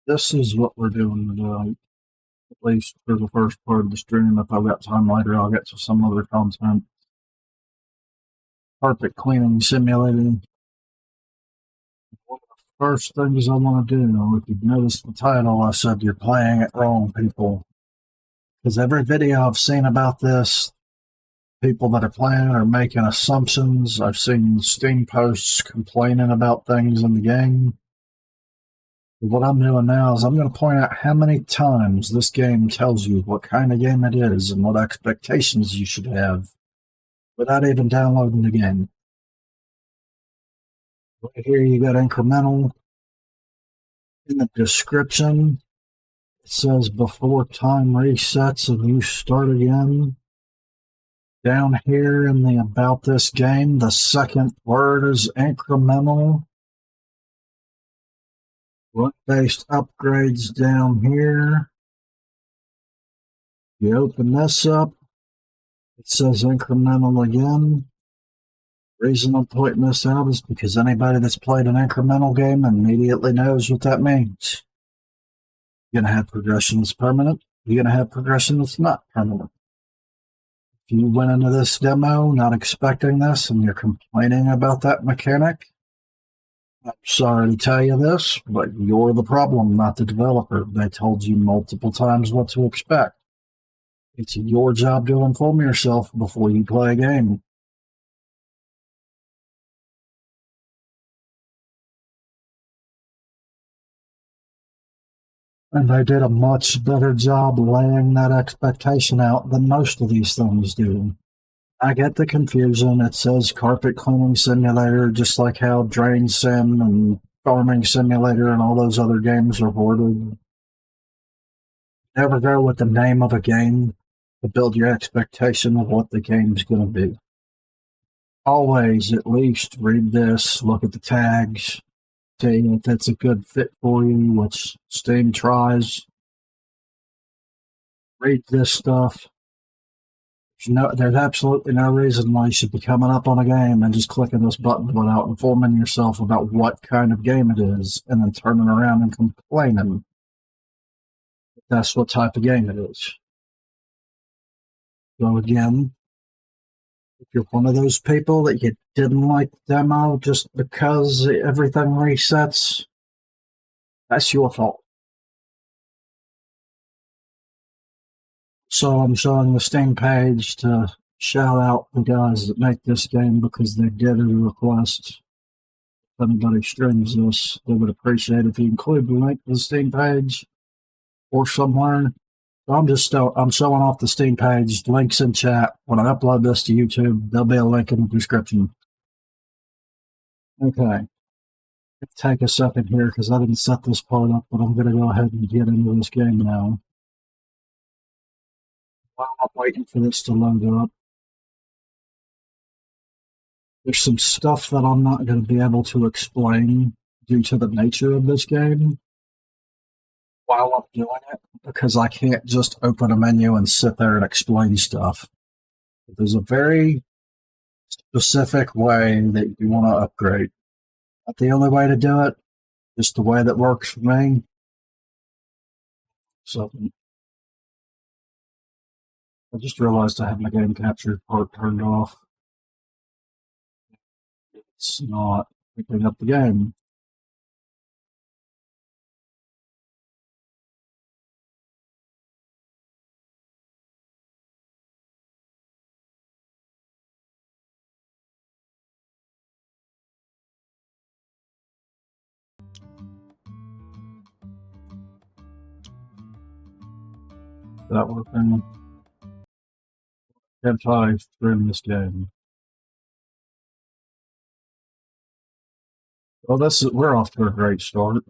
This is what we're doing today, at least for the first part of the stream. If I've got time later, I'll get to some other content. Carpet cleaning simulating. One of the first things I want to do, if you've noticed the title, I said you're playing it wrong, people. Because every video I've seen about this, people that are playing are making assumptions. I've seen Steam posts complaining about things in the game. What I'm doing now is I'm going to point out how many times this game tells you what kind of game it is and what expectations you should have without even downloading the game. Right here you got incremental. In the description, it says before time resets and you start again. Down here in the about this game, the second word is incremental. Run-based upgrades down here. You open this up, it says incremental again. Reason I'm pointing this out is because anybody that's played an incremental game immediately knows what that means. You're going to have progression that's permanent. You're going to have progression that's not permanent. If you went into this demo not expecting this and you're complaining about that mechanic, I'm sorry to tell you this, but you're the problem, not the developer. They told you multiple times what to expect. It's your job to inform yourself before you play a game. And they did a much better job laying that expectation out than most of these things do. I get the confusion. It says carpet cleaning simulator, just like how Drain Sim and Farming Simulator and all those other games are worded. Never go with the name of a game to build your expectation of what the game's going to be. Always at least read this, look at the tags, see if it's a good fit for you, which Steam tries. Read this stuff. There's absolutely no reason why you should be coming up on a game and just clicking this button without informing yourself about what kind of game it is and then turning around and complaining that that's what type of game it is. So again, if you're one of those people that you didn't like the demo just because everything resets, that's your fault. So I'm showing the Steam page to shout out the guys that make this game because they did a request. If anybody streams this, they would appreciate if you include the link to the Steam page or somewhere. So I'm showing off the Steam page. Links in chat. When I upload this to YouTube, there'll be a link in the description. Okay. Take a second here because I didn't set this part up, but I'm going to go ahead and get into this game now. While I'm waiting for this to load up, there's some stuff that I'm not going to be able to explain due to the nature of this game while I'm doing it, because I can't just open a menu and sit there and explain stuff. There's a very specific way that you want to upgrade. Not the only way to do it, just the way that works for me. So I just realized I have my game capture part turned off. It's not picking up the game. Is that working? Can't try stream this game. Well, we're off to a great start.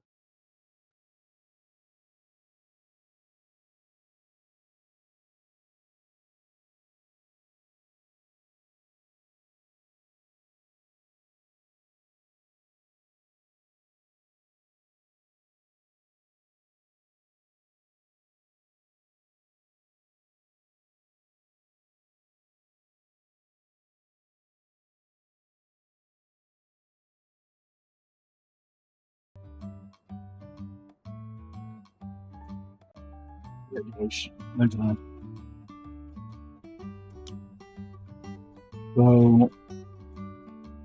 So,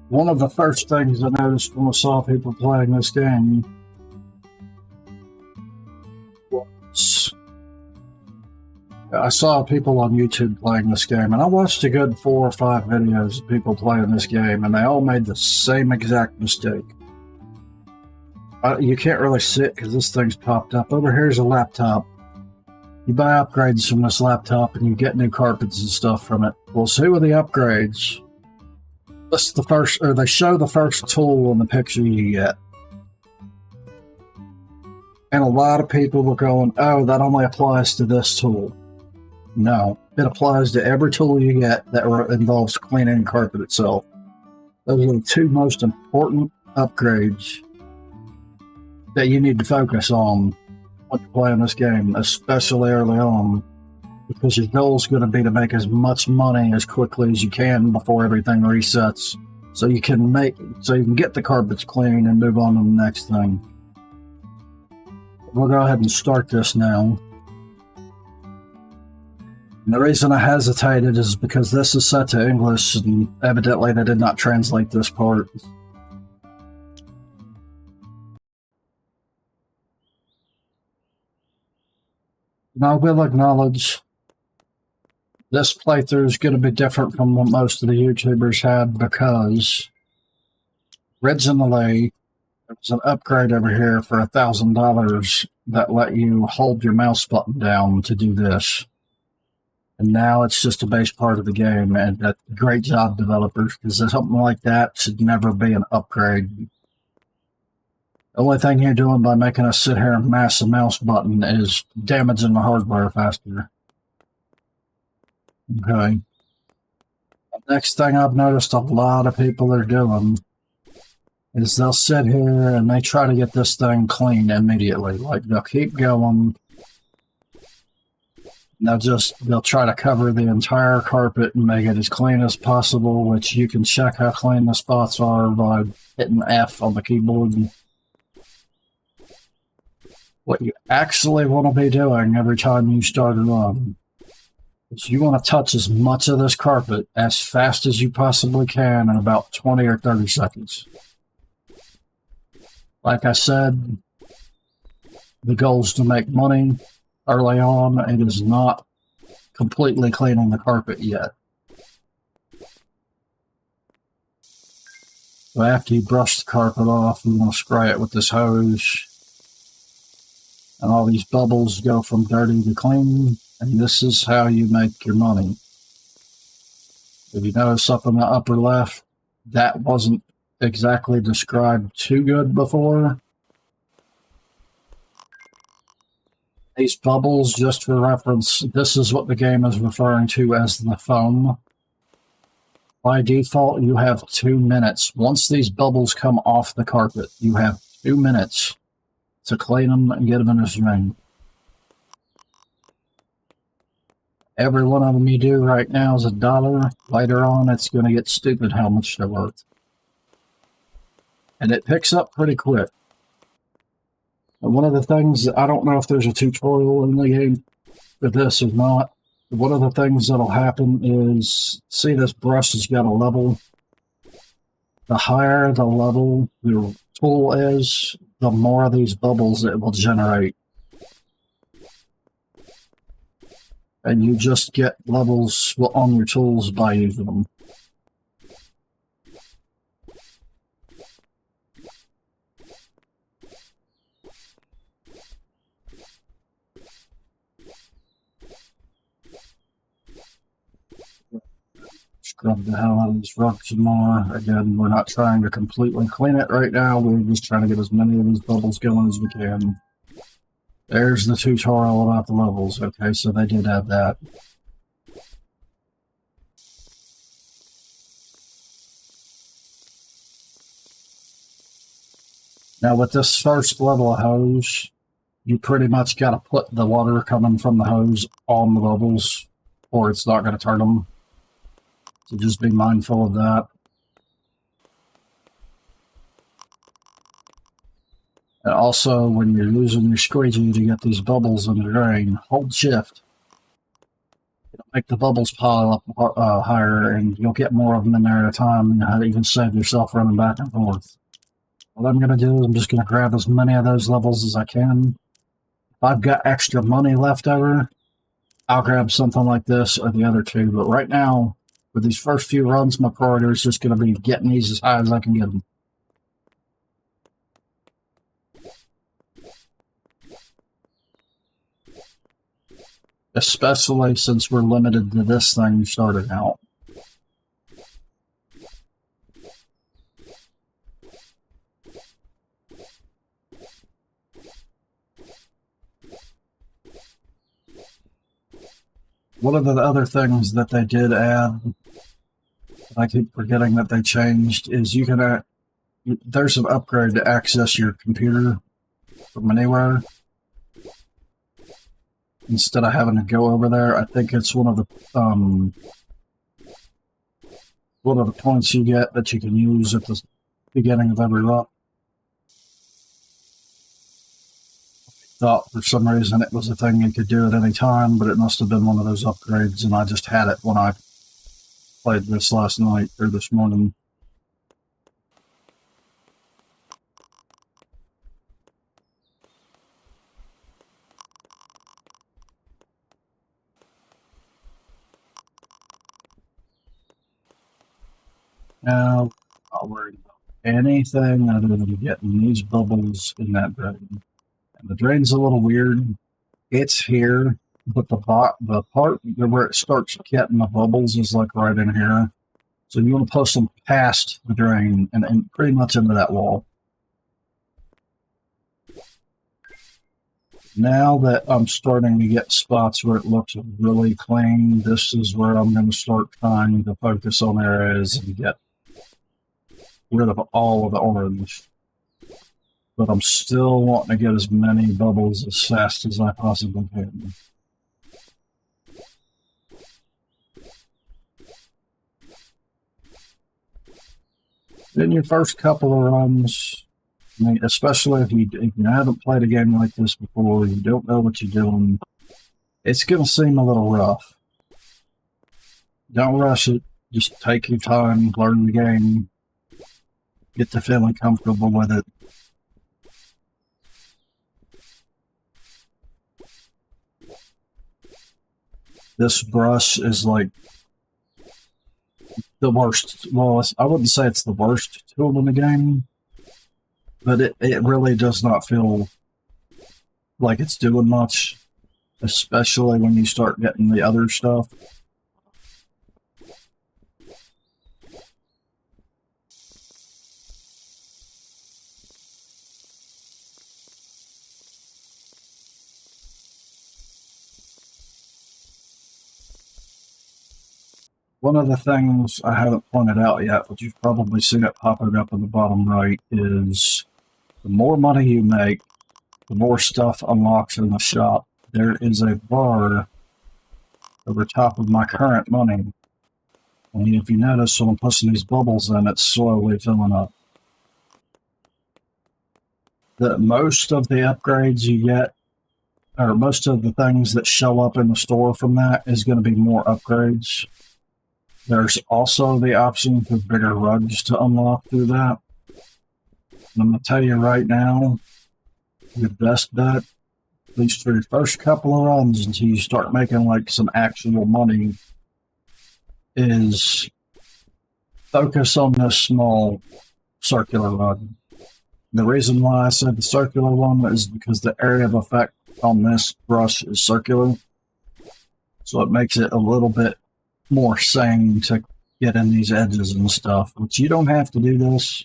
one of the first things I noticed when I saw people playing this game was I saw people on YouTube playing this game, and I watched a good 4 or 5 videos of people playing this game, and they all made the same exact mistake. You can't really see it because this thing's popped up. Over here's a laptop. You buy upgrades from this laptop, and you get new carpets and stuff from it. Well, see with the upgrades, this is the first, or they show the first tool in the picture you get. And a lot of people were going, oh, that only applies to this tool. No, it applies to every tool you get that involves cleaning carpet itself. Those are the 2 most important upgrades that you need to focus on when you're playing this game, especially early on, because your goal is going to be to make as much money as quickly as you can before everything resets, so you can get the carpets clean and move on to the next thing. We'll go ahead and start this now. And the reason I hesitated is because this is set to English, and evidently they did not translate this part. And I will acknowledge this playthrough is going to be different from what most of the YouTubers had, because originally there was an upgrade over here for $1,000 that let you hold your mouse button down to do this. And now it's just a base part of the game, and great job, developers, because something like that should never be an upgrade. The only thing you're doing by making us sit here and mash the mouse button is damaging the hardware faster. Okay. The next thing I've noticed a lot of people are doing is they'll sit here and they try to get this thing clean immediately. Like, they'll keep going. They'll try to cover the entire carpet and make it as clean as possible, which you can check how clean the spots are by hitting F on the keyboard. What you actually want to be doing every time you start a run is you want to touch as much of this carpet as fast as you possibly can in about 20 or 30 seconds. Like I said, the goal is to make money early on. It is not completely cleaning the carpet yet. So after you brush the carpet off, you want to spray it with this hose. And all these bubbles go from dirty to clean, and this is how you make your money. If you notice up in the upper left, that wasn't exactly described too good before. These bubbles, just for reference, this is what the game is referring to as the foam. By default, you have 2 minutes. Once these bubbles come off the carpet, you have 2 minutes to clean them and get them in a string. Every one of them you do right now is $1. Later on, it's going to get stupid how much they're worth. And it picks up pretty quick. And one of the things, I don't know if there's a tutorial in the game for this or not. One of the things that'll happen is, see this brush has got a level. The higher the level your tool is, the more of these bubbles it will generate. And you just get levels on your tools by using them. Scrub the hell out of this rug some more. Again, we're not trying to completely clean it right now. We're just trying to get as many of these bubbles going as we can. There's the tutorial about the levels. Okay, so they did have that. Now with this first level of hose, you pretty much got to put the water coming from the hose on the bubbles, or it's not going to turn them. So just be mindful of that. And also, when you're using your squeegee to get these bubbles in the drain, hold shift. It'll make the bubbles pile up higher, and you'll get more of them in there at a time, and you'll even save yourself running back and forth. What I'm going to do is I'm just going to grab as many of those levels as I can. If I've got extra money left over, I'll grab something like this or the other two. But right now, for these first few runs, my priority is just going to be getting these as high as I can get them. Especially since we're limited to this thing starting out. One of the other things that they did add, I keep forgetting that they changed, is you can there's an upgrade to access your computer from anywhere. Instead of having to go over there, I think it's one of the points you get that you can use at the beginning of every run. Thought for some reason it was a thing you could do at any time, but it must have been one of those upgrades, and I just had it when I played this last night or this morning. Now, I'll worry about anything other than getting these bubbles in that drain. And the drain's a little weird. It's here, but the part where it starts getting the bubbles is like right in here. So you want to post them past the drain and pretty much into that wall. Now that I'm starting to get spots where it looks really clean, this is where I'm going to start trying to focus on areas and get rid of all of the orange. But I'm still wanting to get as many bubbles as fast as I possibly can. In your first couple of runs, I mean, especially if you haven't played a game like this before, you don't know what you're doing, it's going to seem a little rough. Don't rush it. Just take your time, learn the game, get to feeling comfortable with it. This brush is like the worst. Well, I wouldn't say it's the worst tool in the game, but it really does not feel like it's doing much, especially when you start getting the other stuff. One of the things I haven't pointed out yet, but you've probably seen it popping up in the bottom right, is the more money you make, the more stuff unlocks in the shop. There is a bar over top of my current money. And if you notice, when I'm pushing these bubbles in, it's slowly filling up. Most of the upgrades you get, or most of the things that show up in the store from that, is going to be more upgrades. There's also the option for bigger rugs to unlock through that. And I'm going to tell you right now, your best bet, at least for your first couple of runs until you start making like some actual money, is focus on this small circular rug. The reason why I said the circular one is because the area of effect on this brush is circular. So it makes it a little bit more sane to get in these edges and stuff. But you don't have to do this.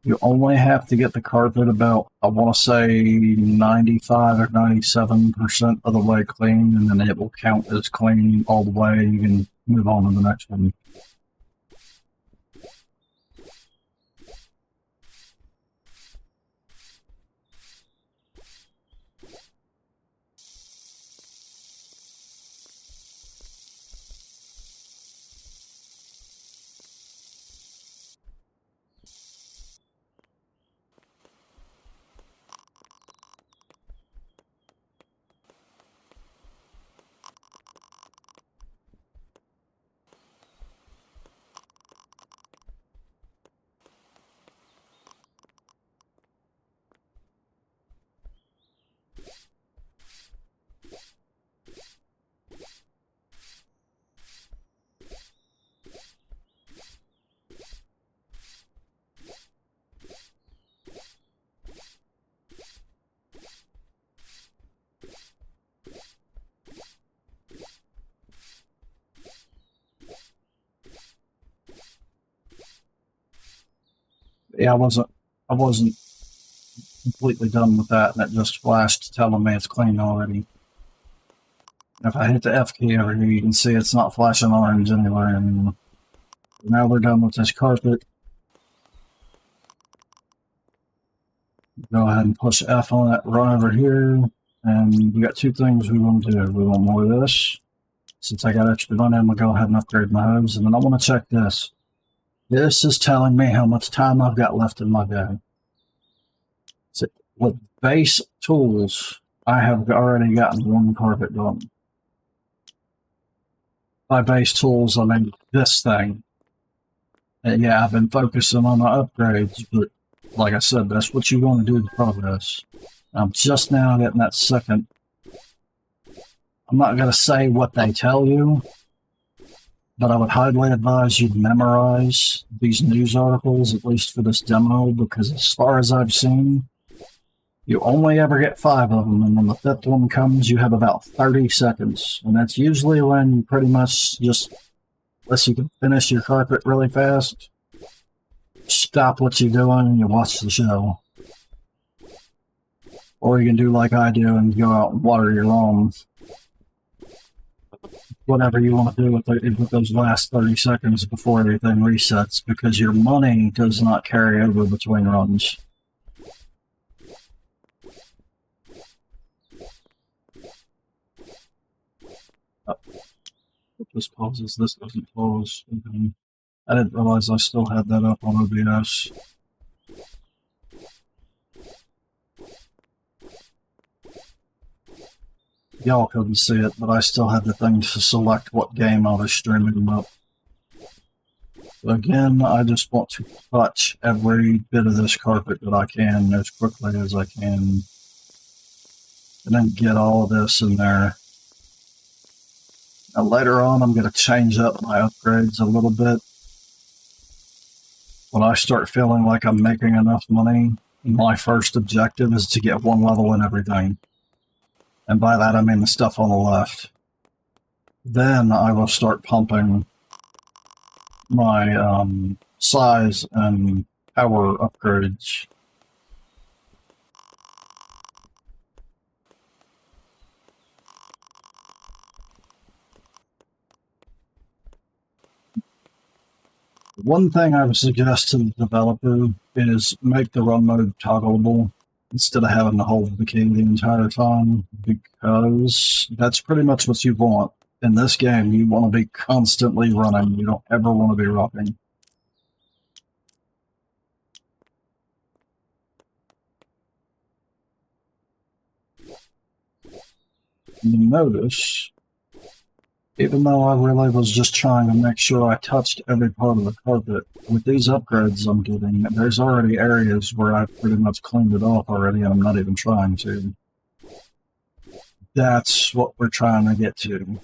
You only have to get the carpet about, I want to say, 95 or 97% of the way clean, and then it will count as clean all the way. You can move on to the next one. Yeah, I wasn't completely done with that, and it just flashed telling me it's clean already. If I hit the F key over here, you can see it's not flashing orange anywhere anymore. Now we're done with this carpet. Go ahead and push F on it right over here. And we got two things we want to do. We want more of this. Since I got extra money, I'm going to go ahead and upgrade my hose. And then I want to check this. This is telling me how much time I've got left in my day. So with base tools, I have already gotten one carpet done. By base tools, I mean this thing. And yeah, I've been focusing on my upgrades, but like I said, that's what you want to do to progress. I'm just now getting that second. I'm not going to say what they tell you, but I would highly advise you memorize these news articles, at least for this demo, because as far as I've seen, you only ever get 5 of them, and when the 5th one comes, you have about 30 seconds. And that's usually when you pretty much just, unless you can finish your carpet really fast, stop what you're doing and you watch the show. Or you can do like I do and go out and water your lawn. Whatever you want to do with those last 30 seconds before everything resets, because your money does not carry over between runs. Oh, if this pauses, this doesn't pause. I didn't realize I still had that up on OBS. Y'all couldn't see it, but I still had the thing to select what game I was streaming up. Again, I just want to touch every bit of this carpet that I can as quickly as I can. And then get all of this in there. Now later on, I'm going to change up my upgrades a little bit. When I start feeling like I'm making enough money, my first objective is to get 1 level in everything. And by that, I mean the stuff on the left. Then I will start pumping my size and power upgrades. One thing I would suggest to the developer is make the run mode toggleable instead of having to hold the key the entire time, because that's pretty much what you want. In this game, you want to be constantly running. You don't ever want to be rocking. You notice, even though I really was just trying to make sure I touched every part of the carpet, with these upgrades I'm getting, there's already areas where I've pretty much cleaned it off already, and I'm not even trying to. That's what we're trying to get to.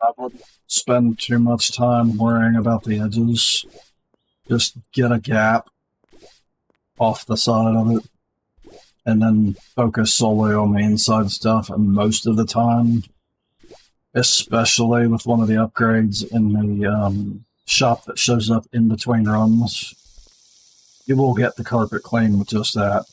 I wouldn't spend too much time worrying about the edges. Just get a gap off the side of it, and then focus solely on the inside stuff. And most of the time, especially with one of the upgrades in the shop that shows up in between runs, you will get the carpet clean with just that.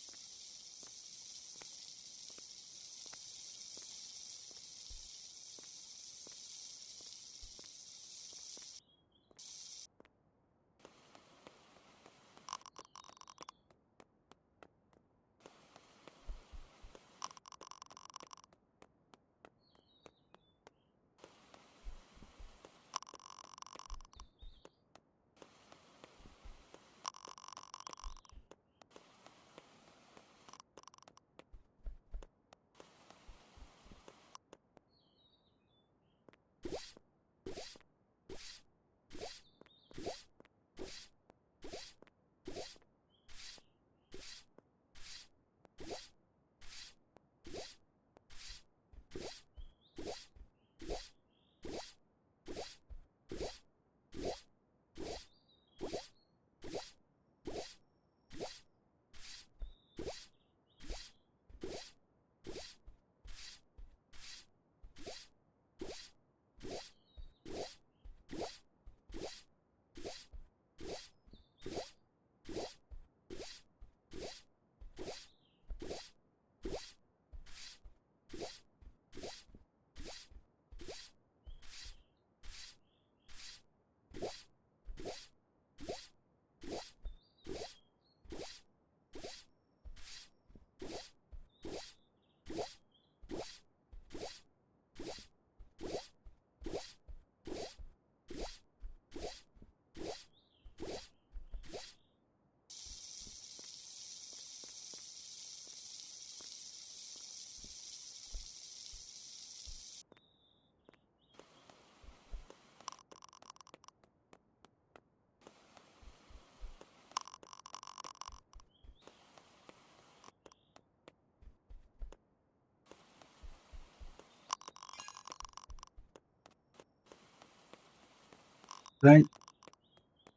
think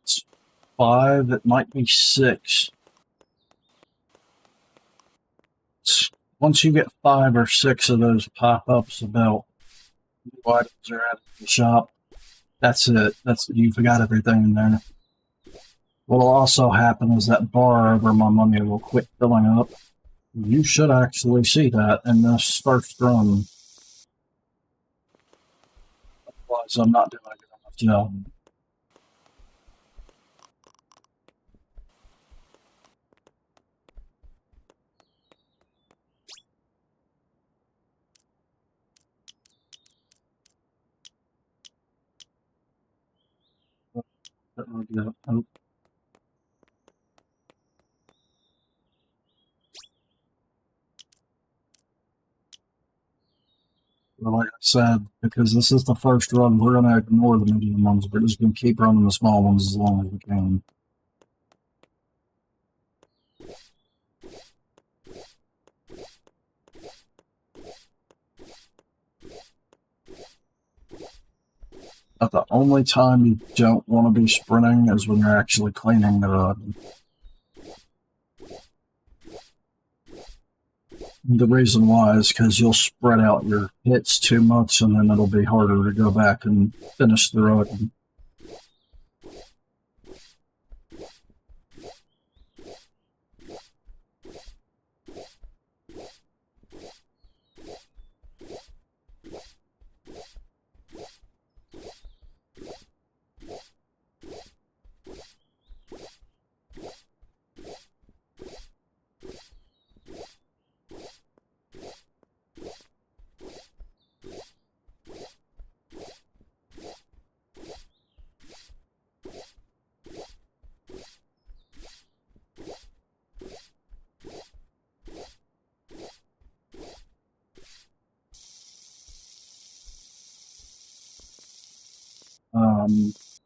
it's 5, it might be 6. Once you get 5 or 6 of those pop-ups about new items are added to the shop, that's it. You've got everything in there. What'll also happen is that bar over my money will quit filling up. You should actually see that in this first run. Otherwise, I'm not doing a good enough job. Oh. Well, like I said, because this is the first run, we're going to ignore the medium ones. We're just going to keep running the small ones as long as we can. But the only time you don't want to be sprinting is when you're actually cleaning the run. The reason why is because you'll spread out your hits too much, and then it'll be harder to go back and finish the run.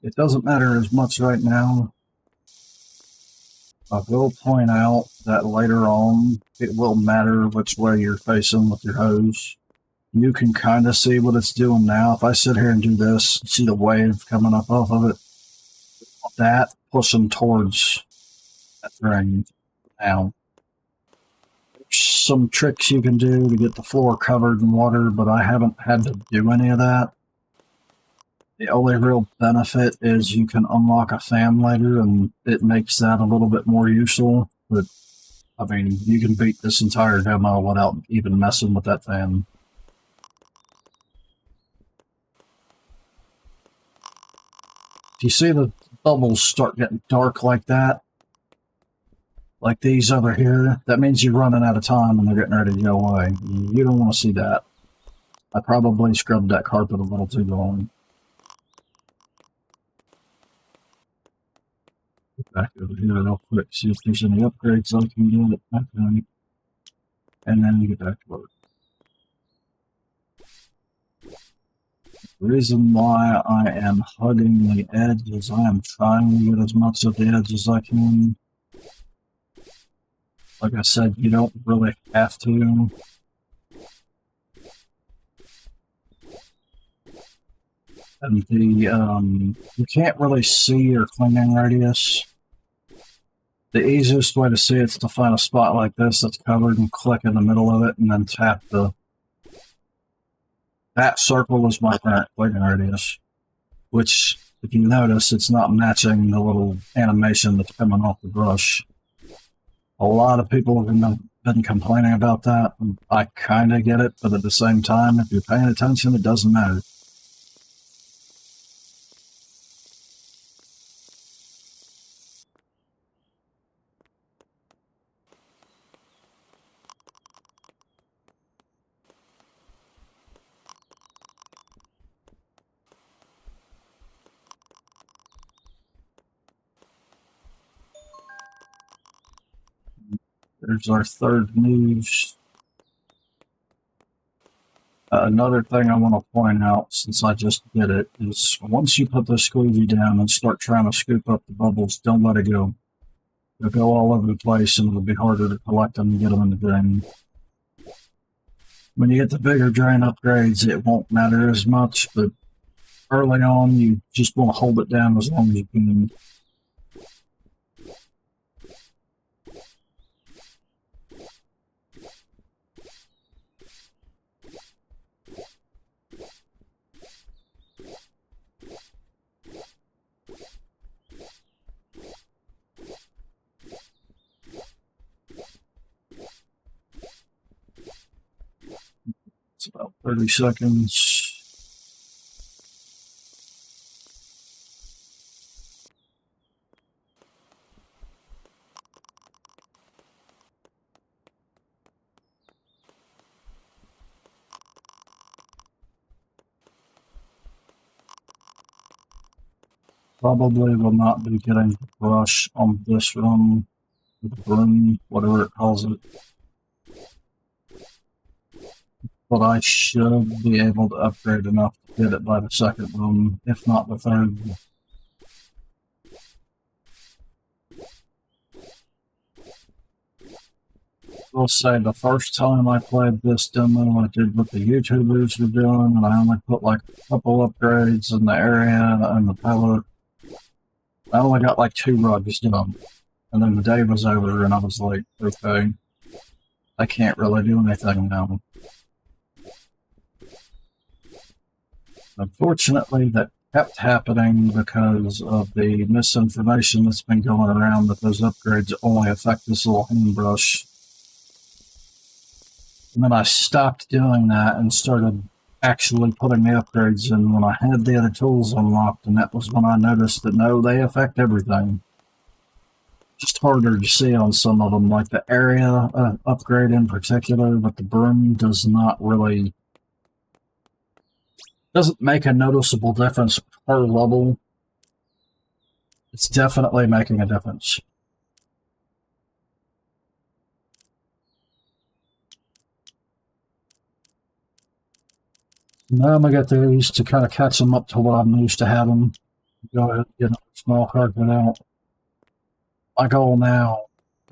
It doesn't matter as much right now. I will point out that later on, it will matter which way you're facing with your hose. You can kind of see what it's doing now. If I sit here and do this, see the wave coming up off of it? That pushing towards that drain now. There's some tricks you can do to get the floor covered in water, but I haven't had to do any of that. The only real benefit is you can unlock a fan later, and it makes that a little bit more useful. But, I mean, you can beat this entire demo without even messing with that fan. If you see the bubbles start getting dark like that, like these over here, that means you're running out of time and they're getting ready to go away. You don't want to see that. I probably scrubbed that carpet a little too long. Get back over here real quick, see if there's any upgrades I can get. Okay. And then you get back to work. The reason why I am hugging the edge is I am trying to get as much of the edge as I can. Like I said, you don't really have to. And you can't really see your cleaning radius. The easiest way to see it is to find a spot like this that's covered and click in the middle of it and then tap the... That circle is my current cleaning radius. Which, if you notice, it's not matching the little animation that's coming off the brush. A lot of people have been complaining about that, and I kind of get it, but at the same time, if you're paying attention, it doesn't matter. There's our third news. Another thing I want to point out, since I just did it, is once you put the squeegee down and start trying to scoop up the bubbles, don't let it go. They'll go all over the place and it'll be harder to collect them and get them in the drain. When you get the bigger drain upgrades, it won't matter as much, but Early on, you just want to hold it down as long as you can. It's about 30 seconds. Probably will not be getting the brush on this run, the broom, whatever it calls it. But I should be able to upgrade enough to get it by the second run, if not the third. I'll say the first time I played this demo, I did what the YouTubers were doing, and I only put like a couple upgrades in the area and the pallet. I only got like 2 rugs done. And then the day was over, and I was like, okay, I can't really do anything now. Unfortunately, that kept happening because of the misinformation that's been going around that those upgrades only affect this little handbrush. And then I stopped doing that and started actually putting the upgrades in when I had the other tools unlocked, and that was when I noticed that no, they affect everything. Just harder to see on some of them, like the area upgrade in particular, but the broom does not really... doesn't make a noticeable difference per level. It's definitely making a difference. Now I'm going to get these to kind of catch them up to what I'm used to having. Go ahead and get a small carpet out. My goal now,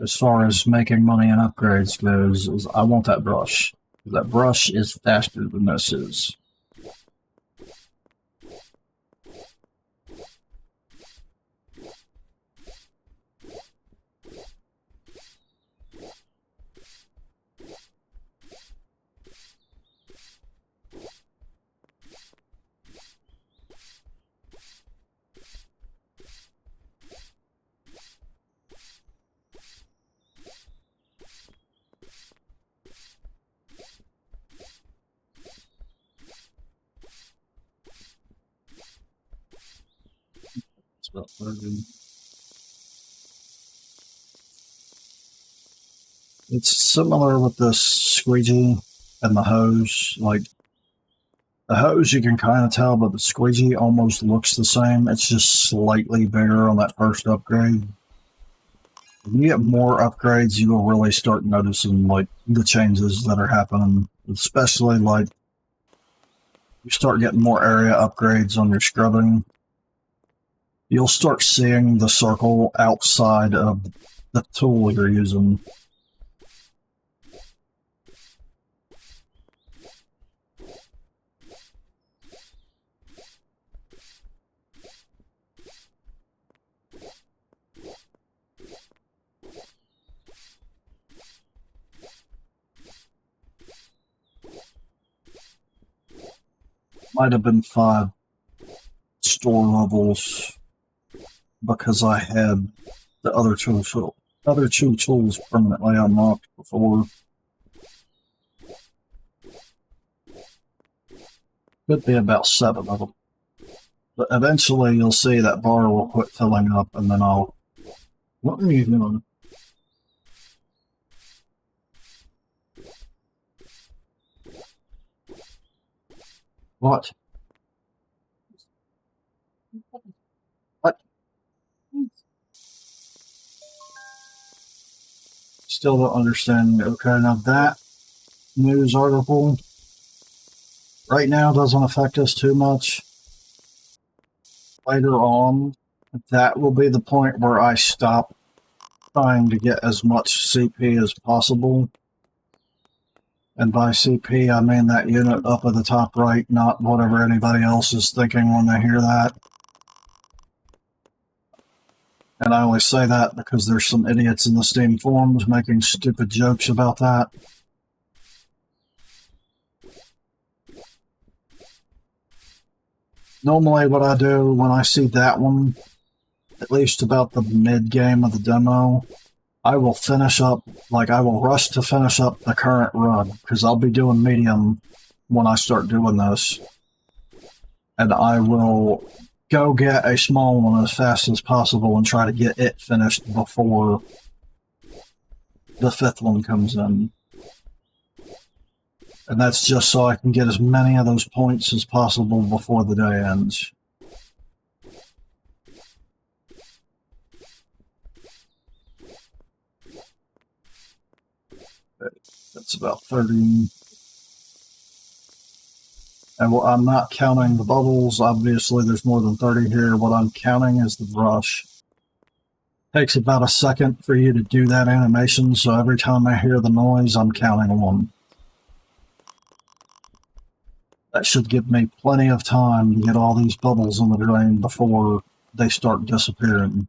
as far as making money and upgrades goes, is I want that brush. That brush is faster than this is. It's about 30. It's similar with the squeegee and the hose. Like, the hose you can kind of tell, but the squeegee almost looks the same. It's just slightly bigger on that first upgrade. When you get more upgrades, you will really start noticing like the changes that are happening. Especially like you start getting more area upgrades on your scrubbing. You'll start seeing the circle outside of the tool you're using. Might have been 5 store levels because I had the other two tools permanently unlocked before. Could be about 7 of them. But eventually you'll see that bar will quit filling up, and then I'll... What are you doing? What? What? Still don't understand. Okay, now that news article right now doesn't affect us too much. Later on, that will be the point where I stop trying to get as much CP as possible. And by CP, I mean that unit up at the top right, not whatever anybody else is thinking when they hear that. And I only say that because there's some idiots in the Steam forums making stupid jokes about that. Normally what I do when I see that one, at least about the mid-game of the demo, I will finish up, like I will rush to finish up the current run, because I'll be doing medium when I start doing this. And I will go get a small one as fast as possible and try to get it finished before the fifth one comes in. And that's just so I can get as many of those points as possible before the day ends. That's about 30. And I'm not counting the bubbles. Obviously, there's more than 30 here. What I'm counting is the brush. Takes about a second for you to do that animation, so every time I hear the noise, I'm counting one. That should give me plenty of time to get all these bubbles in the drain before they start disappearing.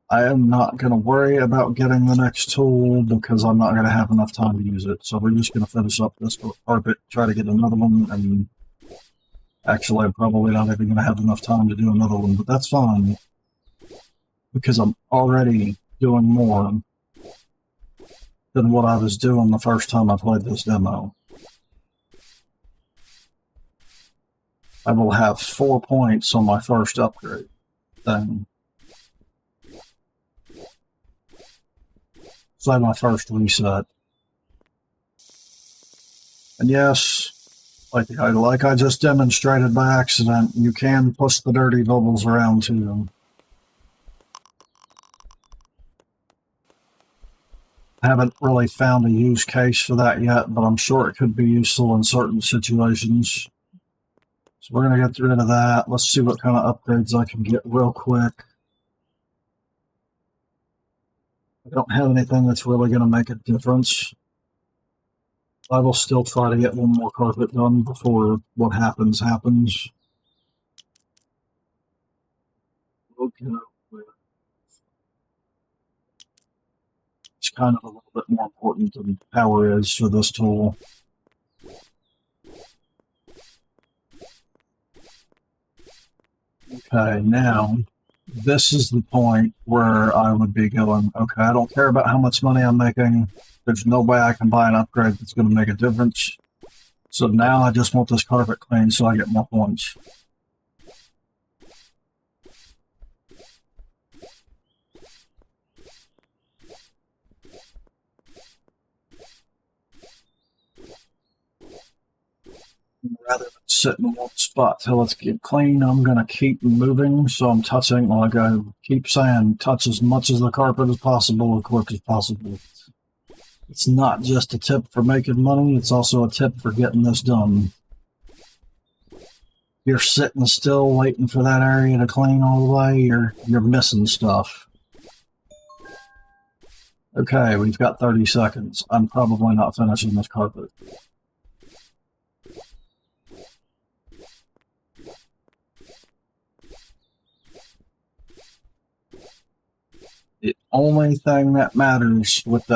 I am not going to worry about getting the next tool because I'm not going to have enough time to use it. So we're just going to finish up this carpet, try to get another one, and actually I'm probably not even going to have enough time to do another one, but that's fine because I'm already doing more than what I was doing the first time I played this demo. I will have 4 points on my first upgrade thing. It's like my first reset. And yes, like I just demonstrated by accident, you can push the dirty bubbles around too. I haven't really found a use case for that yet, but I'm sure it could be useful in certain situations. So we're going to get rid of that. Let's see what kind of upgrades I can get real quick. I don't have anything that's really going to make a difference. I will still try to get one more carpet done before what happens happens. Okay. It's kind of a little bit more important than power is for this tool. Okay, now this is the point where I would be going, okay, I don't care about how much money I'm making. There's no way I can buy an upgrade that's going to make a difference. So now I just want this carpet cleaned so I get more points. Rather than sit in one spot till it's get clean, I'm going to keep moving. So I'm touching, like I keep saying, touch as much of the carpet as possible, as quick as possible. It's not just a tip for making money, it's also a tip for getting this done. You're sitting still waiting for that area to clean all the way, you're missing stuff. Okay, we've got 30 seconds. I'm probably not finishing this carpet. The only thing that matters with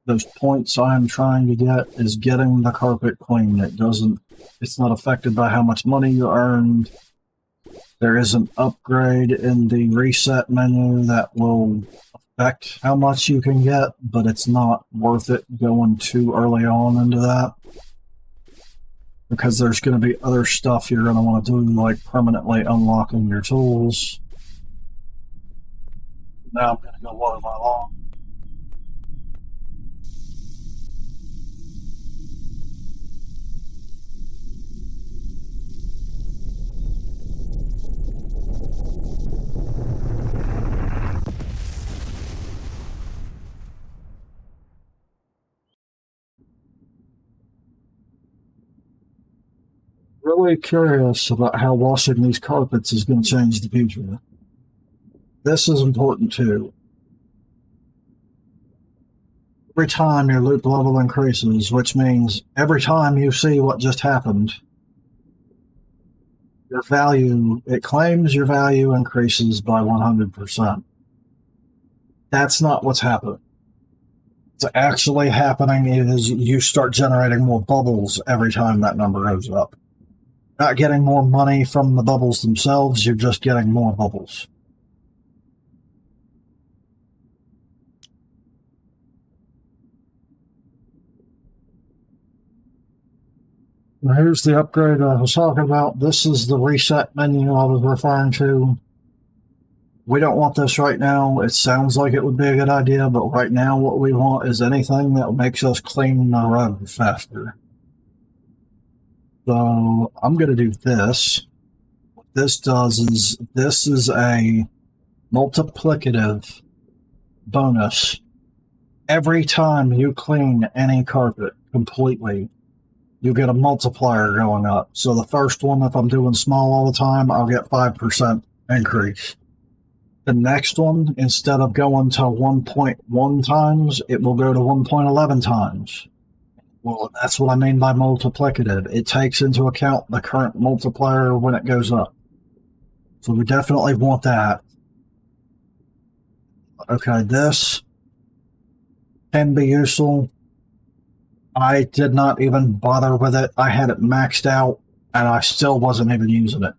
those points I'm trying to get is getting the carpet clean. It's not affected by how much money you earned. There is an upgrade in the reset menu that will affect how much you can get, but it's not worth it going too early on into that. Because there's going to be other stuff you're going to want to do, like permanently unlocking your tools. Now I'm going to go water my lawn. Really curious about how washing these carpets is going to change the future. This is important too. every time your loop level increases, which means every time you see what just happened, your value, it claims your value increases by 100%. That's not what's happening. What's actually happening is you start generating more bubbles every time that number goes up. Not getting more money from the bubbles themselves, you're just getting more bubbles. Now here's the upgrade I was talking about. This is the reset menu I was referring to. We don't want this right now. It sounds like it would be a good idea, but right now what we want is anything that makes us clean the rug faster. So I'm going to do this. What this does is this is a multiplicative bonus. Every time you clean any carpet completely, you get a multiplier going up. So the first one, if I'm doing small all the time, I'll get 5% increase. The next one, instead of going to 1.1 times, it will go to 1.11 times. Well, that's what I mean by multiplicative. It takes into account the current multiplier when it goes up. So we definitely want that. Okay, this can be useful. I did not even bother with it. I had it maxed out, and I still wasn't even using it.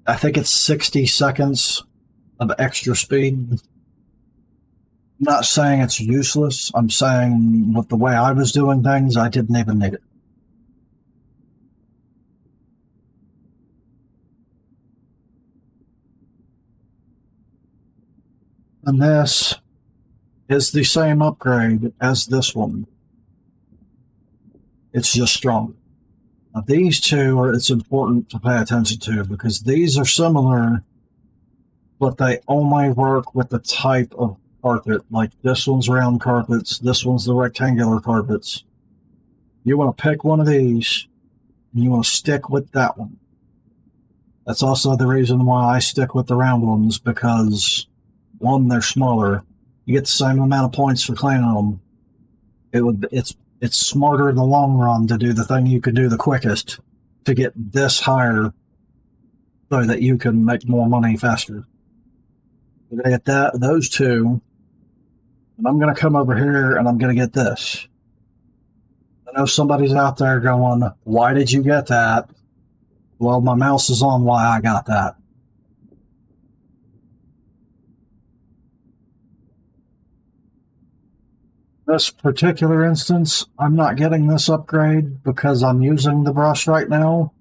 I think it's 60 seconds of extra speed. I'm not saying it's useless. I'm saying with the way I was doing things, I didn't even need it. And this is the same upgrade as this one. It's just stronger. Now, these two it's important to pay attention to because these are similar, but they only work with the type of carpet. Like this one's round carpets, this one's the rectangular carpets. You want to pick one of these, and you want to stick with that one. That's also the reason why I stick with the round ones, because one, they're smaller. You get the same amount of points for cleaning them. It's smarter in the long run to do the thing you could do the quickest to get this higher so that you can make more money faster. We're going to get those two, and I'm going to come over here and I'm going to get this. I know somebody's out there going, why did you get that? Well, my mouse is on why I got that. This particular instance, I'm not getting this upgrade because I'm using the brush right now.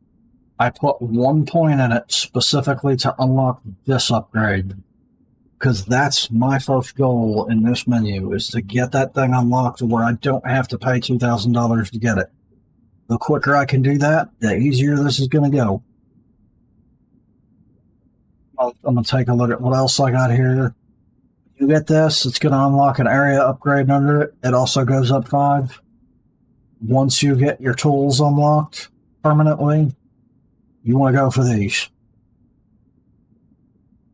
I put 1 point in it specifically to unlock this upgrade, because that's my first goal in this menu, is to get that thing unlocked to where I don't have to pay $2,000 to get it. The quicker I can do that, the easier this is going to go. I'm going to take a look at what else I got here. You get this, it's going to unlock an area upgrade under it. It also goes up 5. Once you get your tools unlocked permanently, you want to go for these.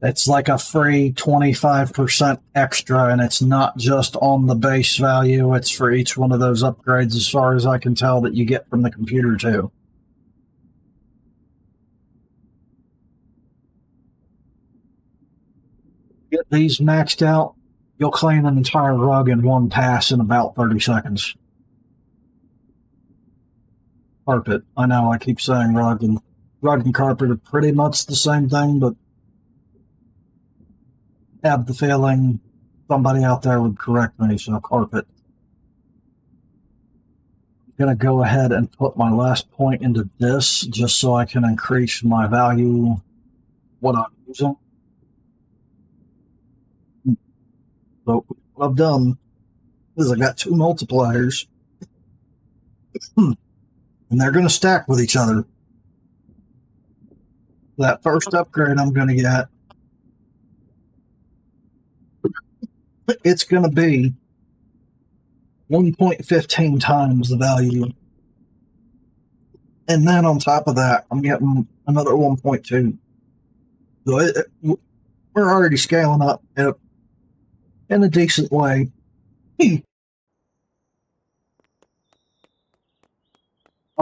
It's like a free 25% extra, and it's not just on the base value. It's for each one of those upgrades, as far as I can tell, that you get from the computer too. Get these maxed out, you'll clean an entire rug in one pass in about 30 seconds. Carpet. I know I keep saying rug and carpet are pretty much the same thing, but I have the feeling somebody out there would correct me, so carpet. I'm going to go ahead and put my last point into this just so I can increase my value, what I'm using. So what I've done is I got 2 multipliers, and they're going to stack with each other. That first upgrade I'm going to get, it's going to be 1.15 times the value. And then on top of that, I'm getting another 1.2. So we're already scaling up in a decent way. I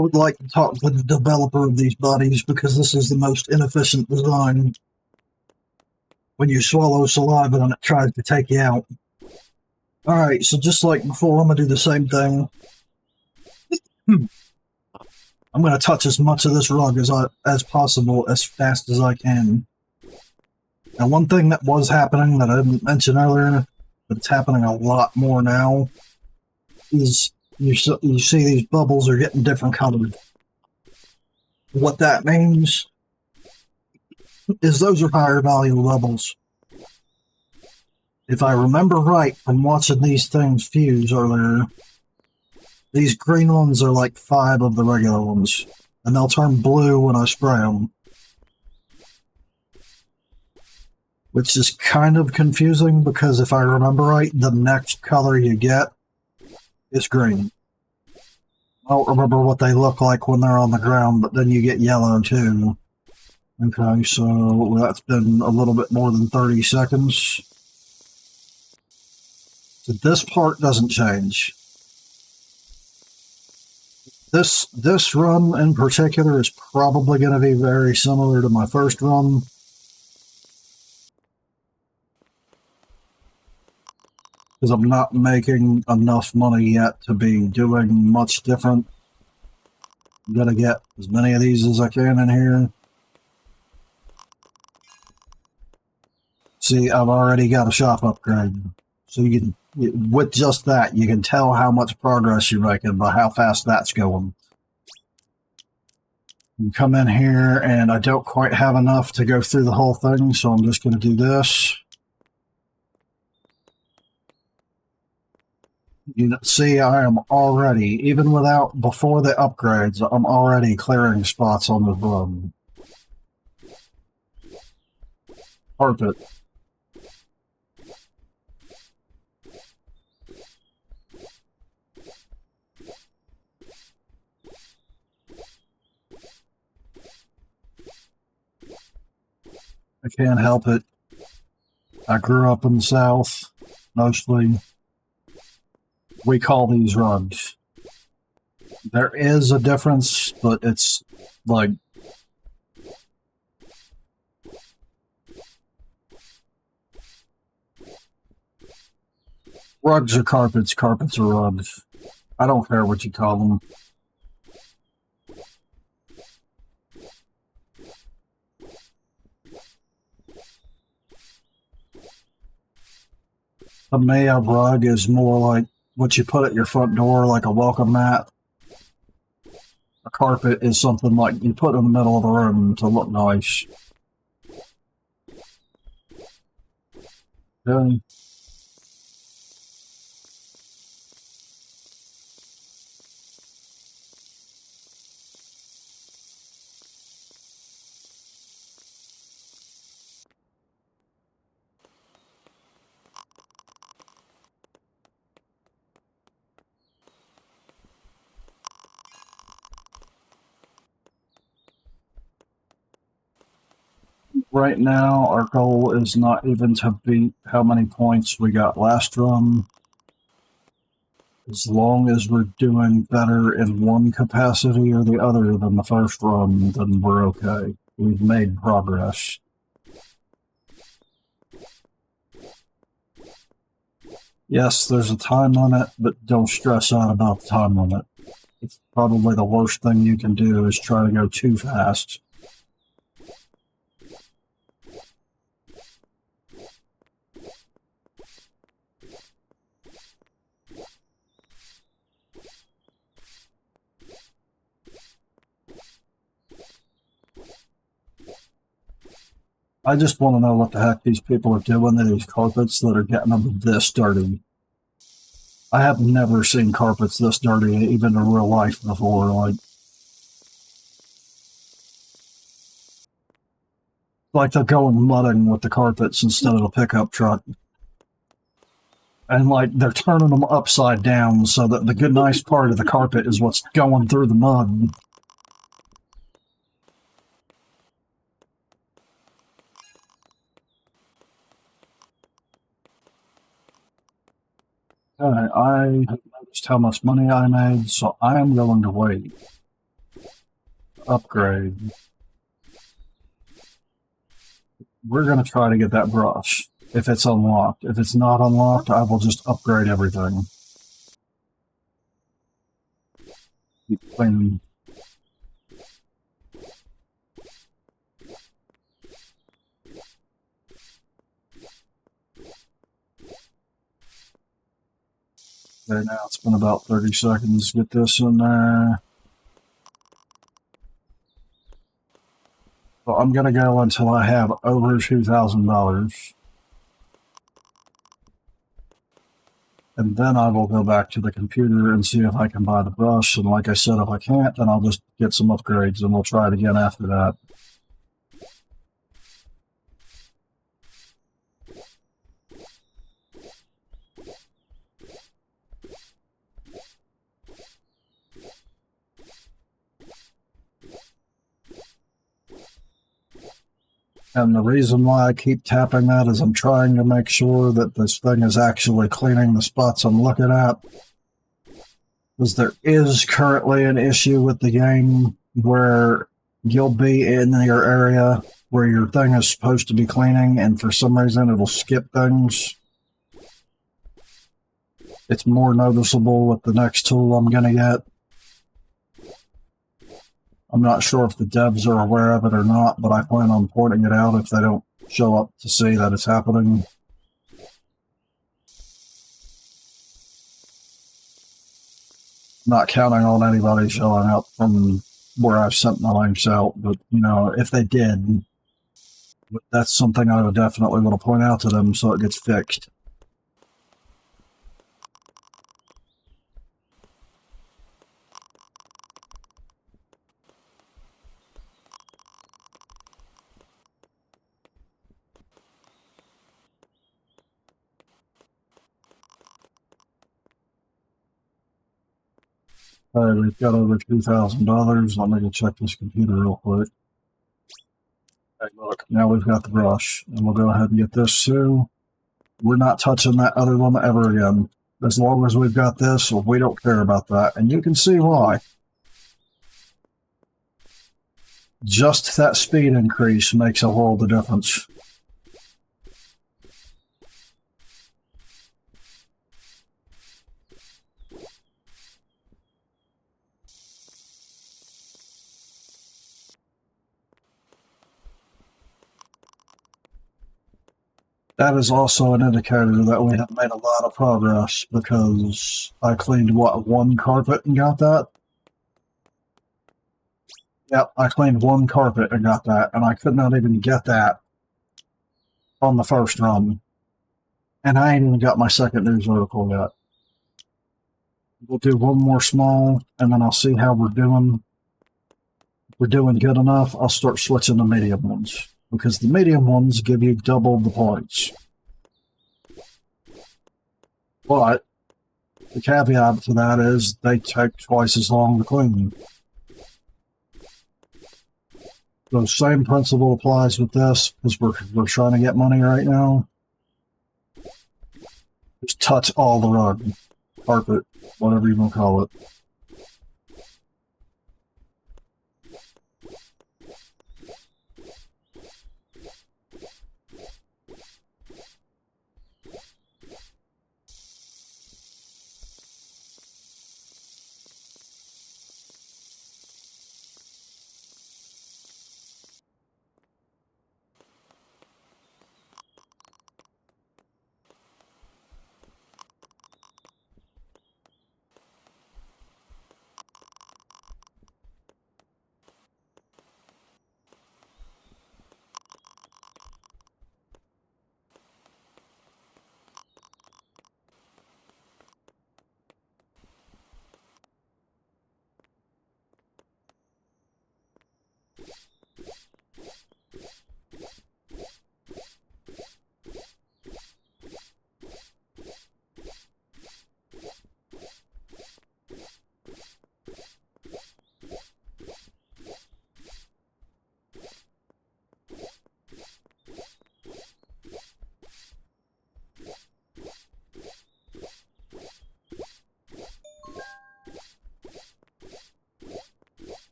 would like to talk to the developer of these buddies because this is the most inefficient design. When you swallow saliva and it tries to take you out. Alright, so just like before, I'm going to do the same thing. I'm going to touch as much of this rug as possible as fast as I can. Now, one thing that was happening that I didn't mention earlier, but it's happening a lot more now, is you see these bubbles are getting different colored. What that means is those are higher value bubbles. If I remember right from watching these things fuse earlier, these green ones are like 5 of the regular ones, and they'll turn blue when I spray them. Which is kind of confusing because if I remember right, the next color you get is green. I don't remember what they look like when they're on the ground, but then you get yellow too. Okay, so that's been a little bit more than 30 seconds. So this part doesn't change. This run in particular is probably going to be very similar to my first run. Because I'm not making enough money yet to be doing much different. I'm going to get as many of these as I can in here. See, I've already got a shop upgrade. So you can, with just that, you can tell how much progress you're making by how fast that's going. You come in here, and I don't quite have enough to go through the whole thing, so I'm just going to do this. You see, I am already, even before the upgrades, I'm already clearing spots on the road. Carpet. I can't help it. I grew up in the South, mostly. We call these rugs. There is a difference, but it's like rugs are carpets, carpets are rugs. I don't care what you call them. To me, a rug is more like what you put at your front door, like a welcome mat. A carpet is something like you put in the middle of the room to look nice. Okay. Right now, our goal is not even to beat how many points we got last run. As long as we're doing better in one capacity or the other than the first run, then we're okay. We've made progress. Yes, there's a time limit, but don't stress out about the time limit. It's probably the worst thing you can do is try to go too fast. I just want to know what the heck these people are doing to these carpets that are getting them this dirty. I have never seen carpets this dirty, even in real life before. Like they're going mudding with the carpets instead of a pickup truck. And like they're turning them upside down so that the good nice part of the carpet is what's going through the mud. I have noticed how much money I made, so I am going to wait. Upgrade. We're going to try to get that brush if it's unlocked. If it's not unlocked, I will just upgrade everything. Keep cleaning. There, now it's been about 30 seconds. Get this in there. So I'm going to go until I have over $2,000. And then I will go back to the computer and see if I can buy the brush. And like I said, if I can't, then I'll just get some upgrades and we'll try it again after that. And the reason why I keep tapping that is I'm trying to make sure that this thing is actually cleaning the spots I'm looking at. Because there is currently an issue with the game where you'll be in your area where your thing is supposed to be cleaning, and for some reason it'll skip things. It's more noticeable with the next tool I'm going to get. I'm not sure if the devs are aware of it or not, but I plan on pointing it out if they don't show up to see that it's happening. Not counting on anybody showing up from where I've sent my links out, but, you know, if they did, that's something I would definitely want to point out to them so it gets fixed. Alright, we've got over $2,000. Let me go check this computer real quick. Okay, look, now we've got the brush, and we'll go ahead and get this too. We're not touching that other one ever again. As long as we've got this, we don't care about that. And you can see why. Just that speed increase makes a world of difference. That is also an indicator that we have made a lot of progress because I cleaned, what, one carpet and got that? Yep, I cleaned one carpet and got that, and I could not even get that on the first run. And I ain't even got my second news article yet. We'll do one more small, and then I'll see how we're doing. If we're doing good enough, I'll start switching to medium ones, because the medium ones give you double the points. But the caveat to that is they take twice as long to clean. The same principle applies with this, because we're trying to get money right now. Just touch all the rug, carpet, whatever you want to call it.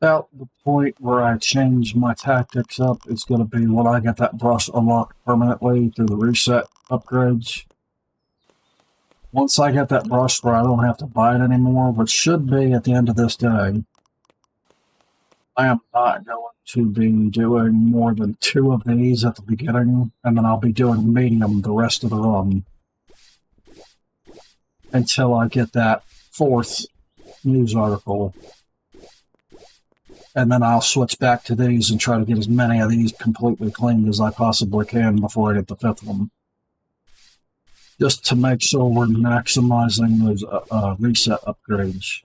about the point where I change my tactics up is going to be when I get that brush unlocked permanently through the reset upgrades. Once I get that brush where I don't have to buy it anymore, which should be at the end of this day, I am not going to be doing more than 2 of these at the beginning, and then I'll be doing medium the rest of the run until I get that 4th news article. And then I'll switch back to these and try to get as many of these completely cleaned as I possibly can before I get the 5th one. Just to make sure we're maximizing those reset upgrades.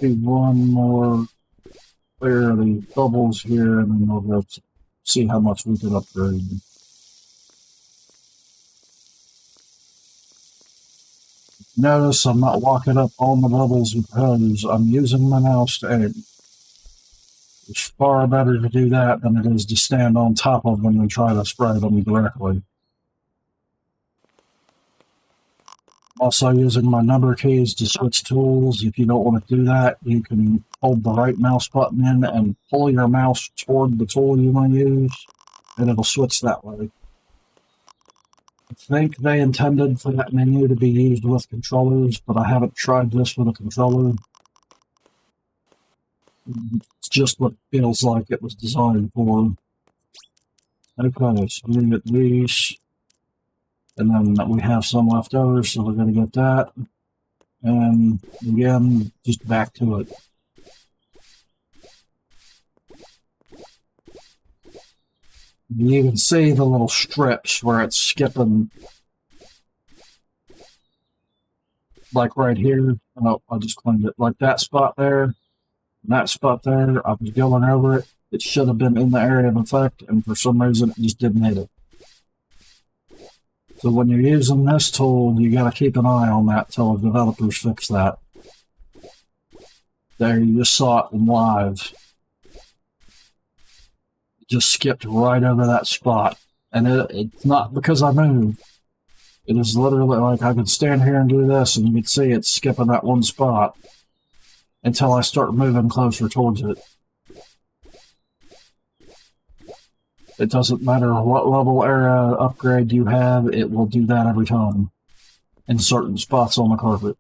Do one more clear of the bubbles here, and then we'll go see how much we can upgrade. Notice I'm not walking up on the bubbles because I'm using my mouse to aim. It's far better to do that than it is to stand on top of them and try to spray them directly. Also using my number keys to switch tools. If you don't want to do that, you can hold the right mouse button in and pull your mouse toward the tool you want to use, and it'll switch that way. I think they intended for that menu to be used with controllers, but I haven't tried this with a controller. It's just what it feels like it was designed for. Okay, so we get these. And then we have some left over, so we're going to get that. And again, just back to it. You can see the little strips where it's skipping. Like right here. Oh, I just cleaned it. Like that spot there. And that spot there. I was going over it. It should have been in the area of effect, and for some reason it just didn't hit it. So when you're using this tool, you got to keep an eye on that till the developers fix that. There, you just saw it live. It just skipped right over that spot. And it's not because I moved. It is literally like I could stand here and do this, and you could see it skipping that one spot until I start moving closer towards it. It doesn't matter what level area upgrade you have, it will do that every time in certain spots on the carpet.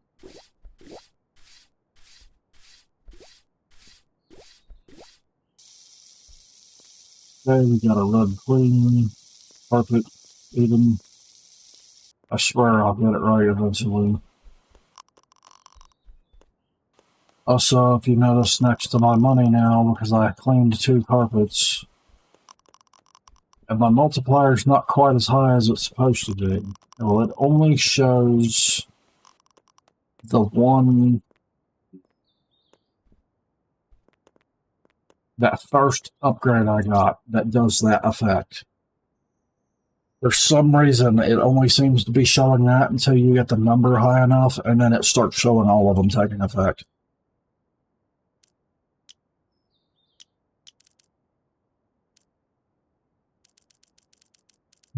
Okay, we got a rug clean, carpet even. I swear I'll get it right eventually. Also, if you notice next to my money now, because I cleaned 2 carpets, and my multiplier's not quite as high as it's supposed to be. Well, it only shows the one, that first upgrade I got that does that effect. For some reason, it only seems to be showing that until you get the number high enough, and then it starts showing all of them taking effect.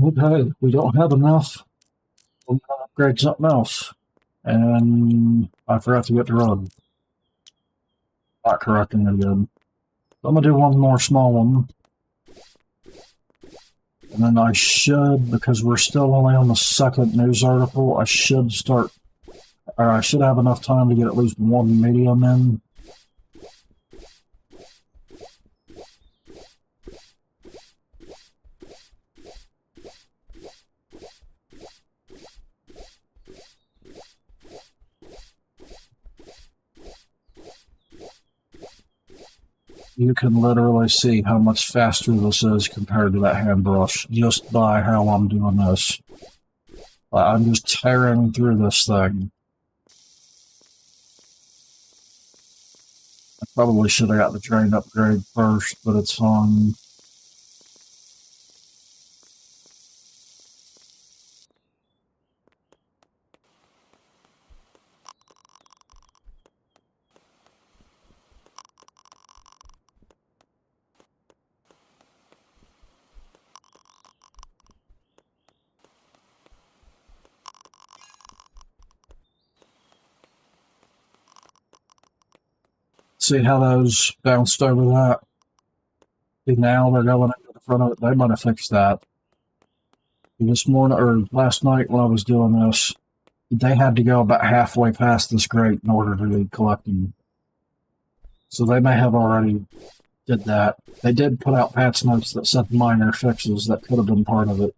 Okay, we don't have enough. We're going to upgrade something else. And I forgot to get the rug. Not correcting it again. So I'm going to do one more small one. And then I should, because we're still only on the 2nd news article, I should have enough time to get at least 1 medium in. You can literally see how much faster this is compared to that hand brush just by how I'm doing this. I'm just tearing through this thing. I probably should have got the drain upgrade first, but it's on. See how those bounced over that? See, now they're going into the front of it. They might have fixed that. This morning, or last night when I was doing this, they had to go about halfway past this grate in order to be collecting. So they may have already did that. They did put out patch notes that said minor fixes that could have been part of it.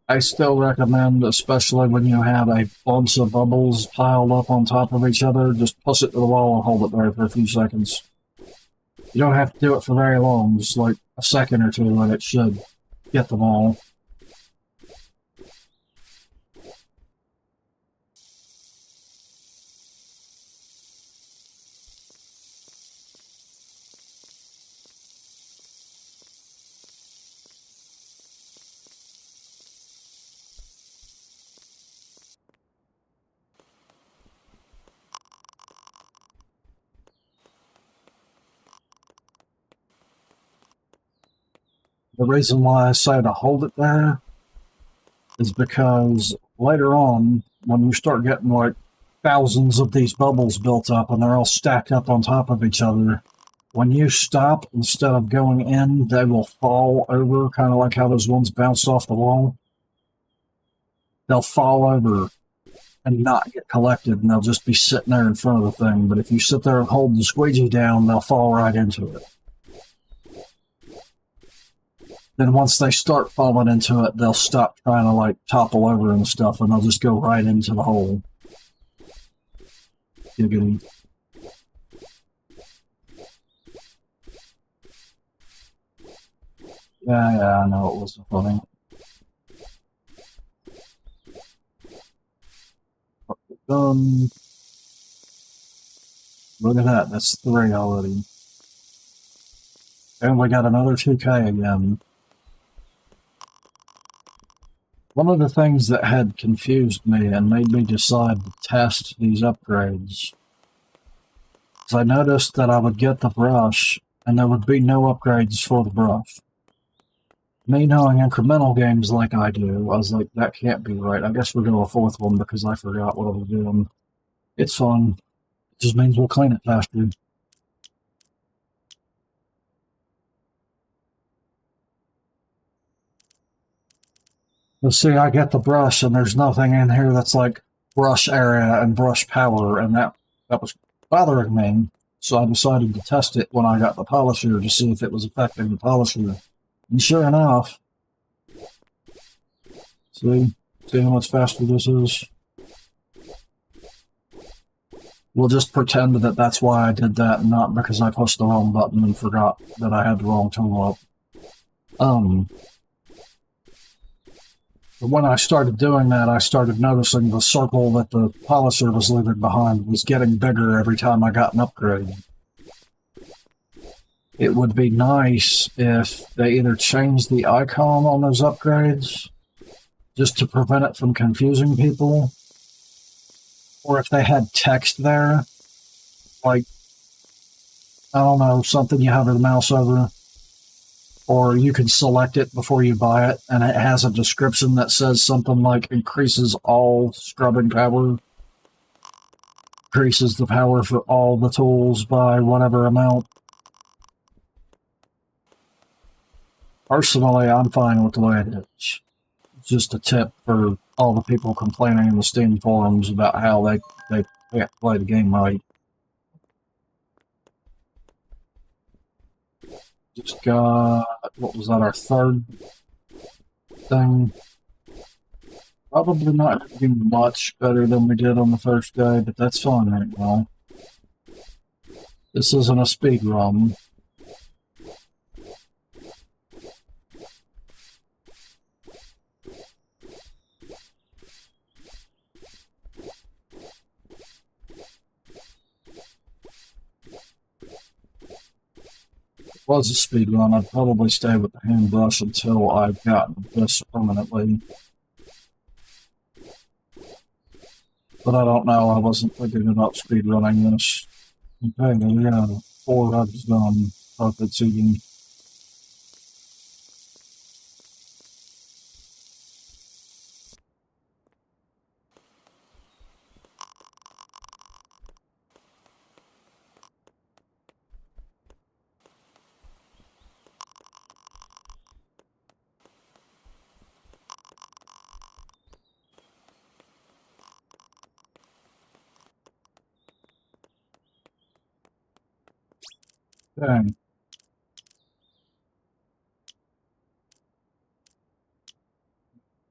I still recommend, especially when you have a bunch of bubbles piled up on top of each other, just push it to the wall and hold it there for a few seconds. You don't have to do it for very long, just like a second or two, and it should get them all. The reason why I say to hold it there is because later on, when you start getting like thousands of these bubbles built up and they're all stacked up on top of each other, when you stop, instead of going in, they will fall over, kind of like how those ones bounced off the wall. They'll fall over and not get collected, and they'll just be sitting there in front of the thing. But if you sit there and hold the squeegee down, they'll fall right into it. Then once they start falling into it, they'll stop trying to like topple over and stuff, and they'll just go right into the hole. Giggity. Yeah, I know it wasn't funny. Done. Look at that, that's 3 already. And we got another 2K again. One of the things that had confused me and made me decide to test these upgrades is I noticed that I would get the brush and there would be no upgrades for the brush. Me knowing incremental games like I do, I was like, that can't be right. I guess we'll do a 4th one because I forgot what I was doing. It's fun. It just means we'll clean it faster. But see, I get the brush and there's nothing in here that's like brush area and brush power, and that was bothering me. So I decided to test it when I got the polisher to see if it was affecting the polisher. And sure enough, see how much faster this is? We'll just pretend that that's why I did that, and not because I pushed the wrong button and forgot that I had the wrong tool up. But when I started doing that, I started noticing the circle that the polisher was leaving behind was getting bigger every time I got an upgrade. It would be nice if they either changed the icon on those upgrades, just to prevent it from confusing people, or if they had text there, like, I don't know, something you hover the mouse over, or you can select it before you buy it, and it has a description that says something like, increases all scrubbing power, increases the power for all the tools by whatever amount. Personally, I'm fine with the way it is. It's just a tip for all the people complaining in the Steam forums about how they can't play the game right. Just got, what was that, our 3rd thing? Probably not doing much better than we did on the first day, but that's fine right now. This isn't a speed run. Was a speed run, I'd probably stay with the hand brush until I've gotten this permanently. But I don't know, I wasn't thinking about speed running this. Okay, there we go. 4 runs done. carpets even. Dang.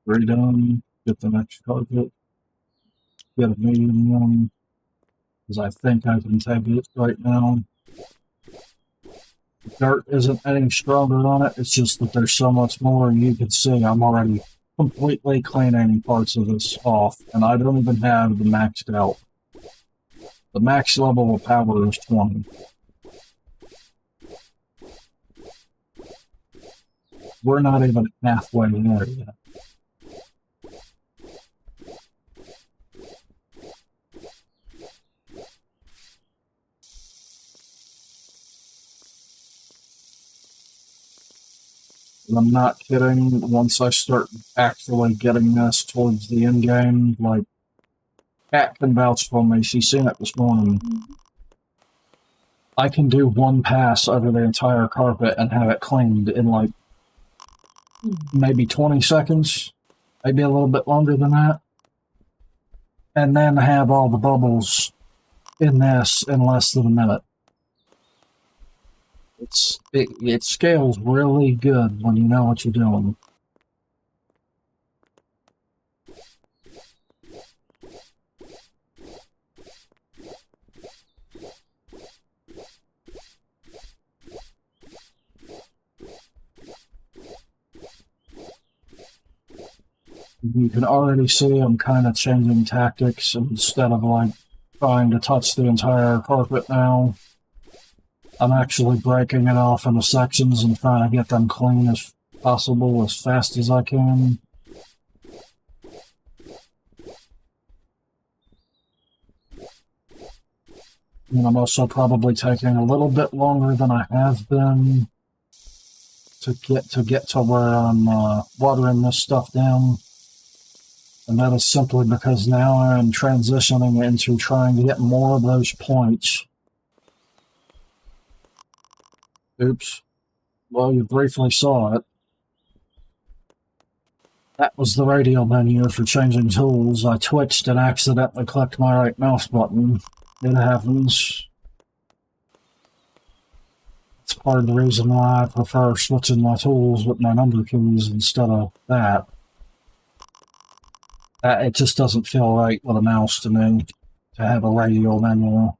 Redone. Get the next carpet. Get a medium one. Because I think I can take it right now. The dirt isn't any stronger on it. It's just that there's so much more. You can see I'm already completely cleaning parts of this off. And I don't even have the maxed out. The max level of power is 20. We're not even halfway there yet. And I'm not kidding, once I start actually getting this towards the end game, like, Kat can vouch for me, she's seen it this morning. I can do one pass over the entire carpet and have it cleaned in like maybe 20 seconds, maybe a little bit longer than that, and then have all the bubbles in this in less than a minute. It scales really good when you know what you're doing. You can already see I'm kind of changing tactics. Instead of like trying to touch the entire carpet now, I'm actually breaking it off into sections and trying to get them clean as possible as fast as I can. And I'm also probably taking a little bit longer than I have been to get to where I'm watering this stuff down. And that is simply because now I'm transitioning into trying to get more of those points. Oops. Well, you briefly saw it. That was the radio menu for changing tools. I twitched and accidentally clicked my right mouse button. It happens. It's part of the reason why I prefer switching my tools with my number keys instead of that. It just doesn't feel right with a mouse to me, to have a radio menu.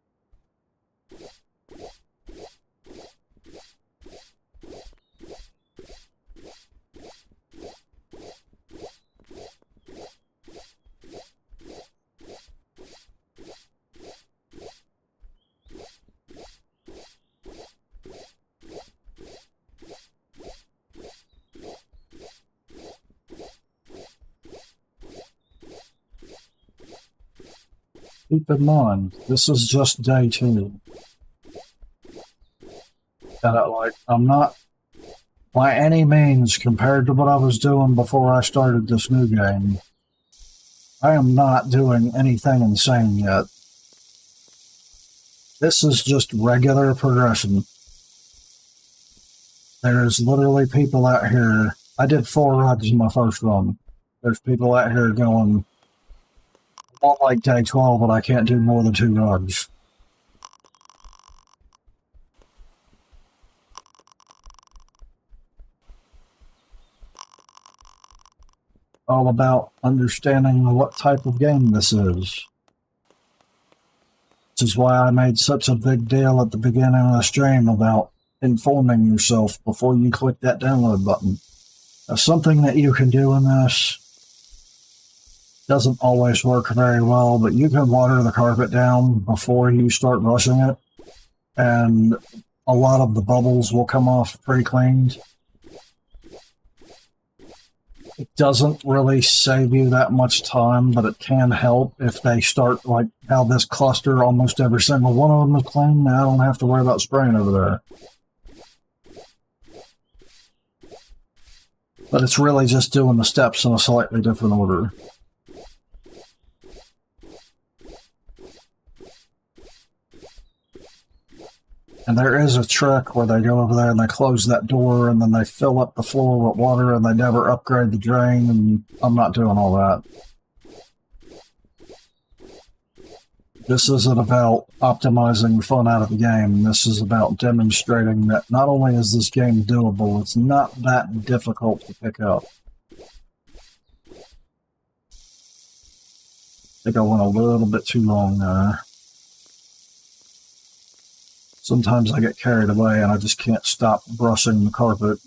Keep in mind, this is just day 2. And I'm not, by any means, compared to what I was doing before I started this new game, I am not doing anything insane yet. This is just regular progression. There's literally people out here. I did 4 runs in my first run. There's people out here going, I want like day 12, but I can't do more than 2 runs. All about understanding what type of game this is. This is why I made such a big deal at the beginning of the stream about informing yourself before you click that download button. Now, something that you can do in this doesn't always work very well, but you can water the carpet down before you start brushing it, and a lot of the bubbles will come off pre-cleaned. It doesn't really save you that much time, but it can help if they start, like how this cluster, almost every single one of them is clean. Now I don't have to worry about spraying over there. But it's really just doing the steps in a slightly different order. And there is a trick where they go over there and they close that door and then they fill up the floor with water and they never upgrade the drain, and I'm not doing all that. This isn't about optimizing the fun out of the game. This is about demonstrating that not only is this game doable, it's not that difficult to pick up. I think I went a little bit too long there. Sometimes I get carried away and I just can't stop brushing the carpet.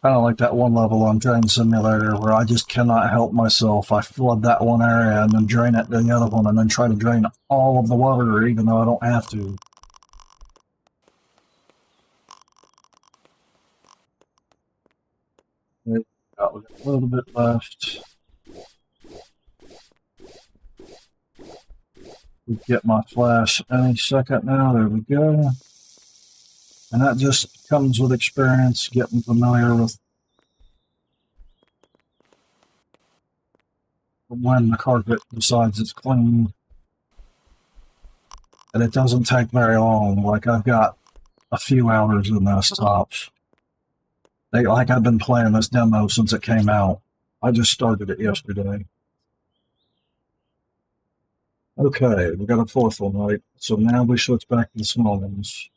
Kind of like that one level on Drain Simulator where I just cannot help myself. I flood that one area and then drain it to the other one and then try to drain all of the water even though I don't have to. We got a little bit left. We get my flash any second now. There we go. And that just comes with experience, getting familiar with when the carpet decides it's clean. And it doesn't take very long. Like, I've got a few hours in this tops. Like, I've been playing this demo since it came out. I just started it yesterday. Okay, we got a fourth one, right? So now we switch back to the small ones.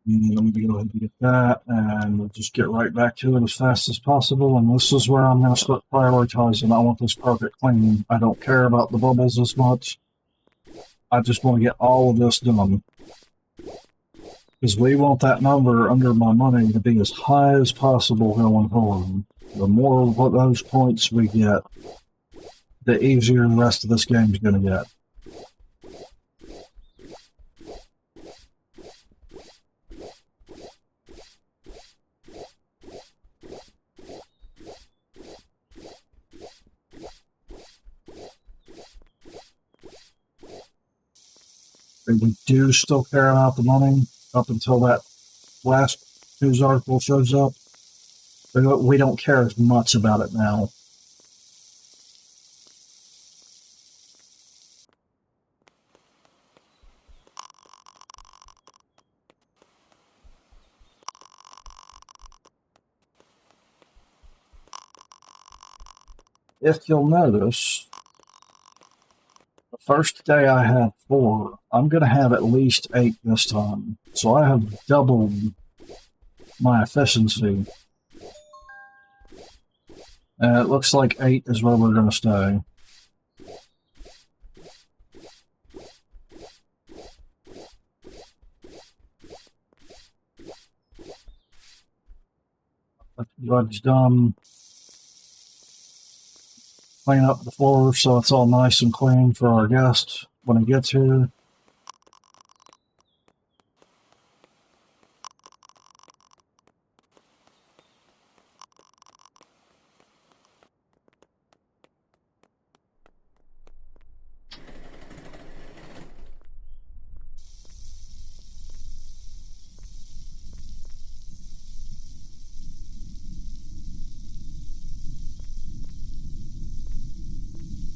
And let me go ahead and get that, and we'll just get right back to it as fast as possible. And this is where I'm going to start prioritizing. I want this carpet clean. I don't care about the bubbles as much. I just want to get all of this done. Because we want that number under my money to be as high as possible going forward. The more of those points we get, the easier the rest of this game is going to get. We do still care about the money up until that last news article shows up. But we don't care as much about it now. If you'll notice, the first day I had 4, I'm going to have at least 8 this time. So I have doubled my efficiency. And it looks like 8 is where we're going to stay. Rug's done. Clean up the floor so it's all nice and clean for our guest when he gets here.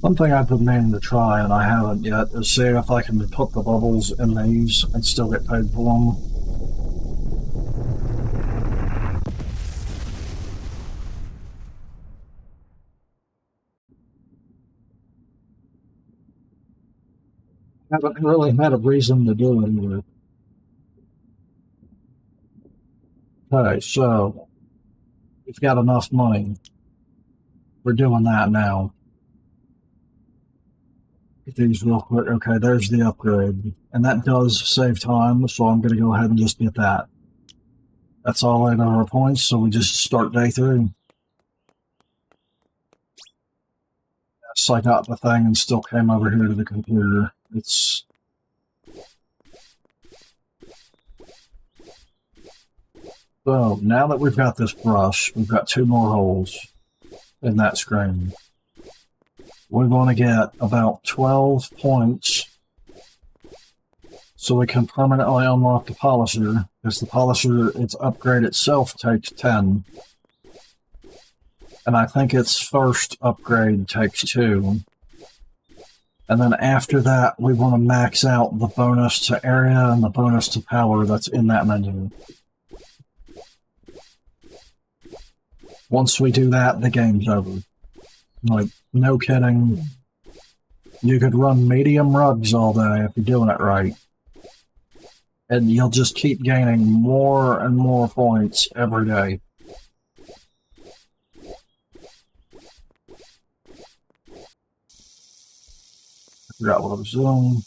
One thing I've been meaning to try, and I haven't yet, is see if I can put the bubbles in these and still get paid for them. I haven't really had a reason to do it either. Okay, so we've got enough money. We're doing that now. Get these real quick. Okay, there's the upgrade. And that does save time, so I'm going to go ahead and just get that. That's all 8 of our points, so we just start day 3. Yes, I got the thing and still came over here to the computer. It's... So, now that we've got this brush, we've got 2 more holes in that screen. We're going to get about 12 points so we can permanently unlock the Polisher, because the Polisher, its upgrade itself takes 10. And I think its first upgrade takes 2. And then after that, we want to max out the bonus to area and the bonus to power that's in that menu. Once we do that, the game's over. Like, no kidding. You could run medium rugs all day if you're doing it right. And you'll just keep gaining more and more points every day. I forgot what I was doing.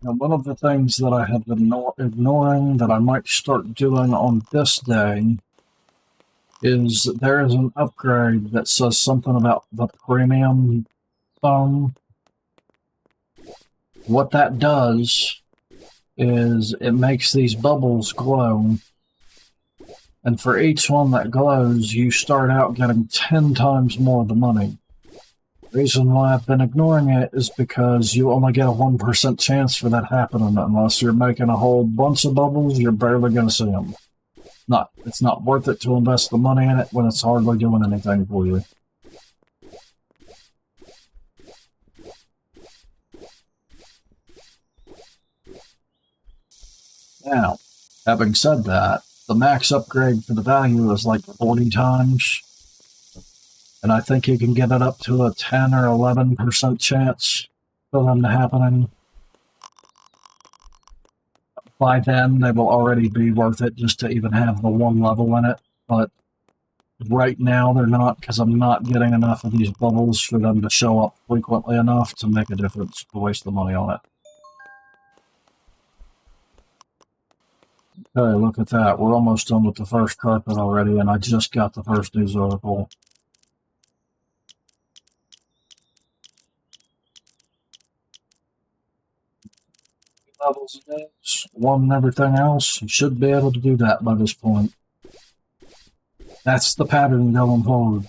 Now, one of the things that I have been ignoring that I might start doing on this day is there is an upgrade that says something about the premium phone. What that does is it makes these bubbles glow. And for each one that glows, you start out getting 10 times more of the money. The reason why I've been ignoring it is because you only get a 1% chance for that happening unless you're making a whole bunch of bubbles, you're barely going to see them. It's not worth it to invest the money in it when it's hardly doing anything for you. Now, having said that, the max upgrade for the value is like 40 times. And I think you can get it up to a 10 or 11% chance for them to happening. By then, they will already be worth it just to even have the one level in it. But right now, they're not, because I'm not getting enough of these bubbles for them to show up frequently enough to make a difference to waste the money on it. Okay, look at that. We're almost done with the first carpet already, and I just got the first news article. Levels of days, one and everything else. You should be able to do that by this point. That's the pattern going forward.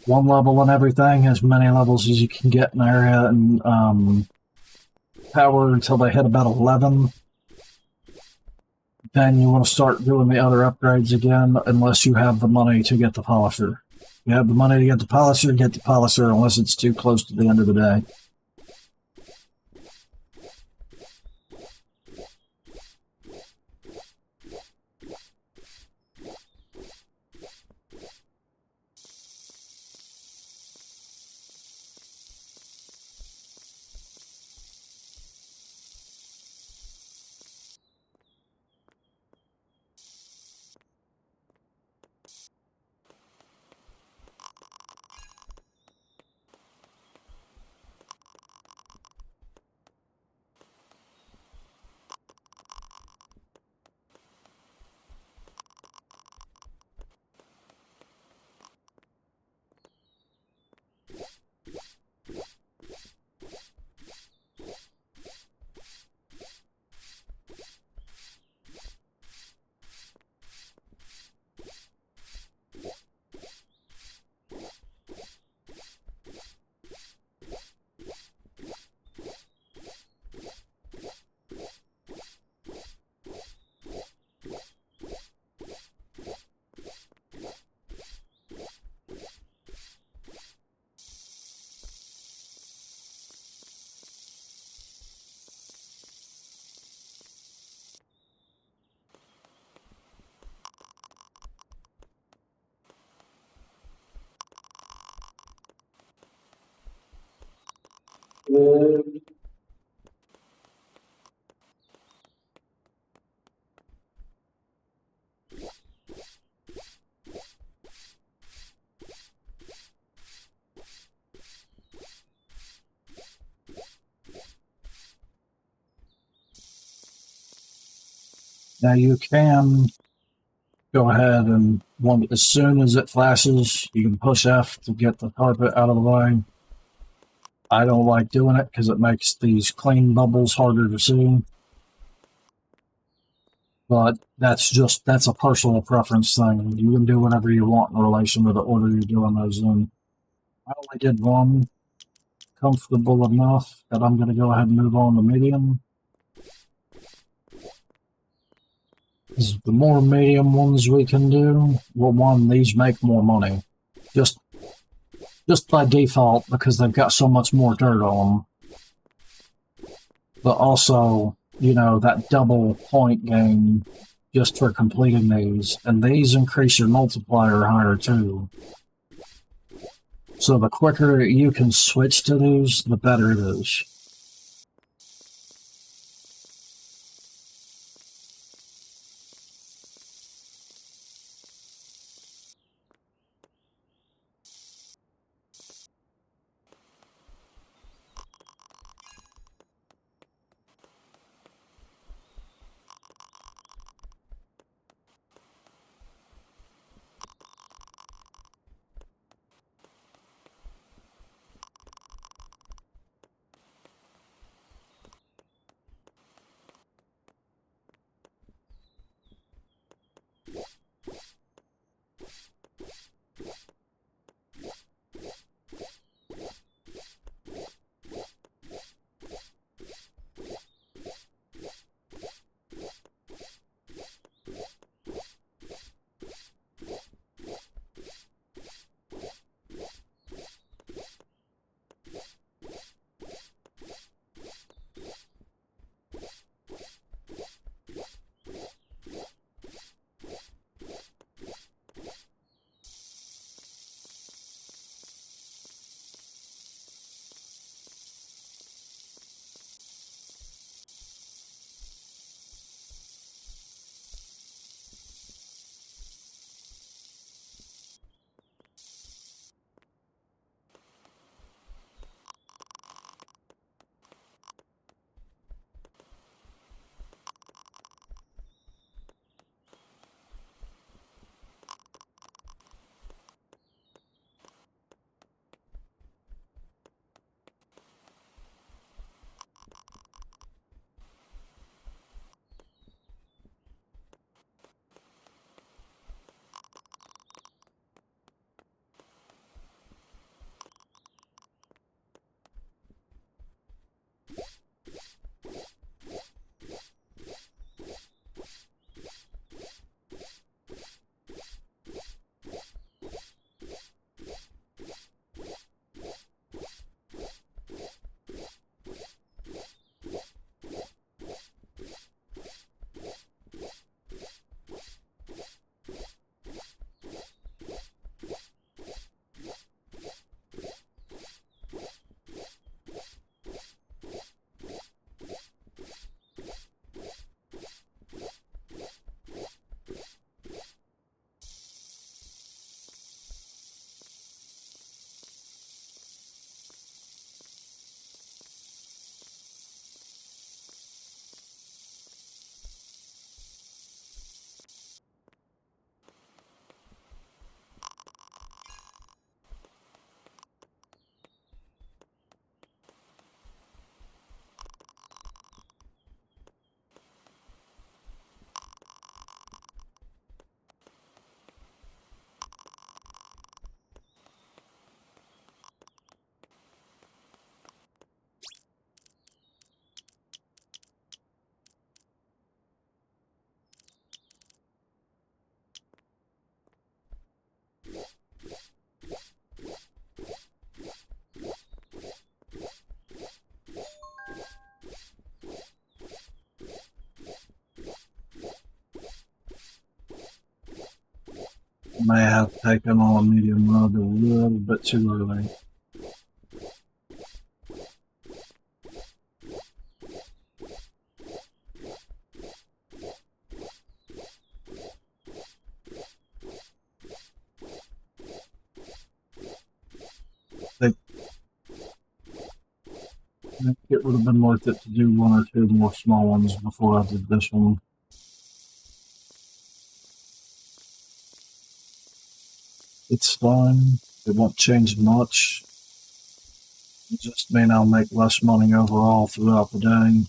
One level and everything, as many levels as you can get in area and power until they hit about 11. Then you want to start doing the other upgrades again, unless you have the money to get the Polisher. You have the money to get the Polisher, unless it's too close to the end of the day. Now you can go ahead and as soon as it flashes, you can push F to get the carpet out of the way. I don't like doing it because it makes these clean bubbles harder to see. But that's a personal preference thing. You can do whatever you want in relation to the order you're doing those in. I only did one, comfortable enough that I'm going to go ahead and move on to medium. The more medium ones we can do, these make more money. Just by default, because they've got so much more dirt on them. But also, you know, that double point gain just for completing these. And these increase your multiplier higher too. So the quicker you can switch to these, the better it is. May have taken on a medium rug a little bit too early. I think it would have been worth it to do one or two more small ones before I did this one. It's fine. It won't change much. It just mean I'll make less money overall throughout the day.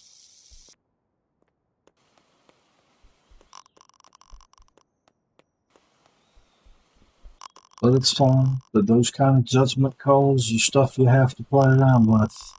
But it's fun. But those kind of judgment calls are stuff you have to play around with.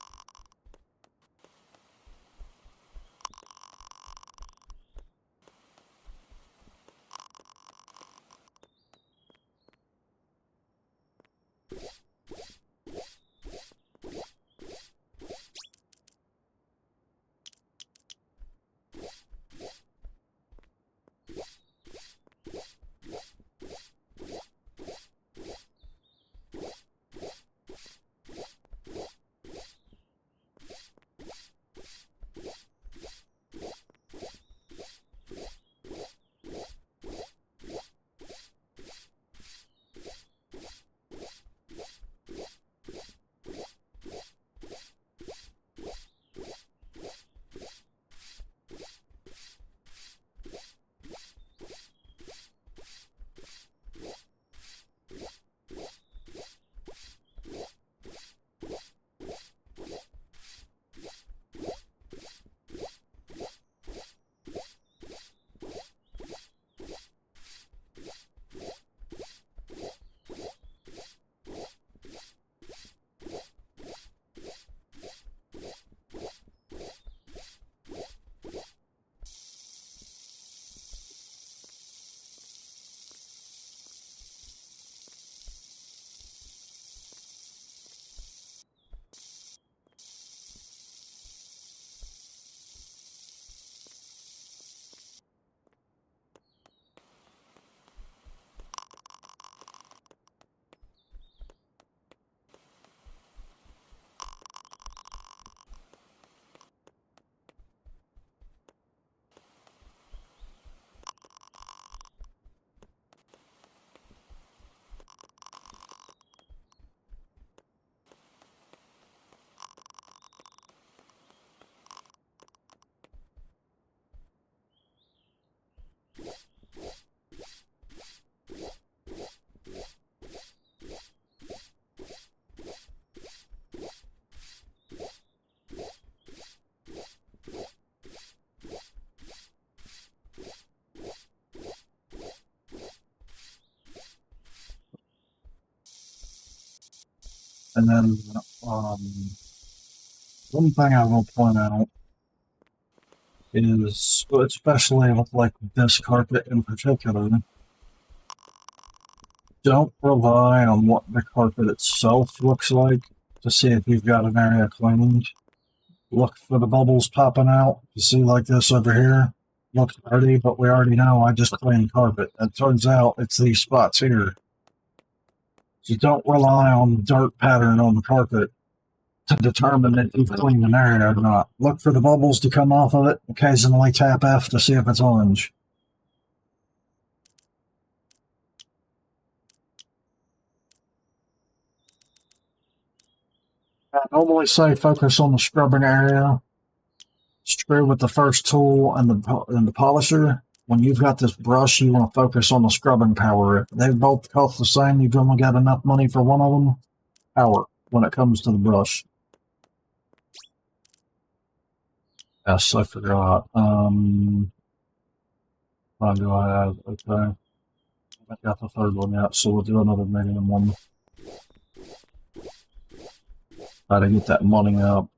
And then, one thing I will point out is, especially with like this carpet in particular, don't rely on what the carpet itself looks like to see if you've got an area cleaned. Look for the bubbles popping out. You see like this over here? Looks dirty, but we already know I just cleaned carpet. It turns out it's these spots here. So don't rely on the dirt pattern on the carpet to determine if you've cleaned an area or not. Look for the bubbles to come off of it. Occasionally tap F to see if it's orange. I normally say focus on the scrubbing area. Screw with the first tool and the polisher. When you've got this brush, you want to focus on the scrubbing power. If they both cost the same, you've only got enough money for one of them. Power when it comes to the brush. Yes, I forgot. What do I have? Okay. I got the third one yet, so we'll do another medium one. Try to get that money up.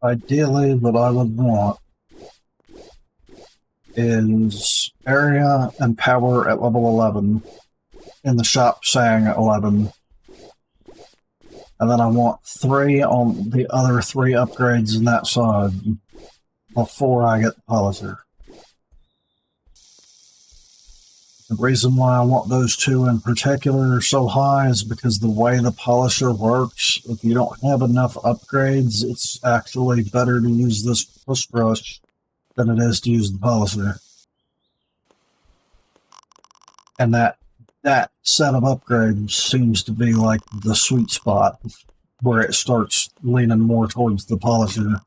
Ideally, what I would want is area and power at level 11 in the shop saying 11. And then I want 3 on the other 3 upgrades in that side before I get the polisher. The reason why I want those 2 in particular so high is because the way the polisher works, if you don't have enough upgrades, it's actually better to use this push brush than it is to use the polisher. And that set of upgrades seems to be like the sweet spot where it starts leaning more towards the polisher.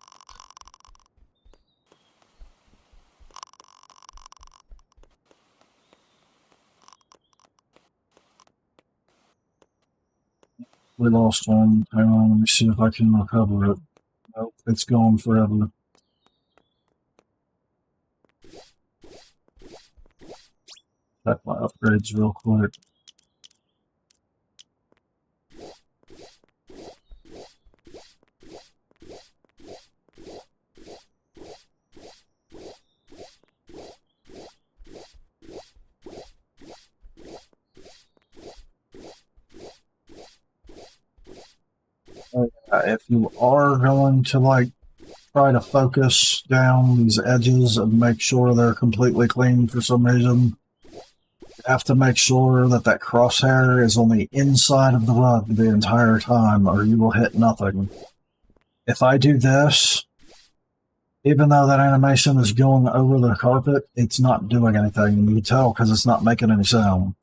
We lost one. Hang on, let me see if I can recover it. Nope, it's gone forever. Check my upgrades real quick. If you are going to like try to focus down these edges and make sure they're completely clean for some reason, you have to make sure that that crosshair is on the inside of the rug the entire time, or you will hit nothing. If I do this, even though that animation is going over the carpet, it's not doing anything. You can tell because it's not making any sound.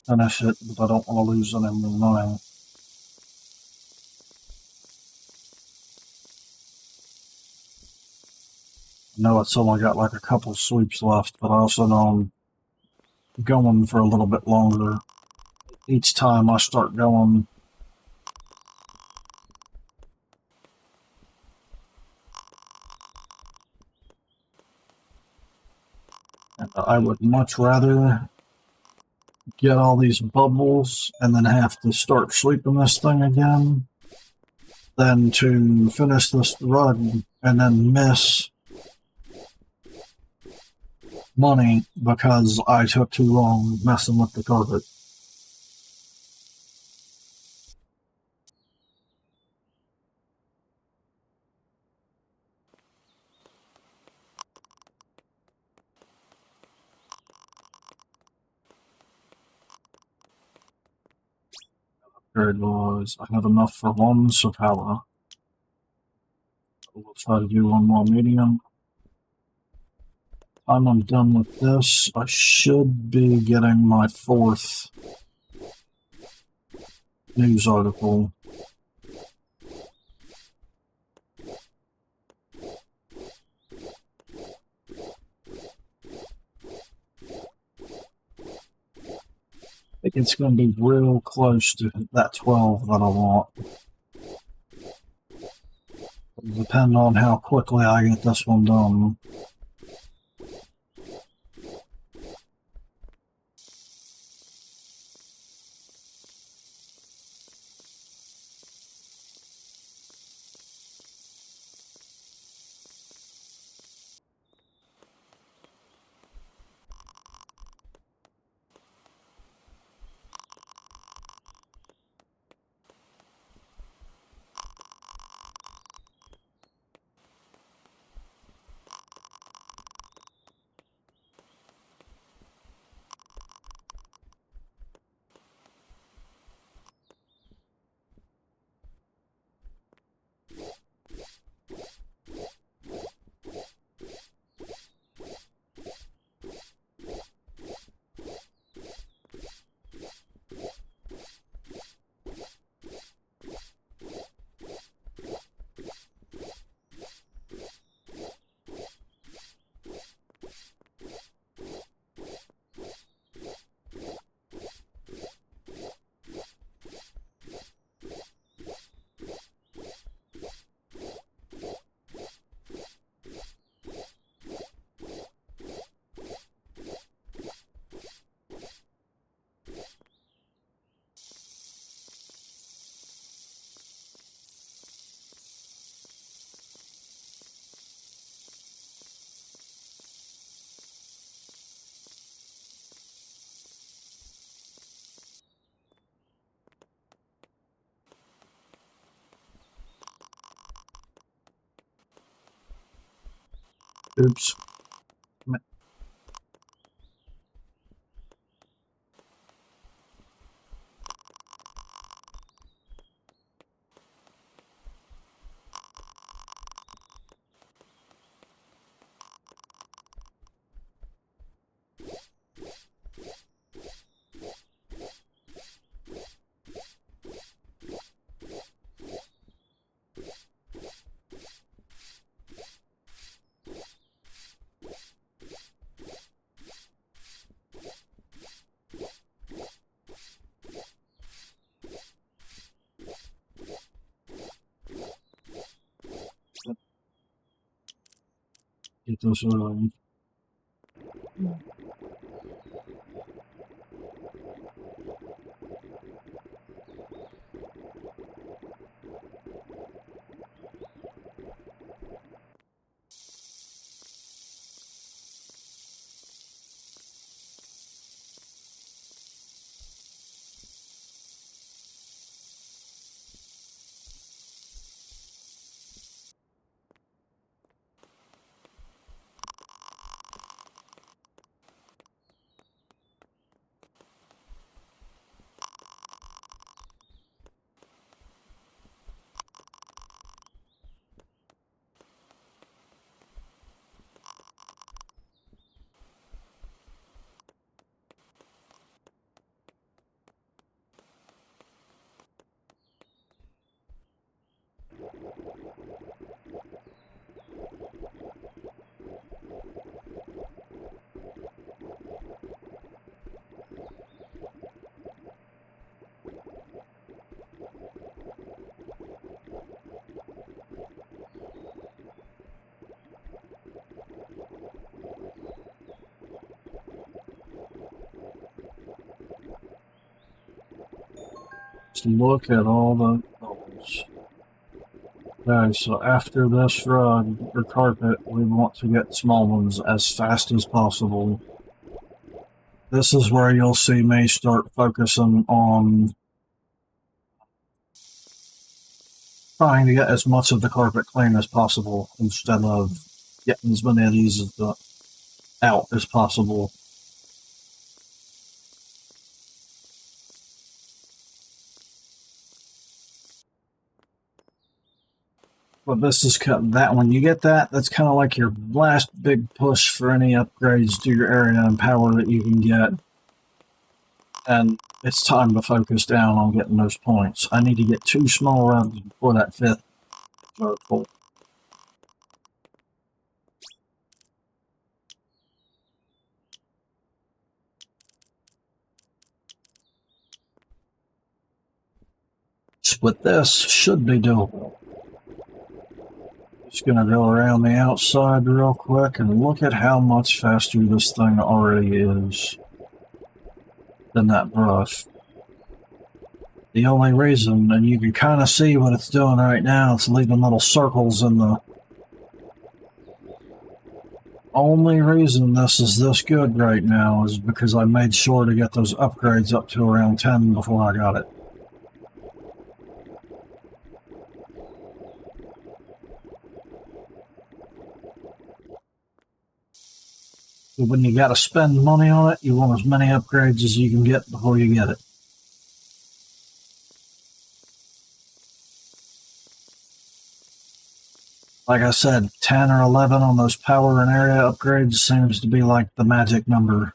Finish it, but I don't want to lose any more money. I know it's only got like a couple sweeps left, but I also know I'm going for a little bit longer. Each time I start going, and I would much rather get all these bubbles and then have to start sweeping this thing again than to finish this run and then miss money because I took too long messing with the carpet. Upgrade was I have enough for one Sapala. We'll try to do one more medium. Time I'm done with this, I should be getting my 4th news article. I think it's going to be real close to that 12 that I want. It'll depend on how quickly I get this one done. Oops. Get this look at all the bubbles. Okay, so after this rug or carpet, we want to get small ones as fast as possible. This is where you'll see me start focusing on trying to get as much of the carpet clean as possible instead of getting as many of these out as possible. But this is that when you get that, that's kind of like your last big push for any upgrades to your area and power that you can get. And it's time to focus down on getting those points. I need to get 2 small runs before that 5th vertical. With this, should be doable. Just gonna go around the outside real quick and look at how much faster this thing already is than that brush. The only reason, and you can kind of see what it's doing right now, it's leaving little circles in the... Only reason this is this good right now is because I made sure to get those upgrades up to around 10 before I got it. But when you gotta spend money on it, you want as many upgrades as you can get before you get it. Like I said, 10 or 11 on those power and area upgrades seems to be like the magic number.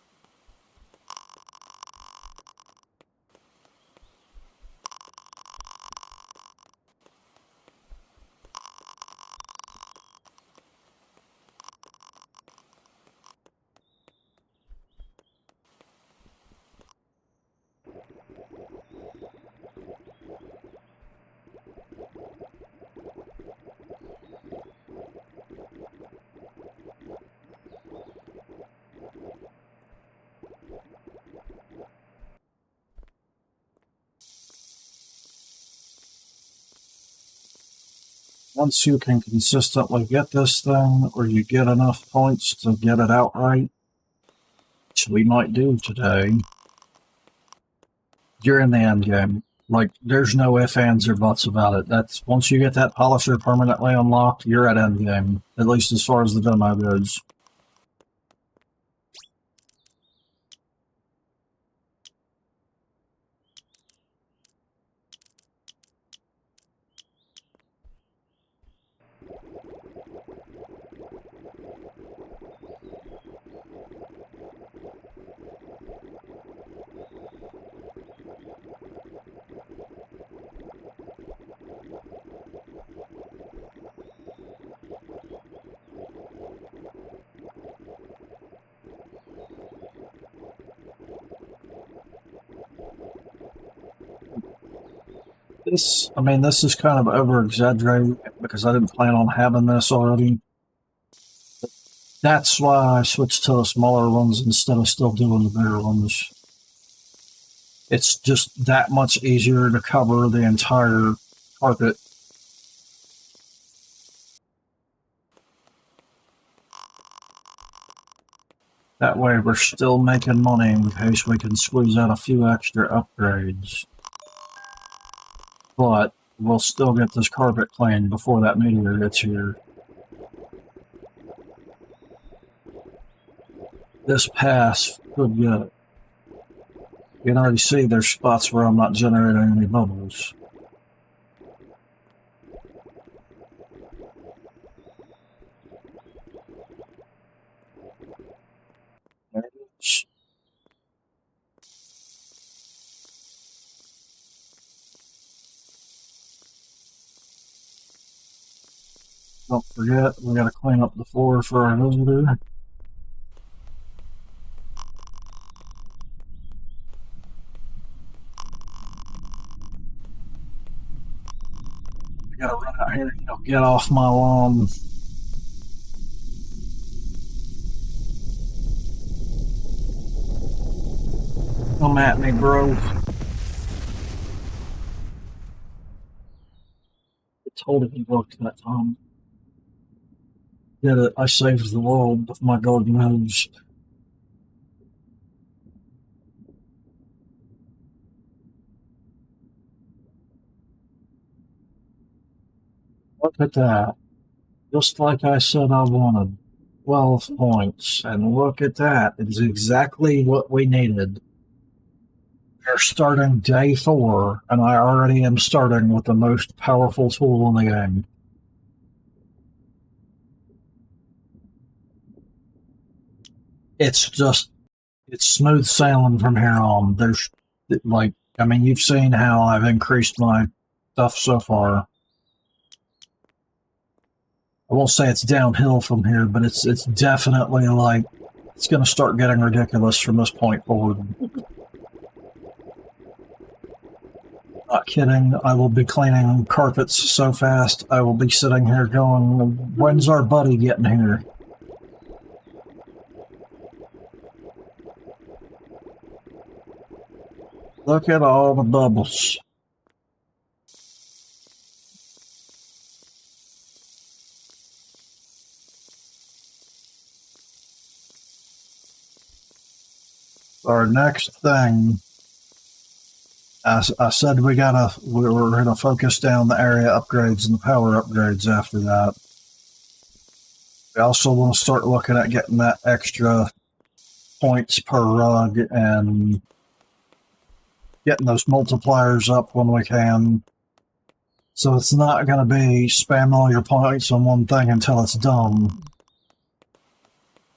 Once you can consistently get this thing, or you get enough points to get it outright, which we might do today, you're in the end game. Like, there's no ifs, ands, or buts about it. That's once you get that polisher permanently unlocked, you're at end game. At least as far as the demo goes. This is kind of over-exaggerating because I didn't plan on having this already. That's why I switched to the smaller ones instead of still doing the bigger ones. It's just that much easier to cover the entire carpet. That way we're still making money in case we can squeeze out a few extra upgrades. But we'll still get this carpet cleaned before that meteor gets here. This pass could get it. You can already see there's spots where I'm not generating any bubbles. There it is. Don't forget, we gotta clean up the floor for our visitor. I gotta run out here and get off my lawn. Come at me, bro. It totally worked that time. Did it. I saved the world with my garden hose. Look at that. Just like I said I wanted. 12 points. And look at that. It's exactly what we needed. We're starting day 4, and I already am starting with the most powerful tool in the game. It's smooth sailing from here on. You've seen how I've increased my stuff so far. I won't say it's downhill from here, but it's definitely it's going to start getting ridiculous from this point forward. Not kidding. I will be cleaning carpets so fast, I will be sitting here going, when's our buddy getting here? Look at all the bubbles. Our next thing, I said we were gonna focus down the area upgrades and the power upgrades after that. We also want to start looking at getting that extra points per rug and getting those multipliers up when we can. So it's not going to be spam all your points on one thing until it's done.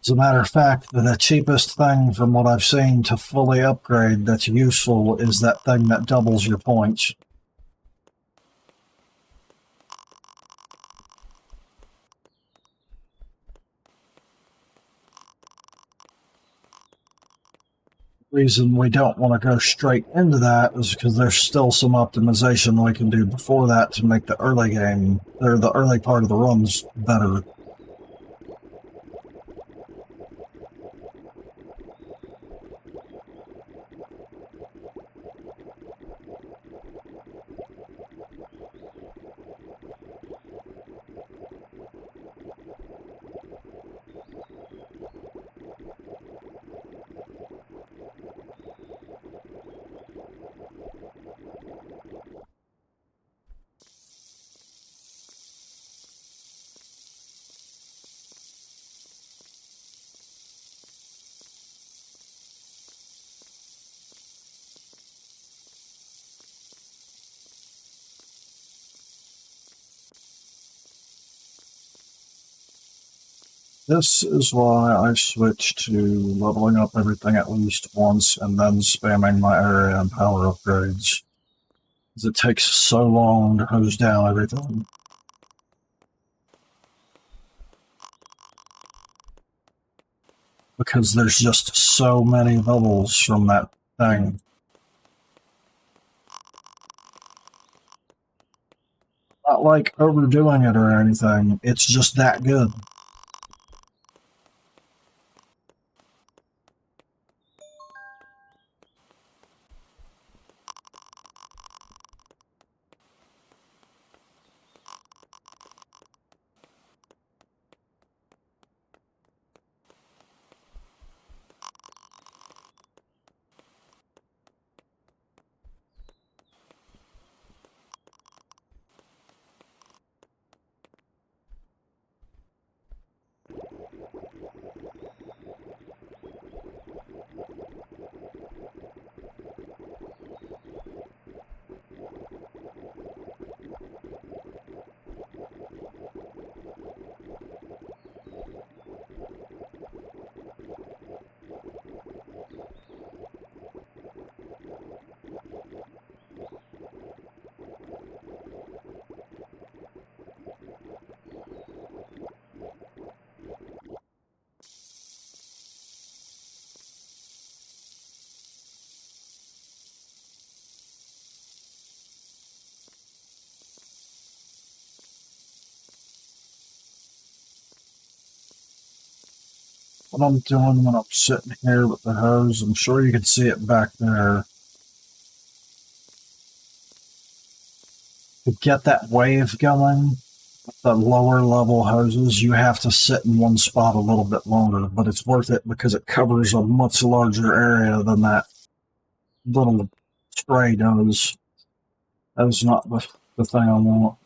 As a matter of fact, the cheapest thing from what I've seen to fully upgrade that's useful is that thing that doubles your points. The reason we don't want to go straight into that is because there's still some optimization we can do before that to make the early game, or the early part of the runs, better. This is why I switched to leveling up everything at least once and then spamming my area and power upgrades. Because it takes so long to hose down everything. Because there's just so many bubbles from that thing. Not like overdoing it or anything, it's just that good. What I'm doing when I'm sitting here with the hose, I'm sure you can see it back there. To get that wave going, with the lower level hoses, you have to sit in one spot a little bit longer, but it's worth it because it covers a much larger area than that little spray does. That is not the thing I want.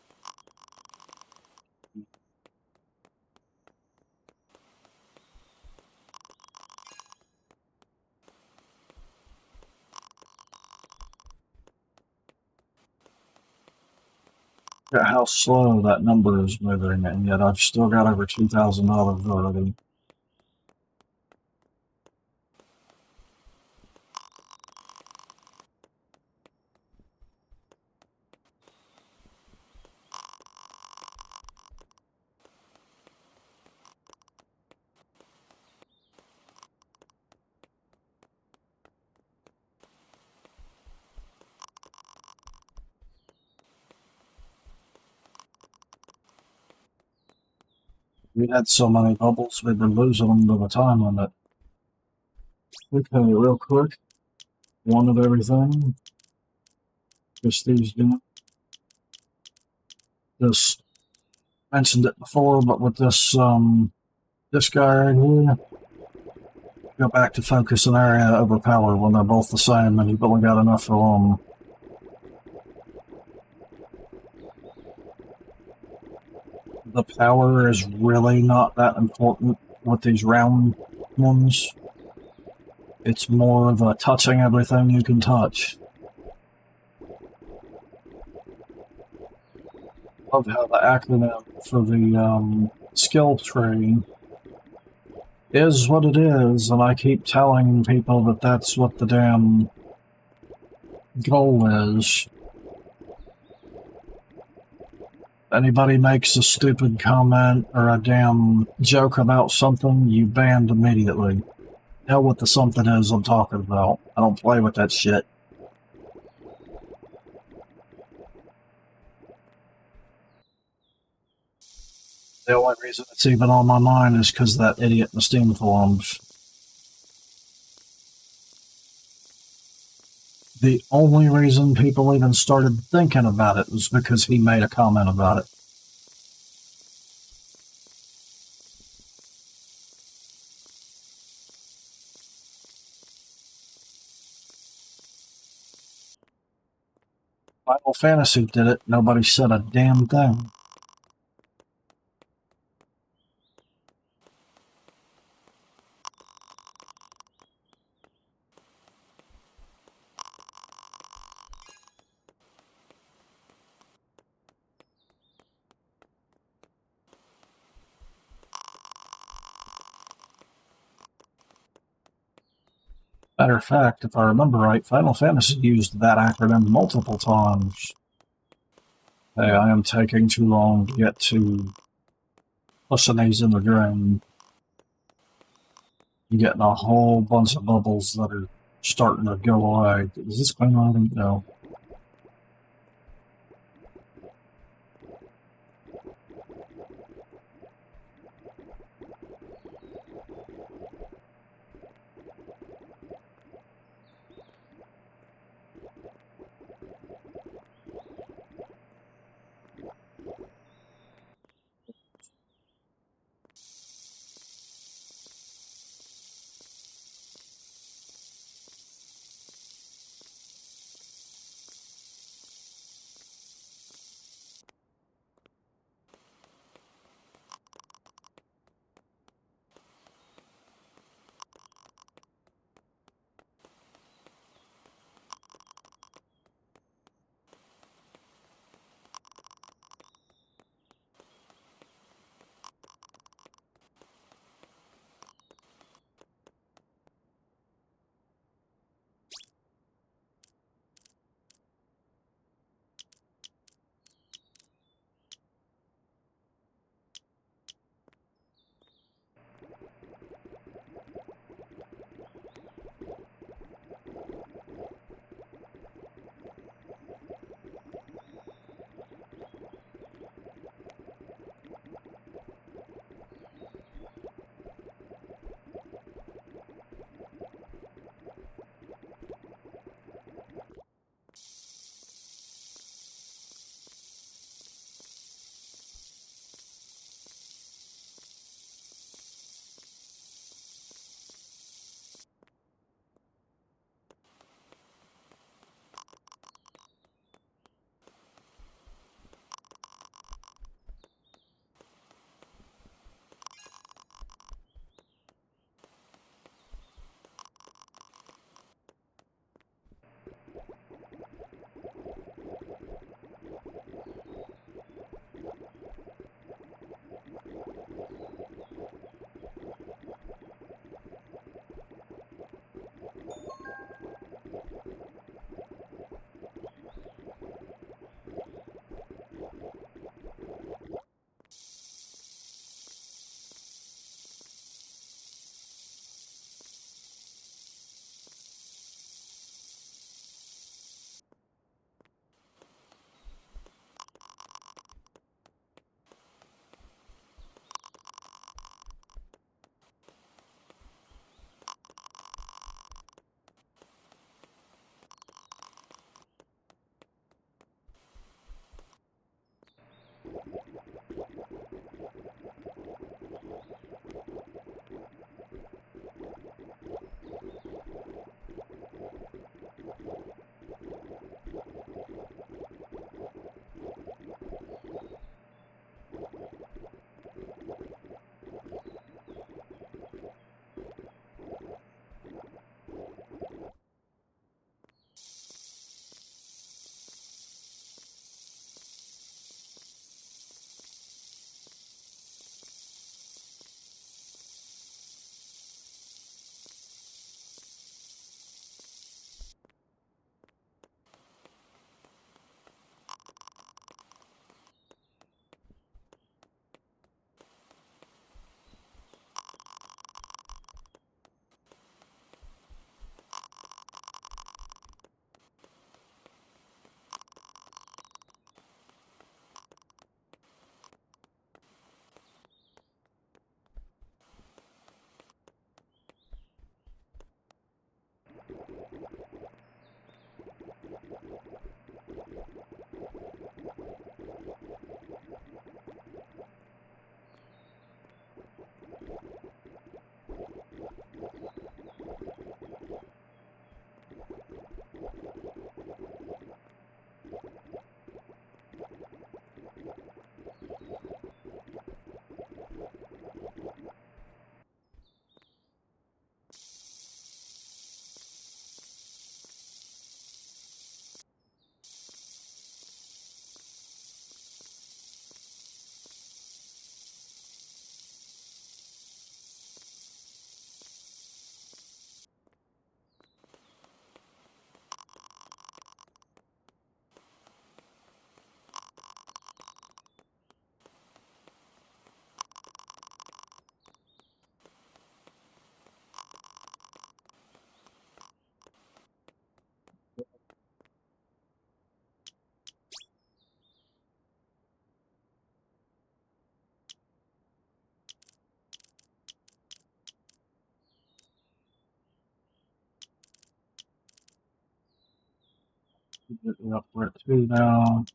Look at how slow that number is moving, and yet I've still got over $2,000 already. We had so many bubbles, we were losing them to the time limit. Okay, real quick. One of everything. Just these doing. Just mentioned it before, but with this guy right here, go back to focus and area overpower when they're both the same, and you've only got enough for them. The power is really not that important with these round ones. It's more of a touching everything you can touch. Love how the acronym for the skill tree is what it is, and I keep telling people that that's what the damn goal is. Anybody makes a stupid comment or a damn joke about something, you banned immediately. Know what the something is I'm talking about. I don't play with that shit. The only reason it's even on my mind is because of that idiot in the Steam forums. The only reason people even started thinking about it was because he made a comment about it. Final Fantasy did it, nobody said a damn thing. Matter of fact, if I remember right, Final Fantasy used that acronym multiple times. Hey, I am taking too long to get to pushing these in the drain. You're getting a whole bunch of bubbles that are starting to go away. Is this going on? No. Get it up where it's 2 now.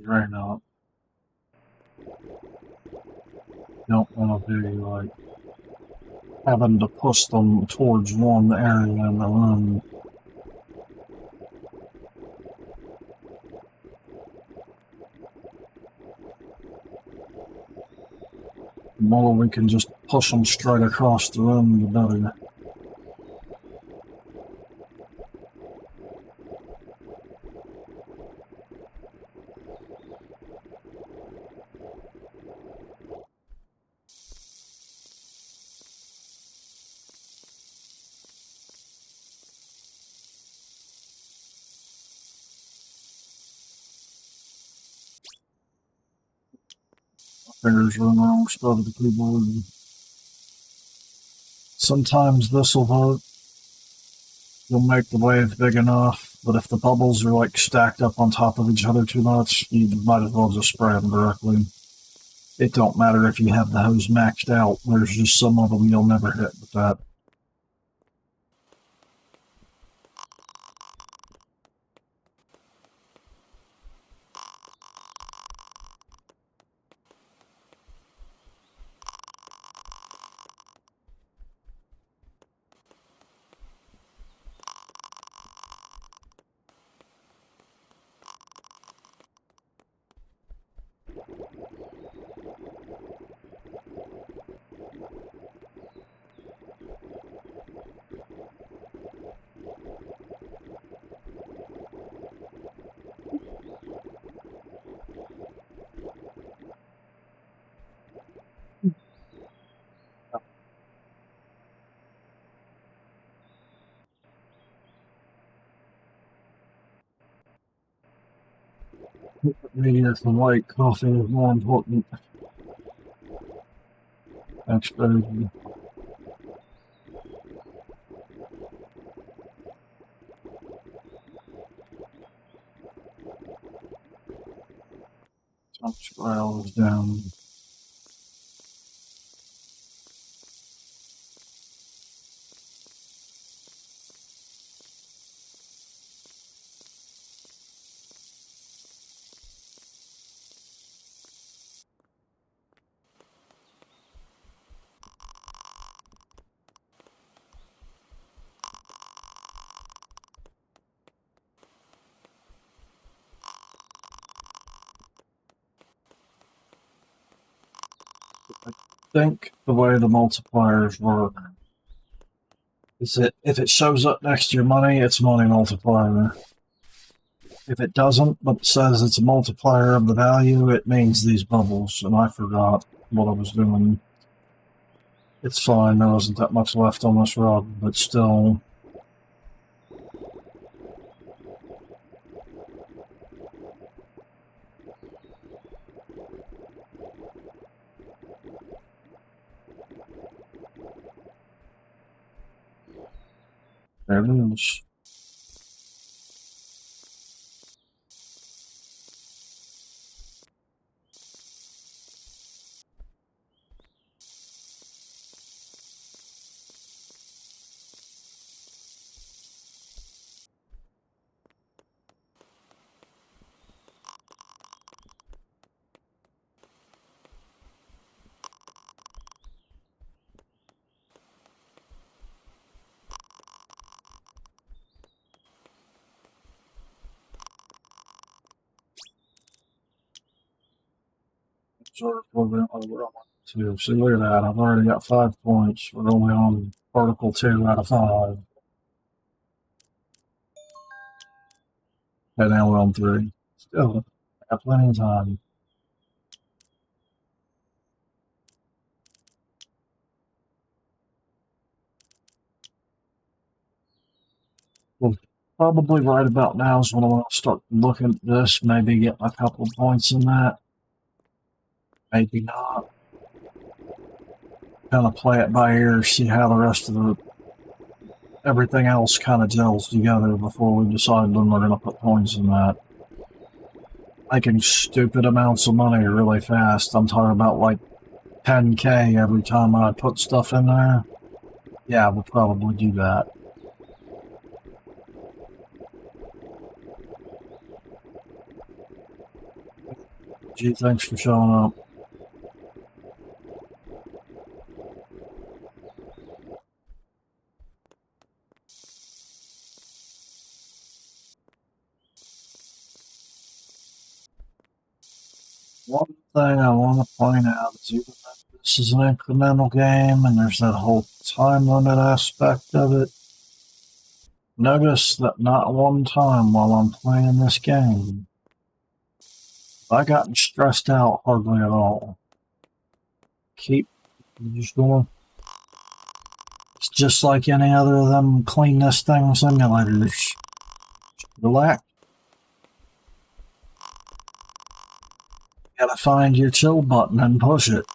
Right now. Don't want to be like having to push them towards one area in the room. The more we can just push them straight across the room, the better. Fingers are in the wrong spot of the keyboard. Sometimes this will hurt. You'll make the wave big enough, but if the bubbles are like stacked up on top of each other too much, you might as well just spray them directly. It don't matter if you have the hose maxed out. There's just some of them you'll never hit with that. Media from white coffee is more important. Exposure. Scrolls down. I think the way the multipliers work is that if it shows up next to your money, it's a money multiplier. If it doesn't, but it says it's a multiplier of the value, it means these bubbles, and I forgot what I was doing. It's fine, there wasn't that much left on this rug, but still. There it is. Sort of equivalently where I want to. See, look at that. I've already got 5 points. We're only on particle 2 out of 5. And now we're on 3. Still, I got plenty of time. Well, probably right about now is when I want to start looking at this, maybe get a couple of points in that. Maybe not. Kind of play it by ear, see how the rest of the everything else kind of gels together before we decide when we're going to put points in that. Making stupid amounts of money really fast. I'm talking about like 10K every time I put stuff in there. Yeah, we'll probably do that. Gee, thanks for showing up. One thing I want to point out is even though this is an incremental game and there's that whole time limit aspect of it, notice that not one time while I'm playing this game have I gotten stressed out hardly at all. Keep just going. It's just like any other of them clean this thing simulators. Relax. You gotta find your chill button and push it.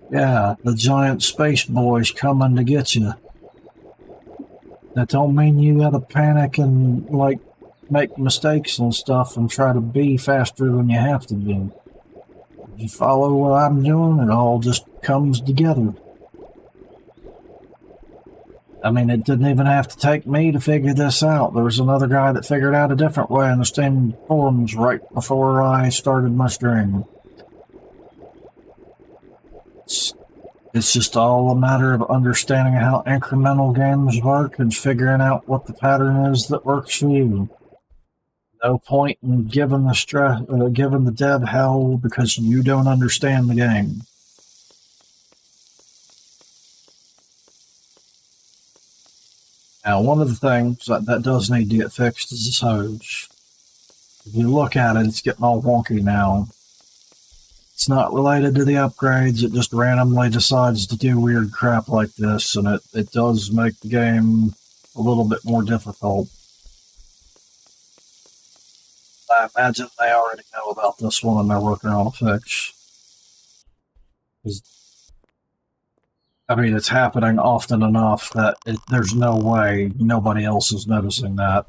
Yeah, the giant space boy's coming to get you. That don't mean you gotta panic and, like, make mistakes and stuff and try to be faster than you have to be. If you follow what I'm doing, it all just comes together. I mean, it didn't even have to take me to figure this out. There was another guy that figured out a different way in the same forums right before I started my stream. It's just all a matter of understanding how incremental games work and figuring out what the pattern is that works for you. No point in giving the dev hell because you don't understand the game. Now, one of the things that does need to get fixed is this hose. If you look at it, it's getting all wonky now. It's not related to the upgrades, it just randomly decides to do weird crap like this, and it does make the game a little bit more difficult. I imagine they already know about this one and they're working on a fix. I mean, it's happening often enough that there's no way nobody else is noticing that.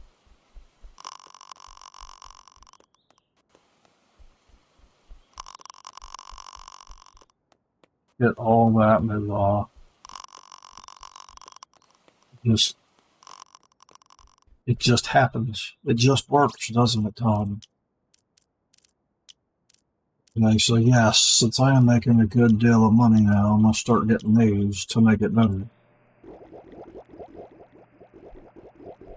Get all that move off. It just happens. It just works, doesn't it, Tom? Okay, so yes, since I am making a good deal of money now, I'm going to start getting these to make it better.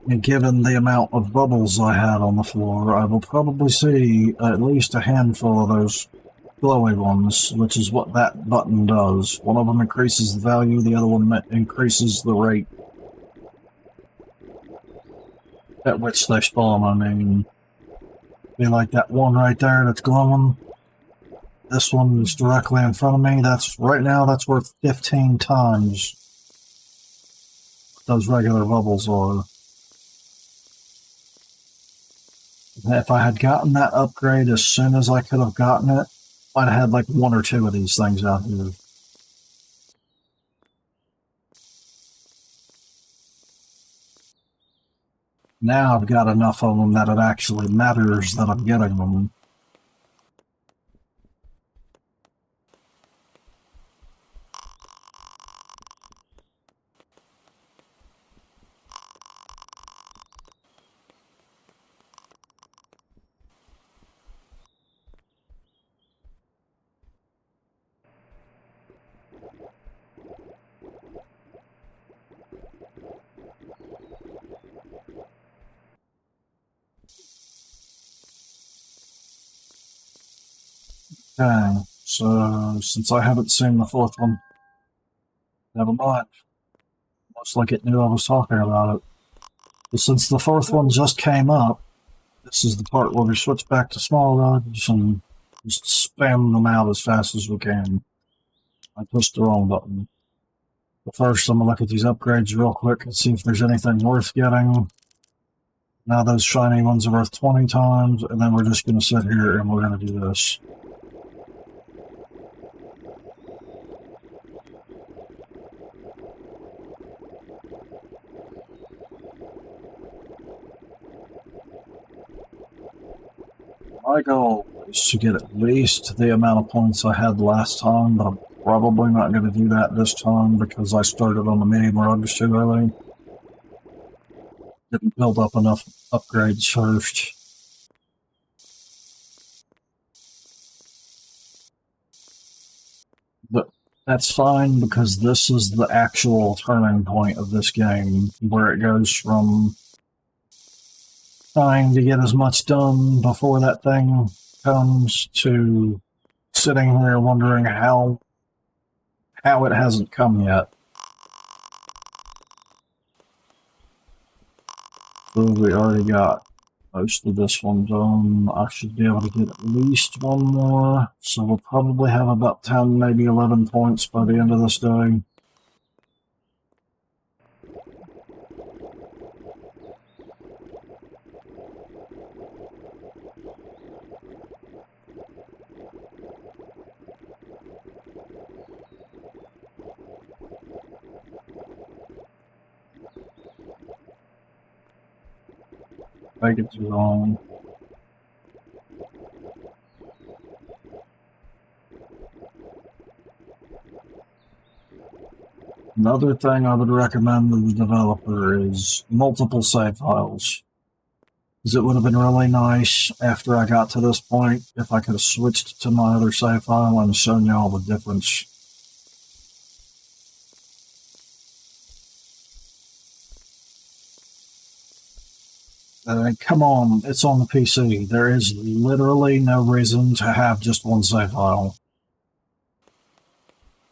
And given the amount of bubbles I had on the floor, I will probably see at least a handful of those glowy ones, which is what that button does. One of them increases the value, the other one increases the rate at which they spawn. I mean, be like that one right there that's glowing. This one is directly in front of me. Right now that's worth 15 times what those regular bubbles are. If I had gotten that upgrade as soon as I could have gotten it, I'd have had like one or two of these things out here. Now I've got enough of them that it actually matters that I'm getting them. Okay, so since I haven't seen the fourth one, never mind. Looks like it knew I was talking about it. But since the fourth one just came up, this is the part where we switch back to small rods and just spam them out as fast as we can. I pushed the wrong button. But first, I'm going to look at these upgrades real quick and see if there's anything worth getting. Now those shiny ones are worth 20 times, and then we're just going to sit here and we're going to do this. My goal is to get at least the amount of points I had last time, but I'm probably not going to do that this time because I started on the medium rugs too early. Didn't build up enough upgrades first. But that's fine because this is the actual turning point of this game, where it goes from trying to get as much done before that thing comes to sitting there wondering how it hasn't come yet. So we already got most of this one done. I should be able to get at least one more, so we'll probably have about 10, maybe 11 points by the end of this day. Take it too long. Another thing I would recommend to the developer is multiple save files. Because it would have been really nice after I got to this point if I could have switched to my other save file and shown you all the difference. Come on, it's on the PC. There is literally no reason to have just one save file.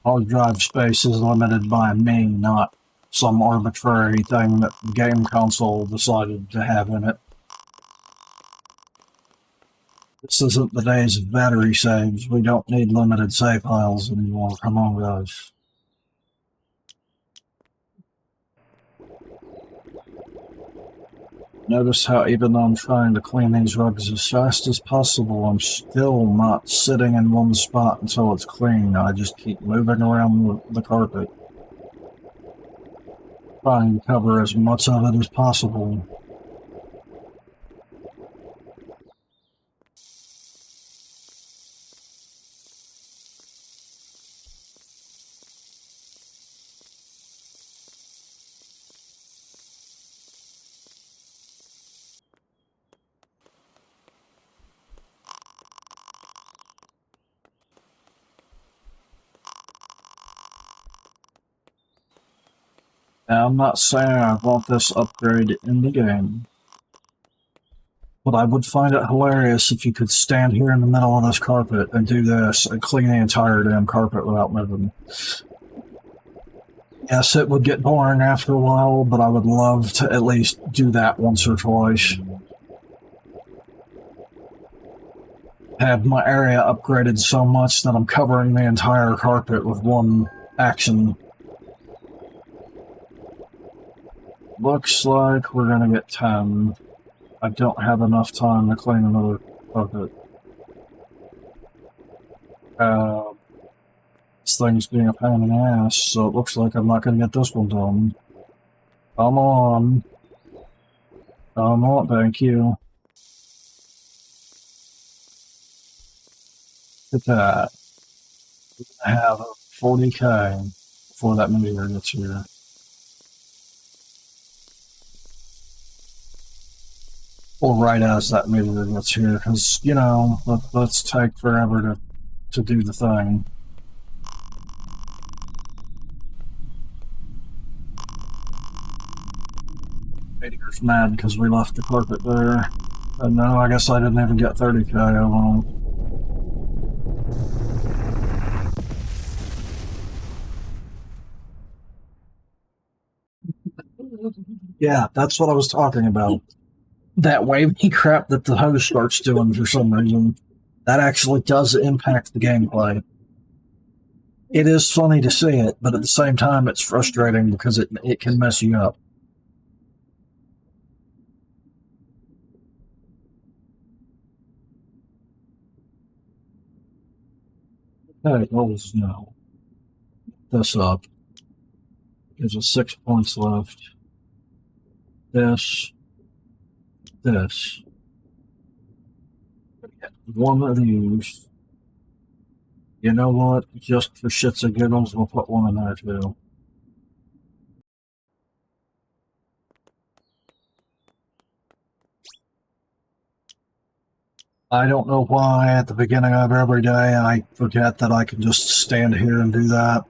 Hard drive space is limited by me, not some arbitrary thing that the game console decided to have in it. This isn't the days of battery saves. We don't need limited save files anymore. Come on, guys. Notice how even though I'm trying to clean these rugs as fast as possible, I'm still not sitting in one spot until it's clean. I just keep moving around the carpet. try and cover as much of it as possible. Now, I'm not saying I want this upgrade in the game, but I would find it hilarious if you could stand here in the middle of this carpet and do this and clean the entire damn carpet without moving. Yes, it would get boring after a while, but I would love to at least do that once or twice. Have my area upgraded so much that I'm covering the entire carpet with one action. Looks like we're gonna get 10. I don't have enough time to clean another carpet. This thing's being a pain in the ass, so it looks like I'm not gonna get this one done. Come on. Come on, thank you. Look at that. I have a 40k before that meteor gets here. Or right as that meteor gets here, because, you know, let's take forever to do the thing. Meteor's mad because we left the carpet there. And no, I guess I didn't even get 30k on. Yeah, that's what I was talking about. That wavy crap that the hose starts doing for some reason, that actually does impact the gameplay. It is funny to see it, but at the same time it's frustrating because it can mess you up. Okay, goals now. This up. Gives us 6 points left. This. One of these. You know what? Just for shits and giggles, we'll put one in there too. I don't know why at the beginning of every day I forget that I can just stand here and do that.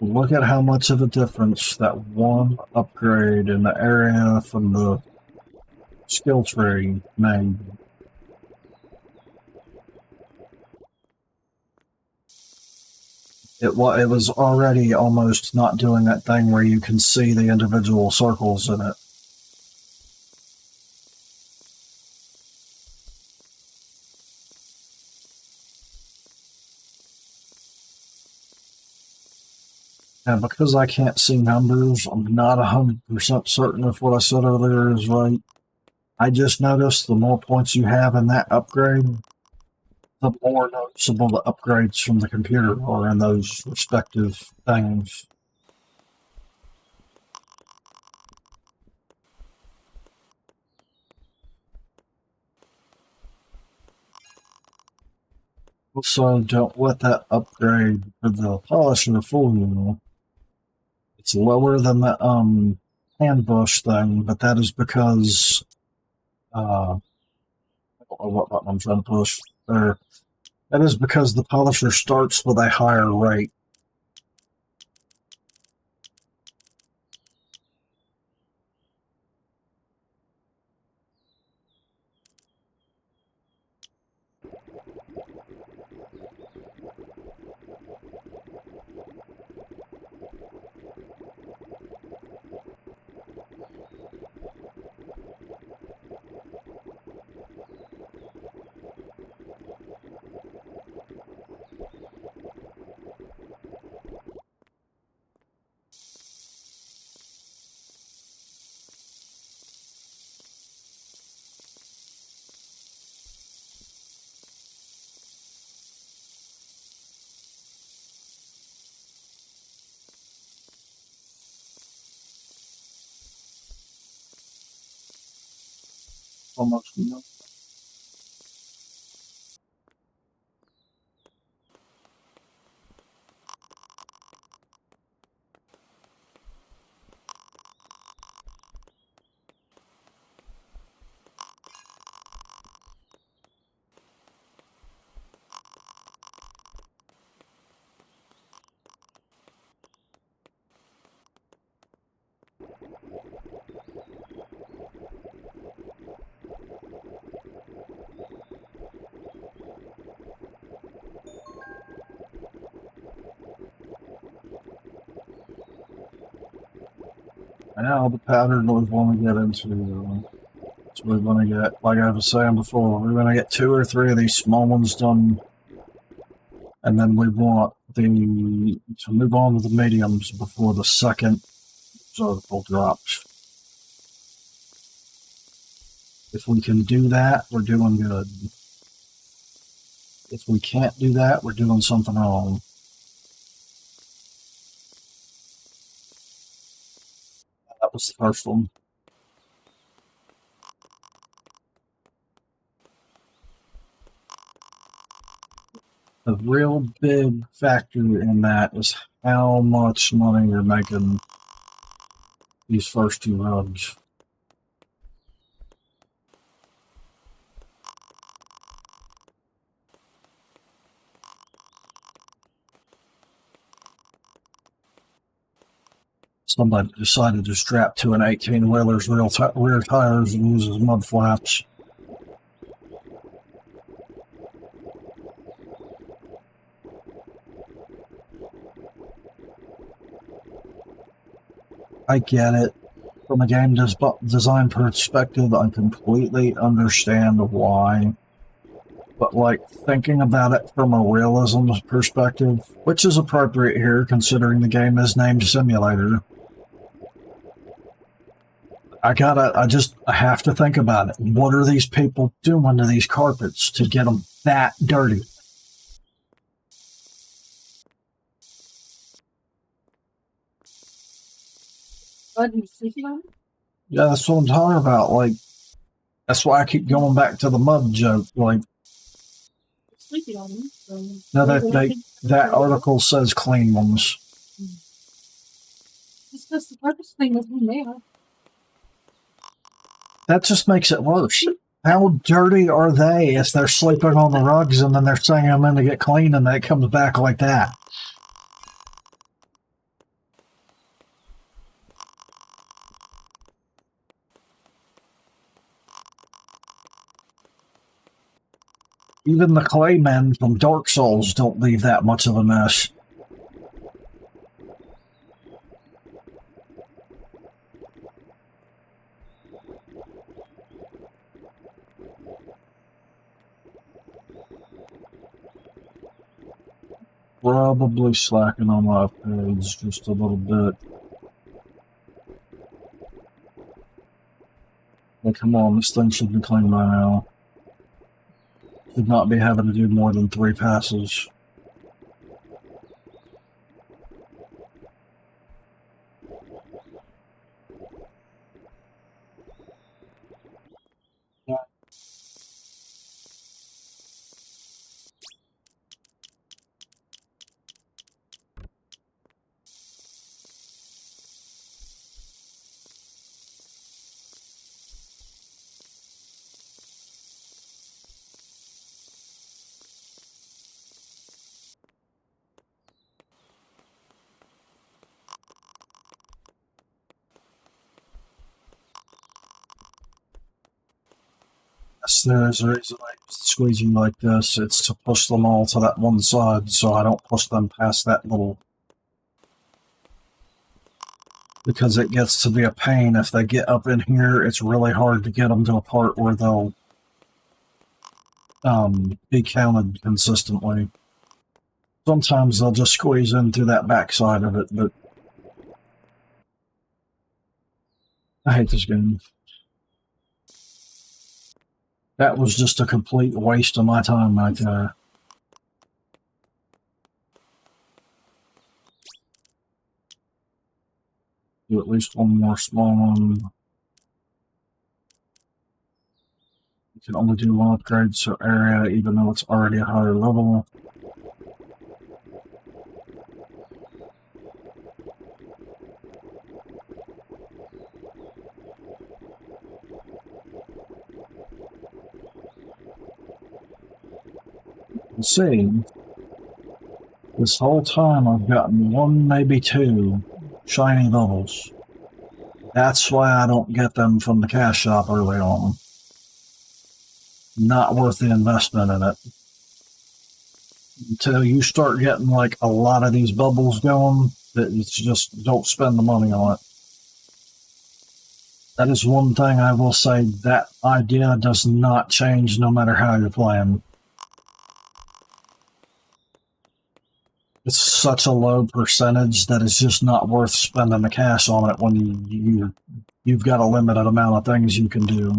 Look at how much of a difference that one upgrade in the area from the skill tree made. It was already almost not doing that thing where you can see the individual circles in it. And because I can't see numbers, I'm not 100% certain if what I said earlier is right. I just noticed the more points you have in that upgrade, the more noticeable the upgrades from the computer are in those respective things. Also, don't let that upgrade for the polisher fool you. It's lower than the handbush thing, but that is because I don't know what button I'm trying to push. There. That is because the polisher starts with a higher rate. so much. Now the pattern we want to get into. So we're going to get, like I was saying before, we're going to get 2 or 3 of these small ones done, and then we want to move on to the mediums before the second vertical drops. If we can do that, we're doing good. If we can't do that, we're doing something wrong. That was the first one. The real big factor in that is how much money you're making these first 2 rugs. Somebody decided to strap to an 18-wheeler's rear tires and uses mud flaps. I get it. From a game design perspective, I completely understand why. But, like, thinking about it from a realism perspective, which is appropriate here considering the game is named Simulator, I have to think about it. What are these people doing to these carpets to get them that dirty? Yeah, that's what I'm talking about. Like, that's why I keep going back to the mud joke. Like, Sleeping on them. So no, that article says clean ones. It's just the purpose thing was in there. That just makes it worse. How dirty are they if they're sleeping on the rugs and then they're sending them in to get clean and it comes back like that? Even the Claymen from Dark Souls don't leave that much of a mess. Probably slacking on my upgrades just a little bit. But come on, this thing should be clean by now. Should not be having to do more than 3 passes. There's a reason I use the squeegee like this. It's to push them all to that one side so I don't push them past that little... Because it gets to be a pain. If they get up in here, it's really hard to get them to a part where they'll be counted consistently. Sometimes they'll just squeeze in through that backside of it, but I hate this game. That was just a complete waste of my time right there. Do at least one more small one. can only do one upgrade per area, even though it's already a higher level. See, this whole time I've gotten one, maybe two shiny bubbles. That's why I don't get them from the cash shop early on. Not worth the investment in it. Until you start getting like a lot of these bubbles going, it's just don't spend the money on it. That is one thing I will say, that idea does not change no matter how you're playing. It's such a low percentage that it's just not worth spending the cash on it when you've got a limited amount of things you can do.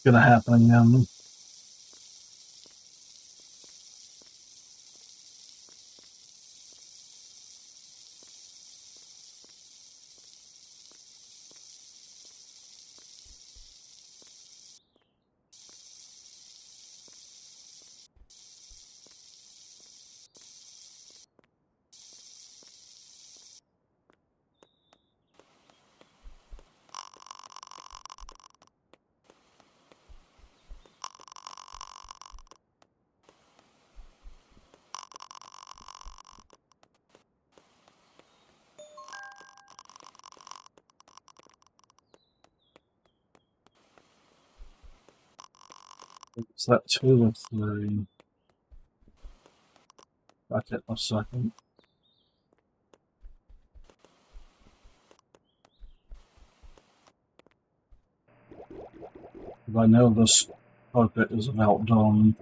Gonna happen again. Is that 2 or 3? Back it a second. I know this carpet is about done.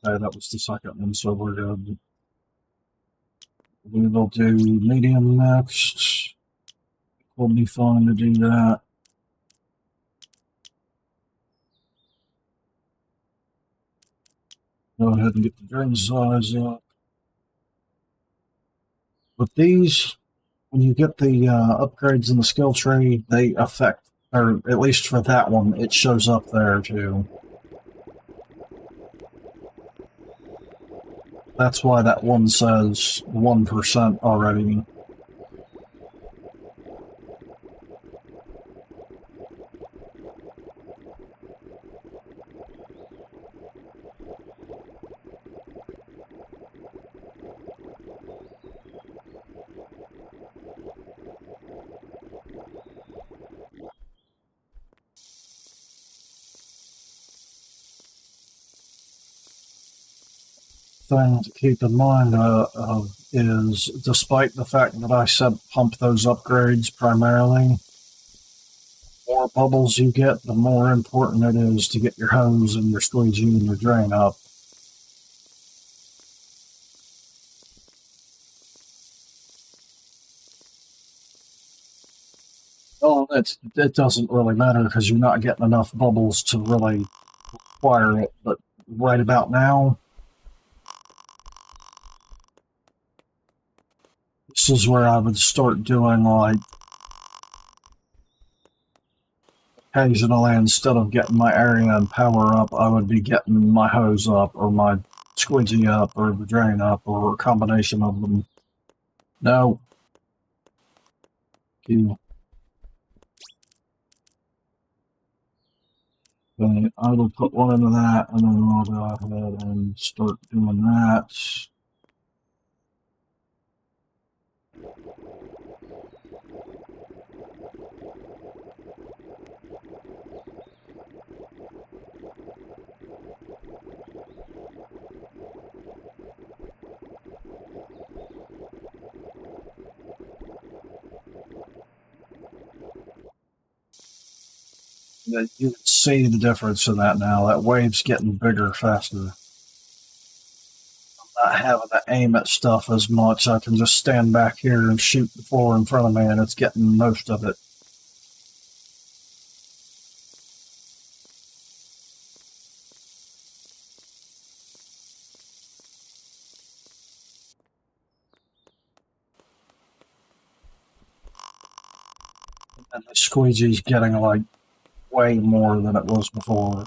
Okay, that was the second one, so we're good. We will do medium next. Will be fine to do that. Go ahead and get the drain size up. With these, when you get the upgrades in the skill tree, they affect, or at least for that one, it shows up there too. That's why that one says 1% already. Thing to keep in mind is, despite the fact that I said pump those upgrades primarily, the more bubbles you get, the more important it is to get your hose and your squeegee and your drain up. Well, it doesn't really matter because you're not getting enough bubbles to really require it, but right about now. This is where I would start doing, like, occasionally, instead of getting my area and power up, I would be getting my hose up, or my squeegee up, or the drain up, or a combination of them. No. You. Okay, I will put one into that, and then I'll go ahead and start doing that. You can see the difference in that now. That wave's getting bigger faster. I'm not having to aim at stuff as much. I can just stand back here and shoot the floor in front of me, and it's getting most of it. And the squeegee's getting, like, way more than it was before.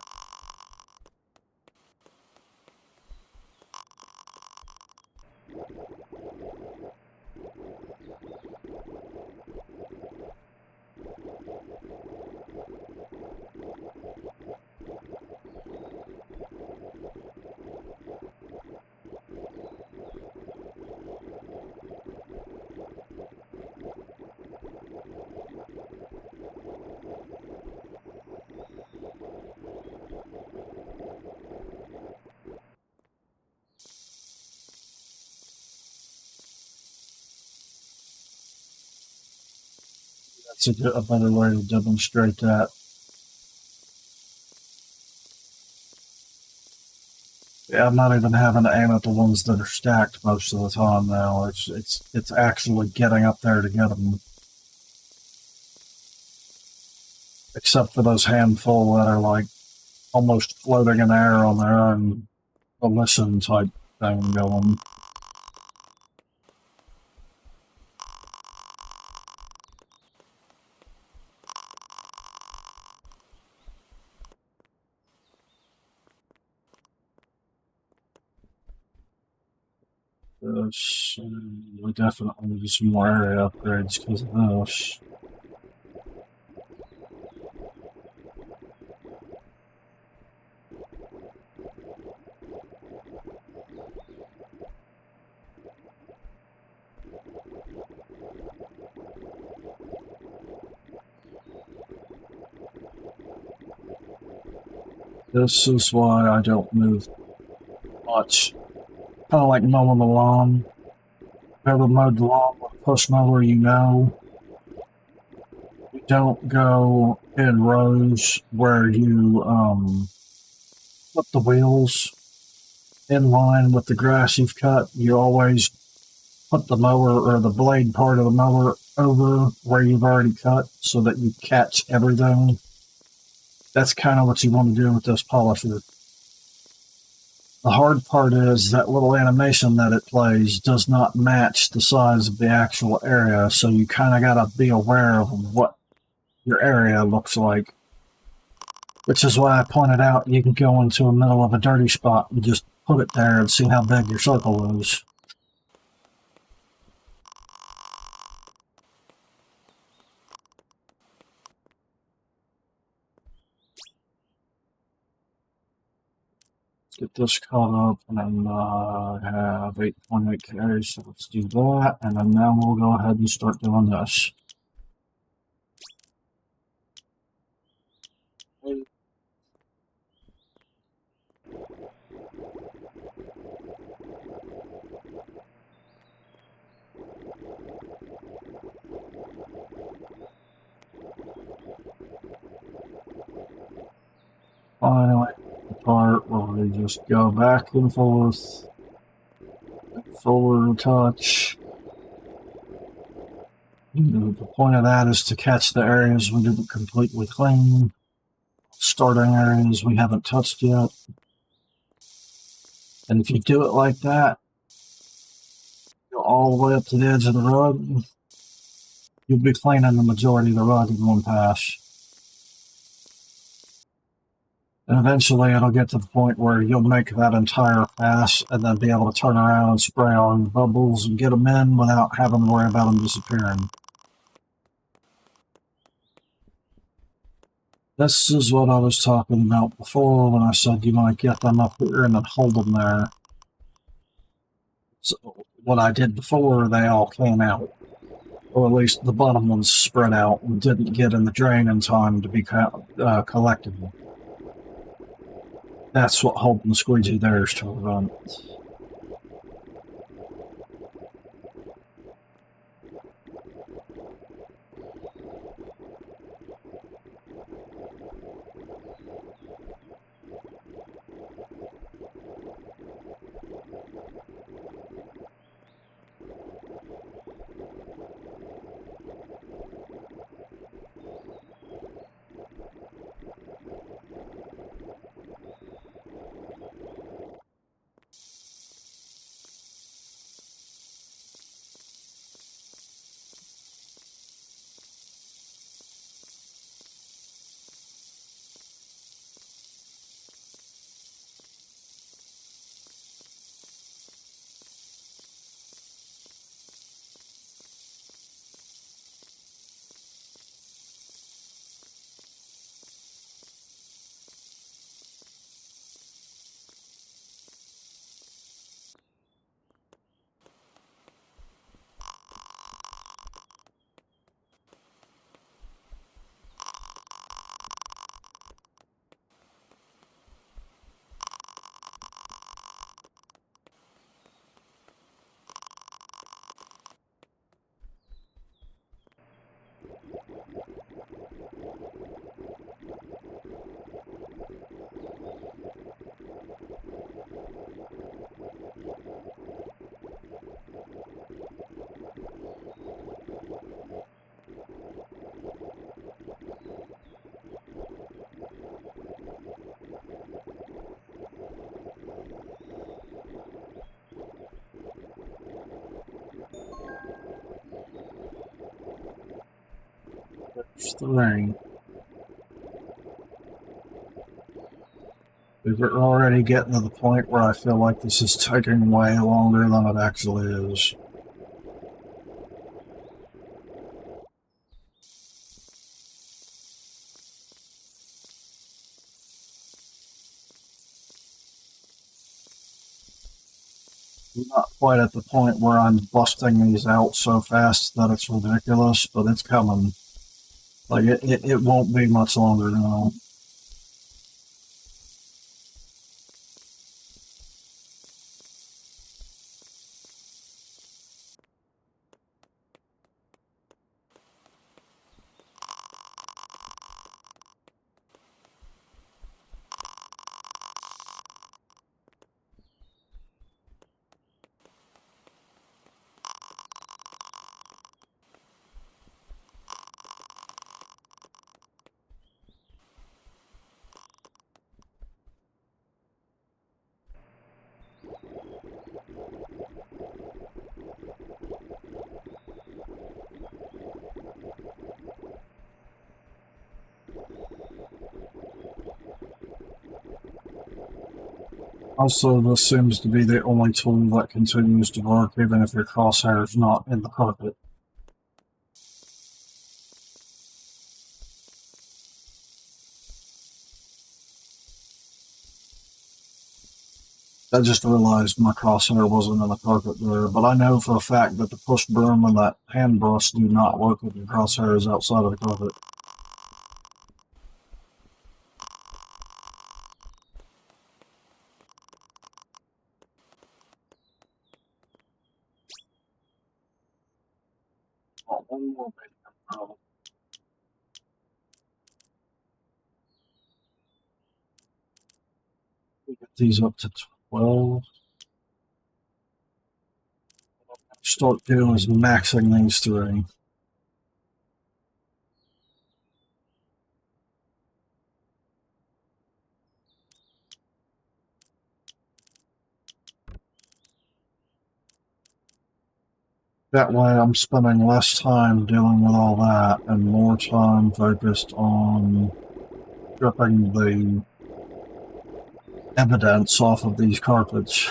That's a better way to demonstrate that. Yeah, I'm not even having to aim at the ones that are stacked most of the time now. It's actually getting up there to get them. Except for those handful that are, like, almost floating in the air on their own volition type thing going. This, we definitely need some more area upgrades because of this. This is why I don't move much. Kind of like mowing the lawn. Whoever mowed the lawn with a push mower, you know. You don't go in rows where you put the wheels in line with the grass you've cut. You always put the mower or the blade part of the mower over where you've already cut so that you catch everything. That's kind of what you want to do with this polisher. The hard part is that little animation that it plays does not match the size of the actual area, so you kind of got to be aware of what your area looks like. Which is why I pointed out you can go into the middle of a dirty spot and just put it there and see how big your circle is. Get this caught up, and then I have 8.8 carries, so let's do that, and then now we'll go ahead and start doing this. Finally, the part where we just go back and forth, forward touch. The point of that is to catch the areas we didn't completely clean, starting areas we haven't touched yet. And if you do it like that, go all the way up to the edge of the rug, you'll be cleaning the majority of the rug in one pass. And eventually it'll get to the point where you'll make that entire pass and then be able to turn around and spray on bubbles and get them in without having to worry about them disappearing. This is what I was talking about before when I said you might get them up here and then hold them there. So what I did before, they all came out. Or at least the bottom ones spread out and didn't get in the drain in time to be collected. That's what holding the squeegee there is to prevent. There's the ring. We're already getting to the point where I feel like this is taking way longer than it actually is. We're not quite at the point where I'm busting these out so fast that it's ridiculous, but it's coming. Like, it won't be much longer now. Also, this seems to be the only tool that continues to work even if your crosshair is not in the carpet. I just realized my crosshair wasn't in the carpet there, but I know for a fact that the push broom and that hand brush do not work if your crosshair is outside of the carpet. Oh, one more problem. We get these up to 12. Start doing is maxing these three. That way I'm spending less time dealing with all that and more time focused on stripping the evidence off of these carpets.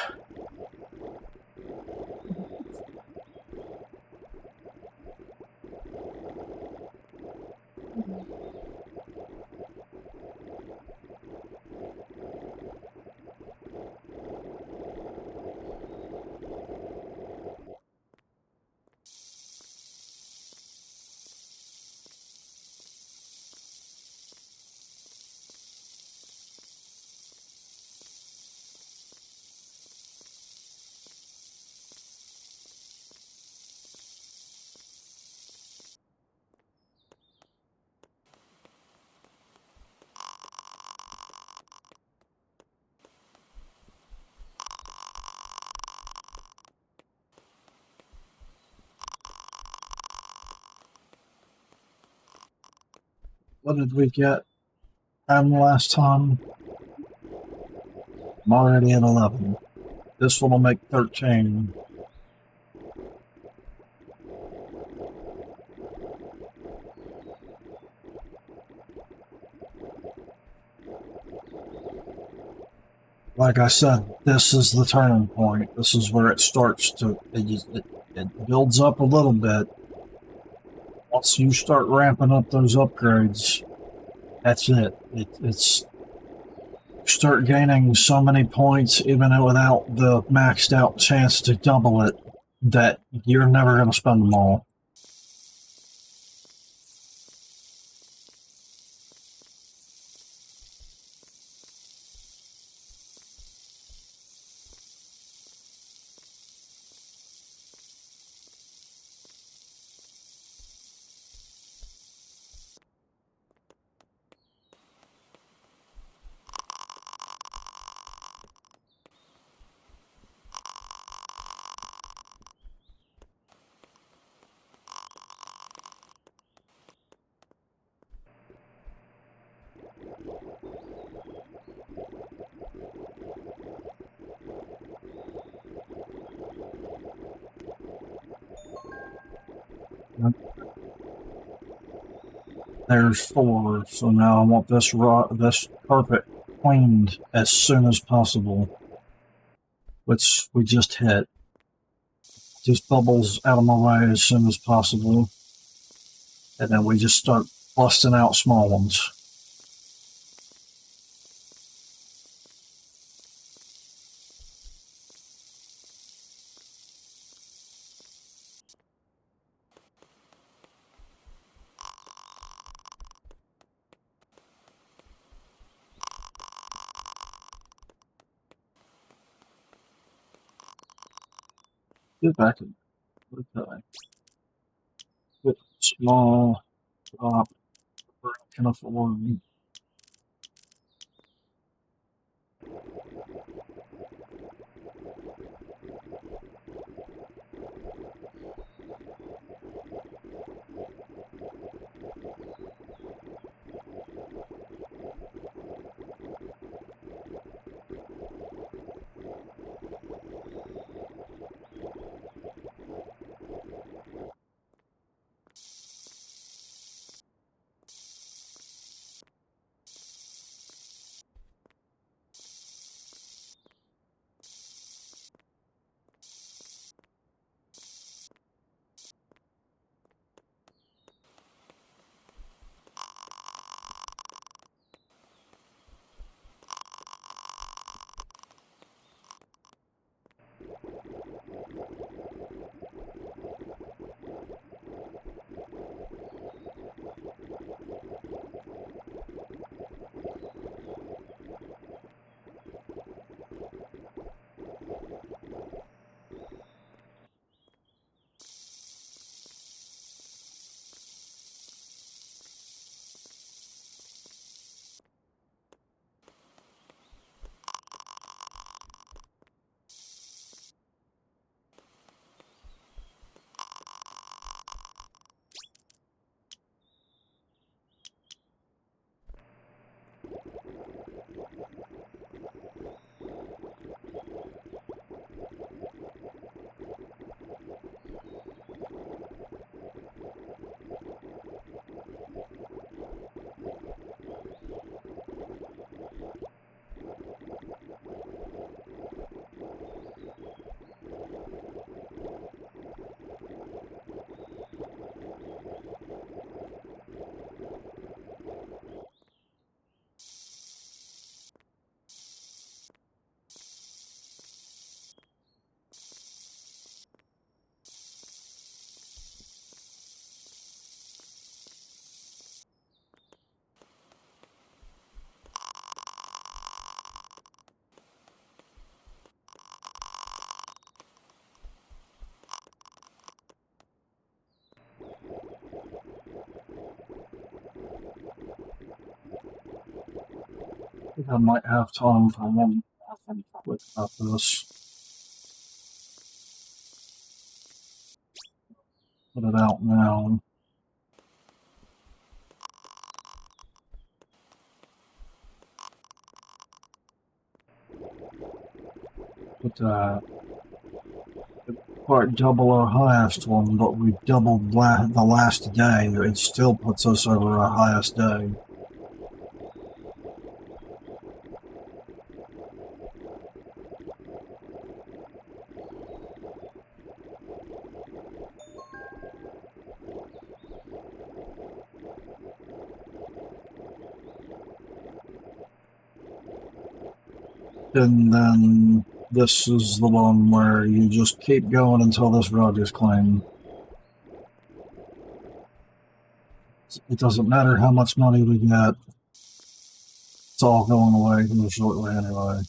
What did we get last time? I'm already at 11. This one will make 13. Like I said, this is the turning point. This is where it starts to, it builds up a little bit. Once you start ramping up those upgrades, that's it. It's start gaining so many points, even without the maxed out chance to double it, that you're never going to spend them all. There's 4, so now I want this carpet cleaned as soon as possible, which we just hit. Just bubbles out of my way as soon as possible, and then we just start busting out small ones. Get back in. Okay. Get small, drop, can afford. think I might have time for one quick after this. Put it out now. But quite double our highest one, but we doubled the last day. It still puts us over our highest day. And then this is the one where you just keep going until this rug is claimed. It doesn't matter how much money we get. It's all going away here shortly anyway.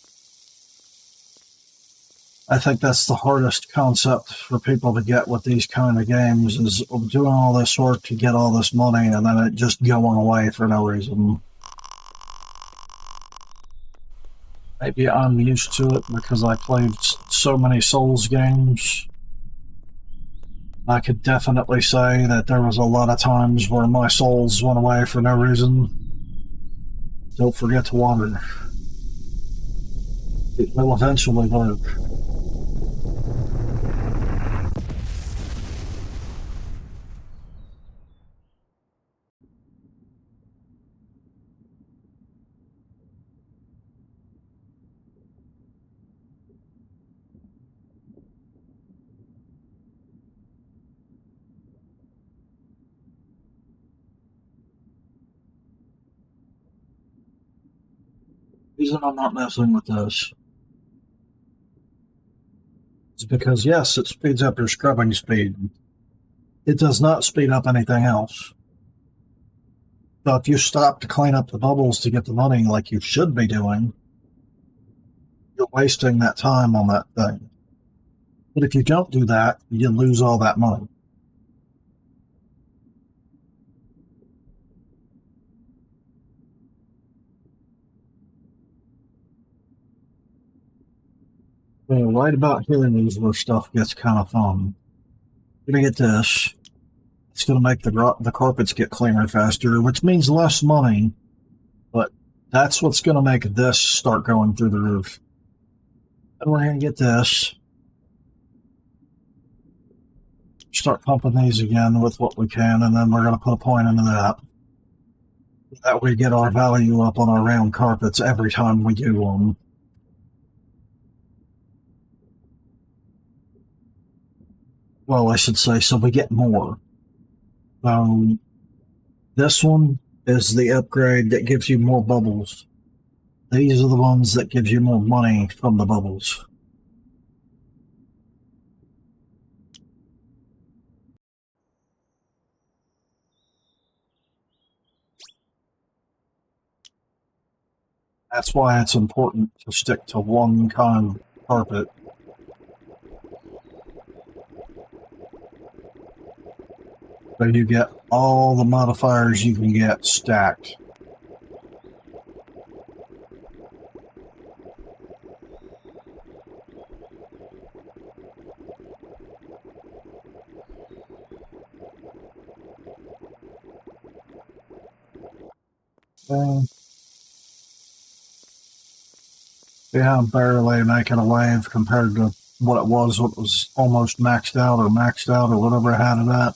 I think that's the hardest concept for people to get with these kind of games, is doing all this work to get all this money and then it just going away for no reason. Maybe I'm used to it because I played so many Souls games. I could definitely say that there was a lot of times where my souls went away for no reason. Don't forget to water. It will eventually work. The reason I'm not messing with this is because, yes, it speeds up your scrubbing speed. It does not speed up anything else. So if you stop to clean up the bubbles to get the money like you should be doing, you're wasting that time on that thing. But if you don't do that, you lose all that money. Well, right about here is where stuff gets kind of fun. You're gonna get this. It's gonna make the carpets get cleaner faster, which means less money. But that's what's gonna make this start going through the roof. And we're gonna get this. Start pumping these again with what we can, and then we're gonna put a point into that. That way, get our value up on our round carpets every time we do them. Well, I should say, so we get more. This one is the upgrade that gives you more bubbles. These are the ones that gives you more money from the bubbles. That's why it's important to stick to one kind of carpet. So you get all the modifiers you can get stacked. Yeah, I'm barely making a wave compared to what it was almost maxed out or whatever I had it at.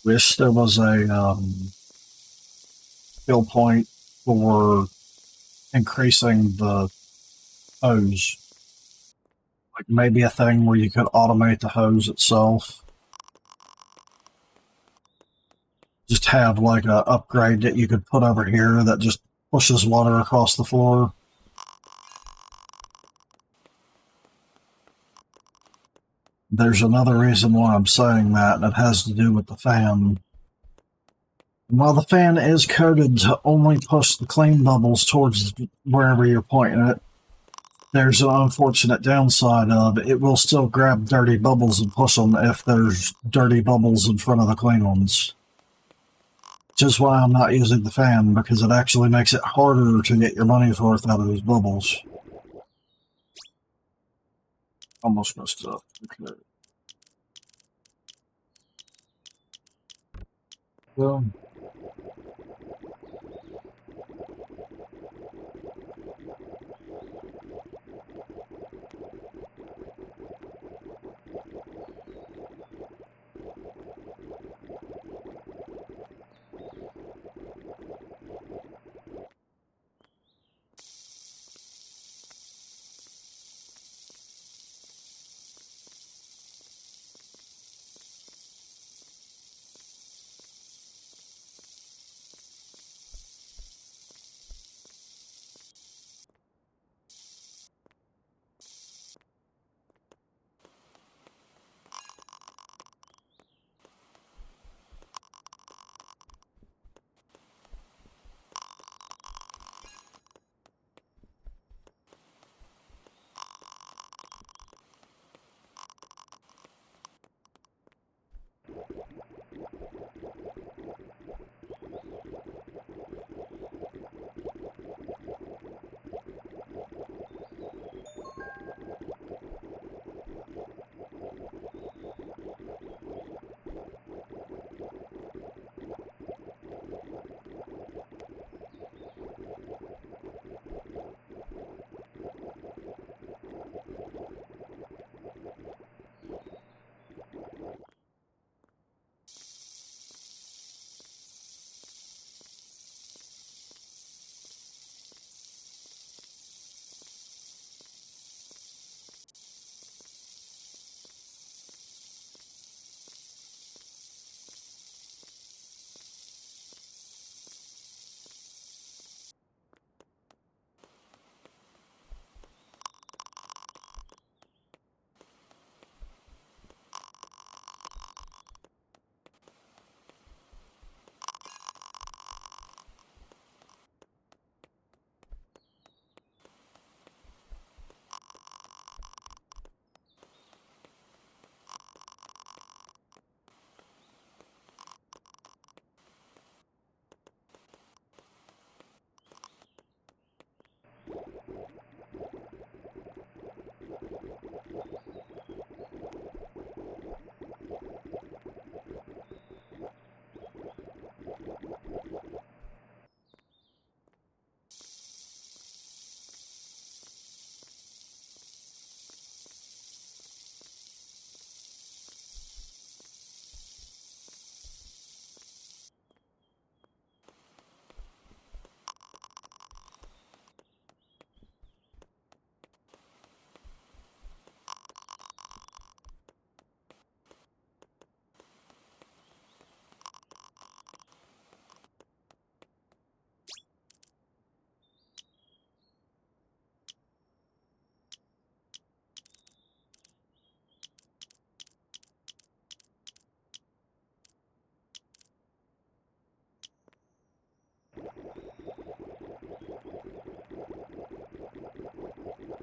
Wish there was a skill point for increasing the hose. Like maybe a thing where you could automate the hose itself. Just have like a upgrade that you could put over here that just pushes water across the floor. There's another reason why I'm saying that, and it has to do with the fan. And while the fan is coded to only push the clean bubbles towards wherever you're pointing it, There's an unfortunate downside of it will still grab dirty bubbles and push them if there's dirty bubbles in front of the clean ones. Which is why I'm not using the fan, because it actually makes it harder to get your money's worth out of these bubbles. Almost messed up. Okay. Well,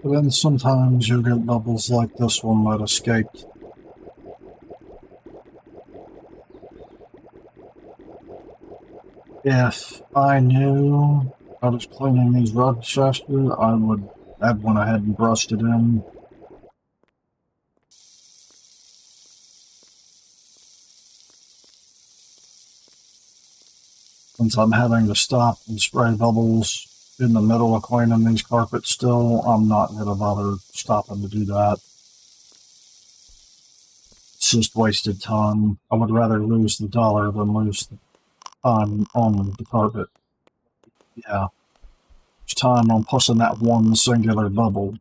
but then sometimes you'll get bubbles like this one that escaped. If I knew I was cleaning these rugs faster, I would have went ahead and brushed it in. Since I'm having to stop and spray bubbles in the middle of cleaning these carpets still, I'm not going to bother stopping to do that. It's just wasted time. I would rather lose the dollar than lose the time on the carpet. Yeah. It's time on pushing that one singular bubble.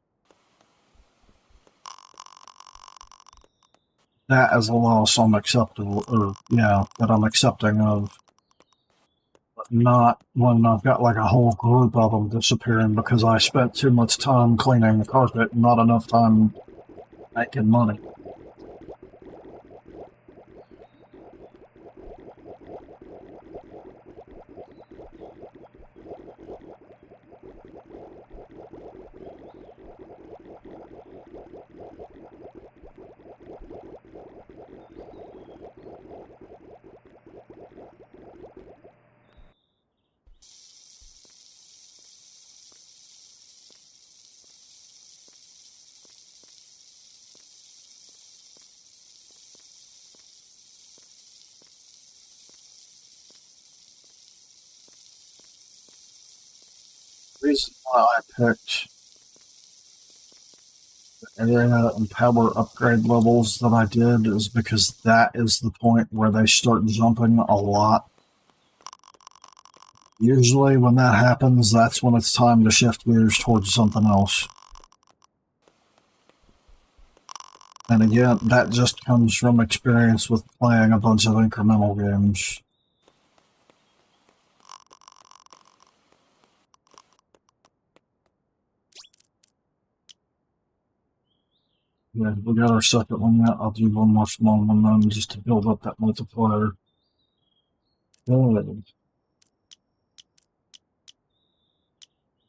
That is a loss I'm acceptable, or yeah, that I'm accepting of. But not when I've got like a whole group of them disappearing because I spent too much time cleaning the carpet and not enough time making money. reason why I picked the area and power upgrade levels that I did is because that is the point where they start jumping a lot. Usually when that happens, that's when it's time to shift gears towards something else. And again, that just comes from experience with playing a bunch of incremental games. Yeah, we got our second one yet. I'll do one more small one then just to build up that multiplier. Good.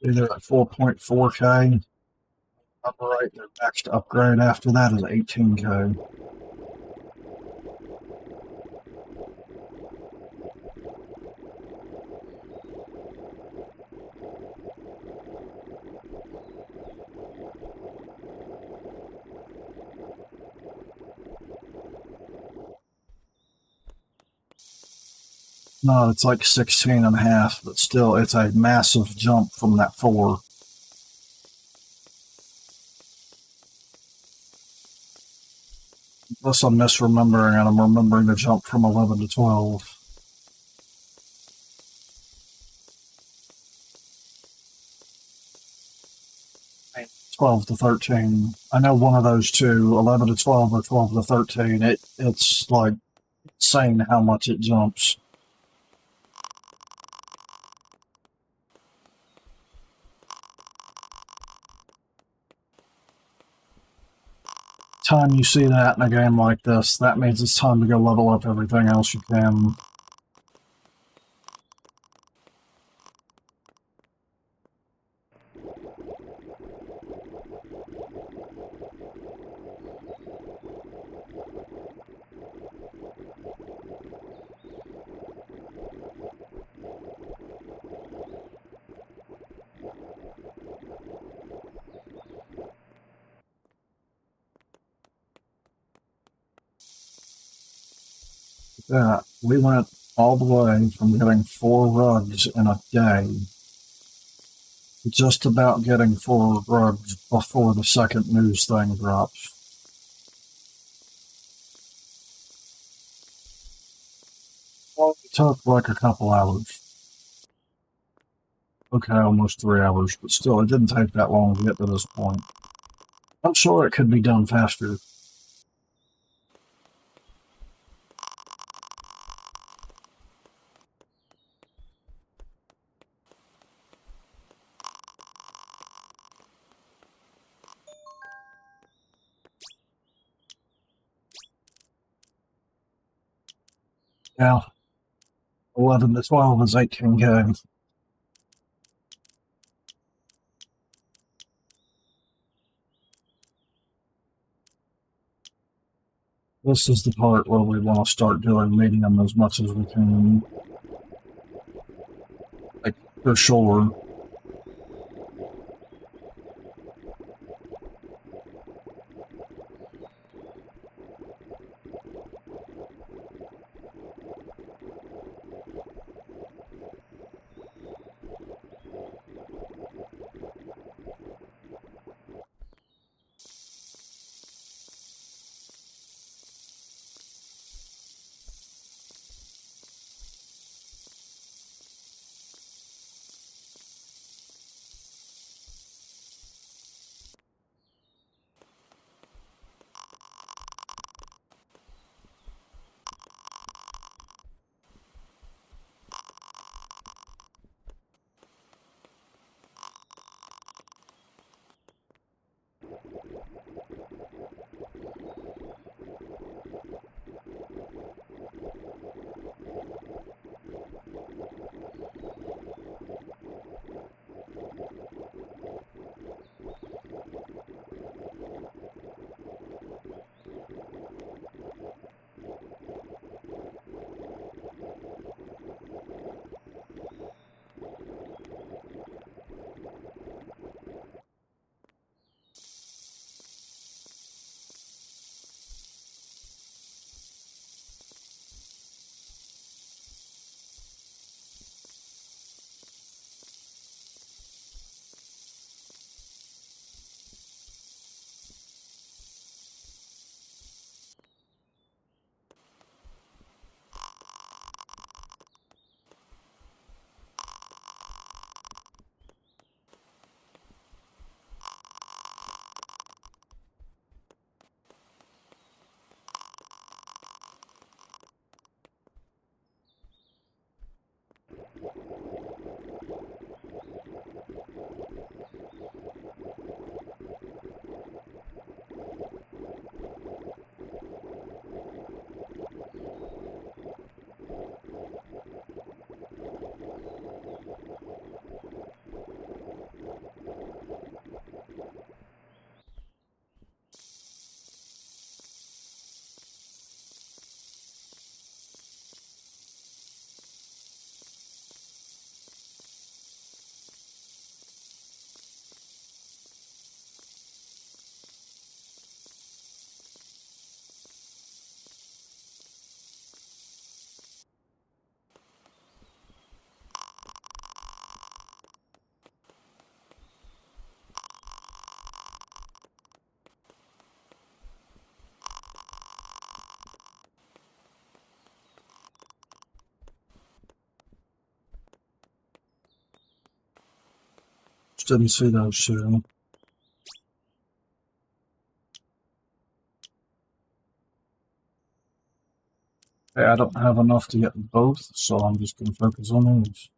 Either at 4.4k. Upper right, their next upgrade after that is 18k. No, it's like 16 and a half, but still, it's a massive jump from that 4. Unless I'm misremembering and I'm remembering the jump from 11 to 12. 12 to 13. I know one of those two, 11 to 12 or 12 to 13. It's like insane how much it jumps. Time you see that in a game like this, that means it's time to go level up everything else you can. Yeah, we went all the way from getting 4 rugs in a day to just about getting 4 rugs before the second news thing drops. Well, it took like a couple hours. Okay, almost 3 hours, but still, it didn't take that long to get to this point. I'm sure it could be done faster. Yeah, 11 to 12 is 18k. This is the part where we want to start doing medium as much as we can. Like, for sure. didn't see those two. Okay, I don't have enough to get both, so I'm just going to focus on these.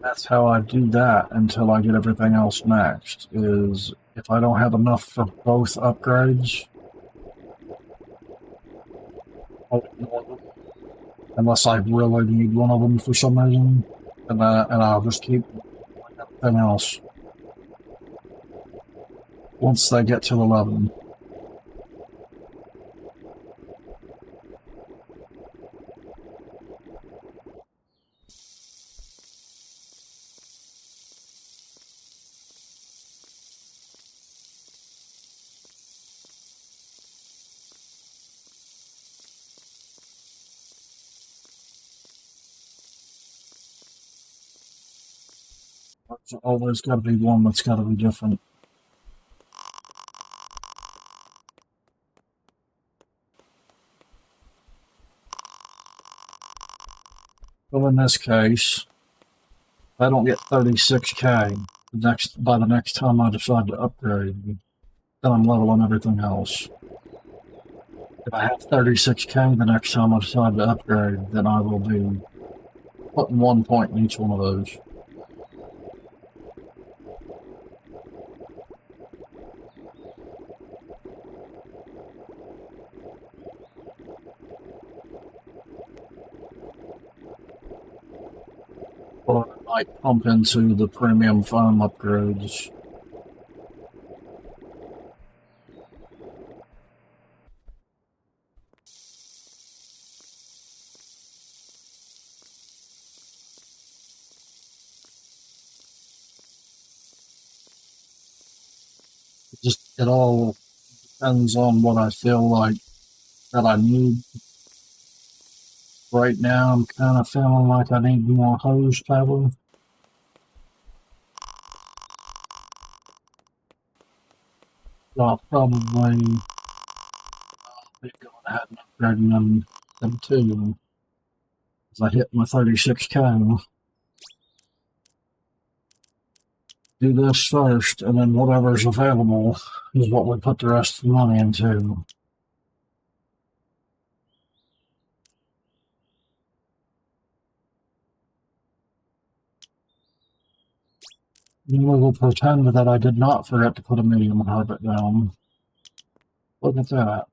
That's how I do that until I get everything else next, is if I don't have enough for both upgrades, I'll ignore them. Unless I really need one of them for some reason, and I'll just keep everything else once they get to 11. There's always got to be one that's got to be different. So in this case, if I don't get 36k by the next time I decide to upgrade, then I'm leveling everything else. If I have 36k the next time I decide to upgrade, then I will be putting 1 point in each one of those. Or I might pump into the premium foam upgrades. It all depends on what I feel like that I need. Right now, I'm kind of feeling like I need more hose power. So I'll probably be going ahead and upgrading them too, as I hit my 36k. Do this first, and then whatever's available is what we put the rest of the money into. We will pretend that I did not forget to put a medium carpet down. Look at that.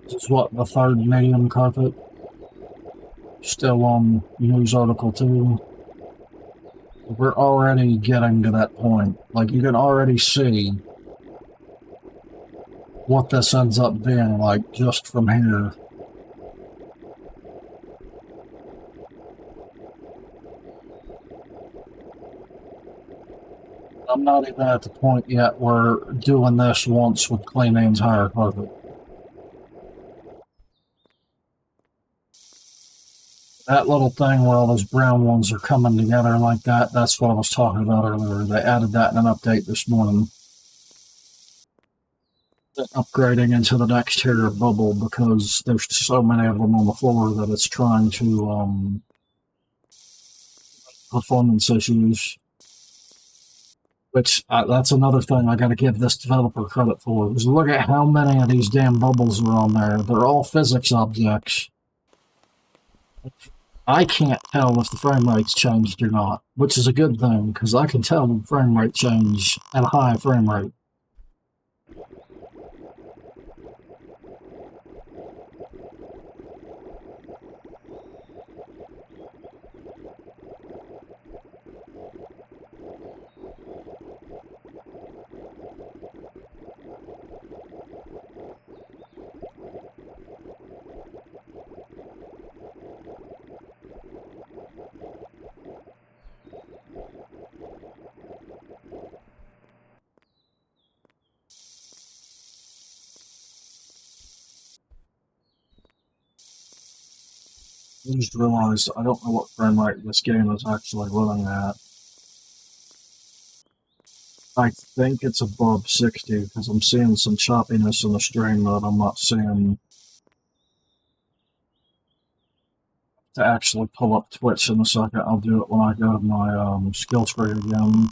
This is what, the third medium carpet? Still on news article 2. We're already getting to that point. Like, you can already see what this ends up being like just from here. I'm not even at the point yet where doing this once would clean the entire carpet. That little thing where all those brown ones are coming together like that, that's what I was talking about earlier. They added that in an update this morning. Upgrading into the next tier of bubble because there's so many of them on the floor that it's trying to performance issues. Which, that's another thing I gotta give this developer credit for, is look at how many of these damn bubbles are on there. They're all physics objects. I can't tell if the frame rate's changed or not, which is a good thing, because I can tell the frame rate change at a high frame rate. I just realized I don't know what frame rate this game is actually running at. I think it's above 60 because I'm seeing some choppiness in the stream that I'm not seeing. To actually pull up Twitch in a second, I'll do it when I go to my skill tree again.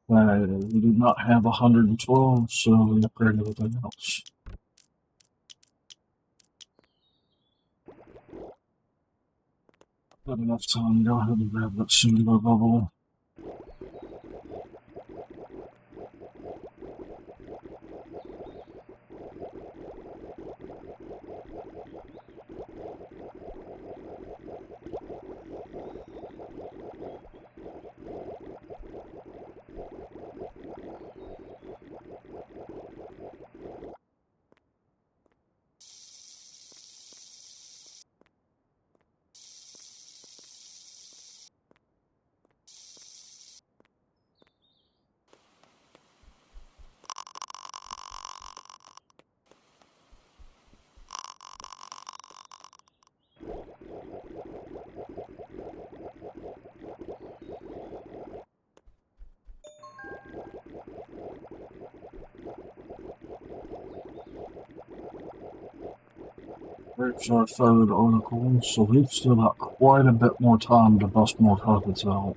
We do not have 112, so we upgrade everything else. Got enough time to go ahead and grab that singular bubble. There's our third article, so we've still got quite a bit more time to bust more carpets out.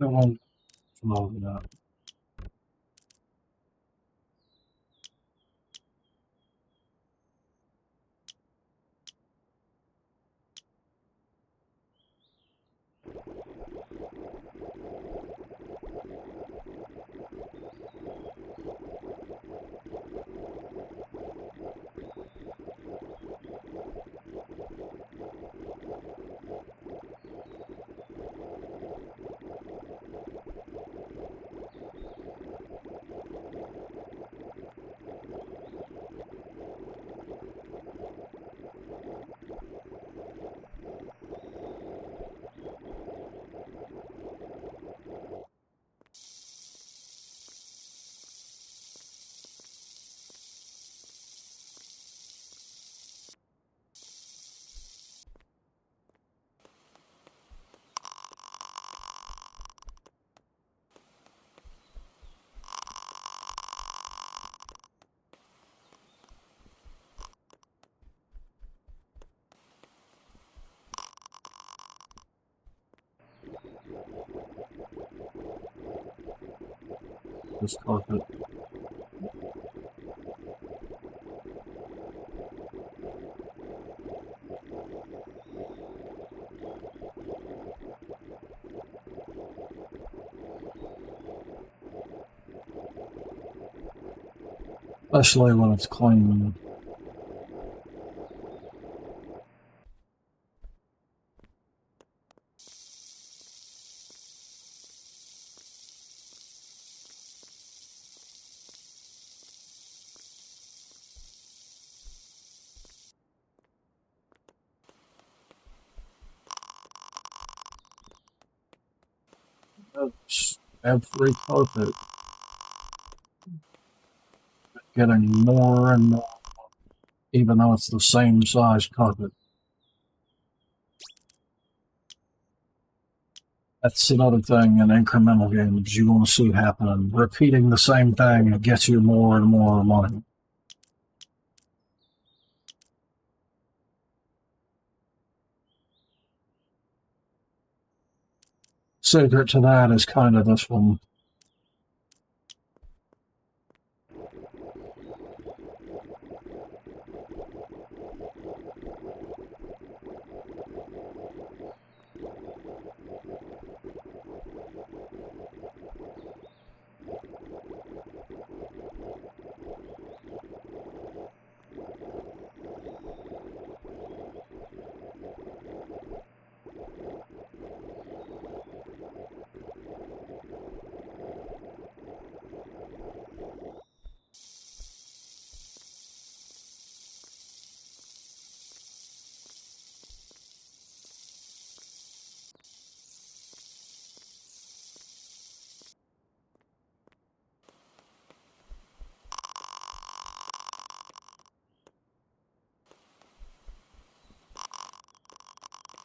Come on, come on, that. This carpet. Especially when it's clean. knows? Every carpet getting more and more, even though it's the same size carpet. That's another thing in incremental games you want to see happening. Repeating the same thing gets you more and more money. Secret to that is kind of this one.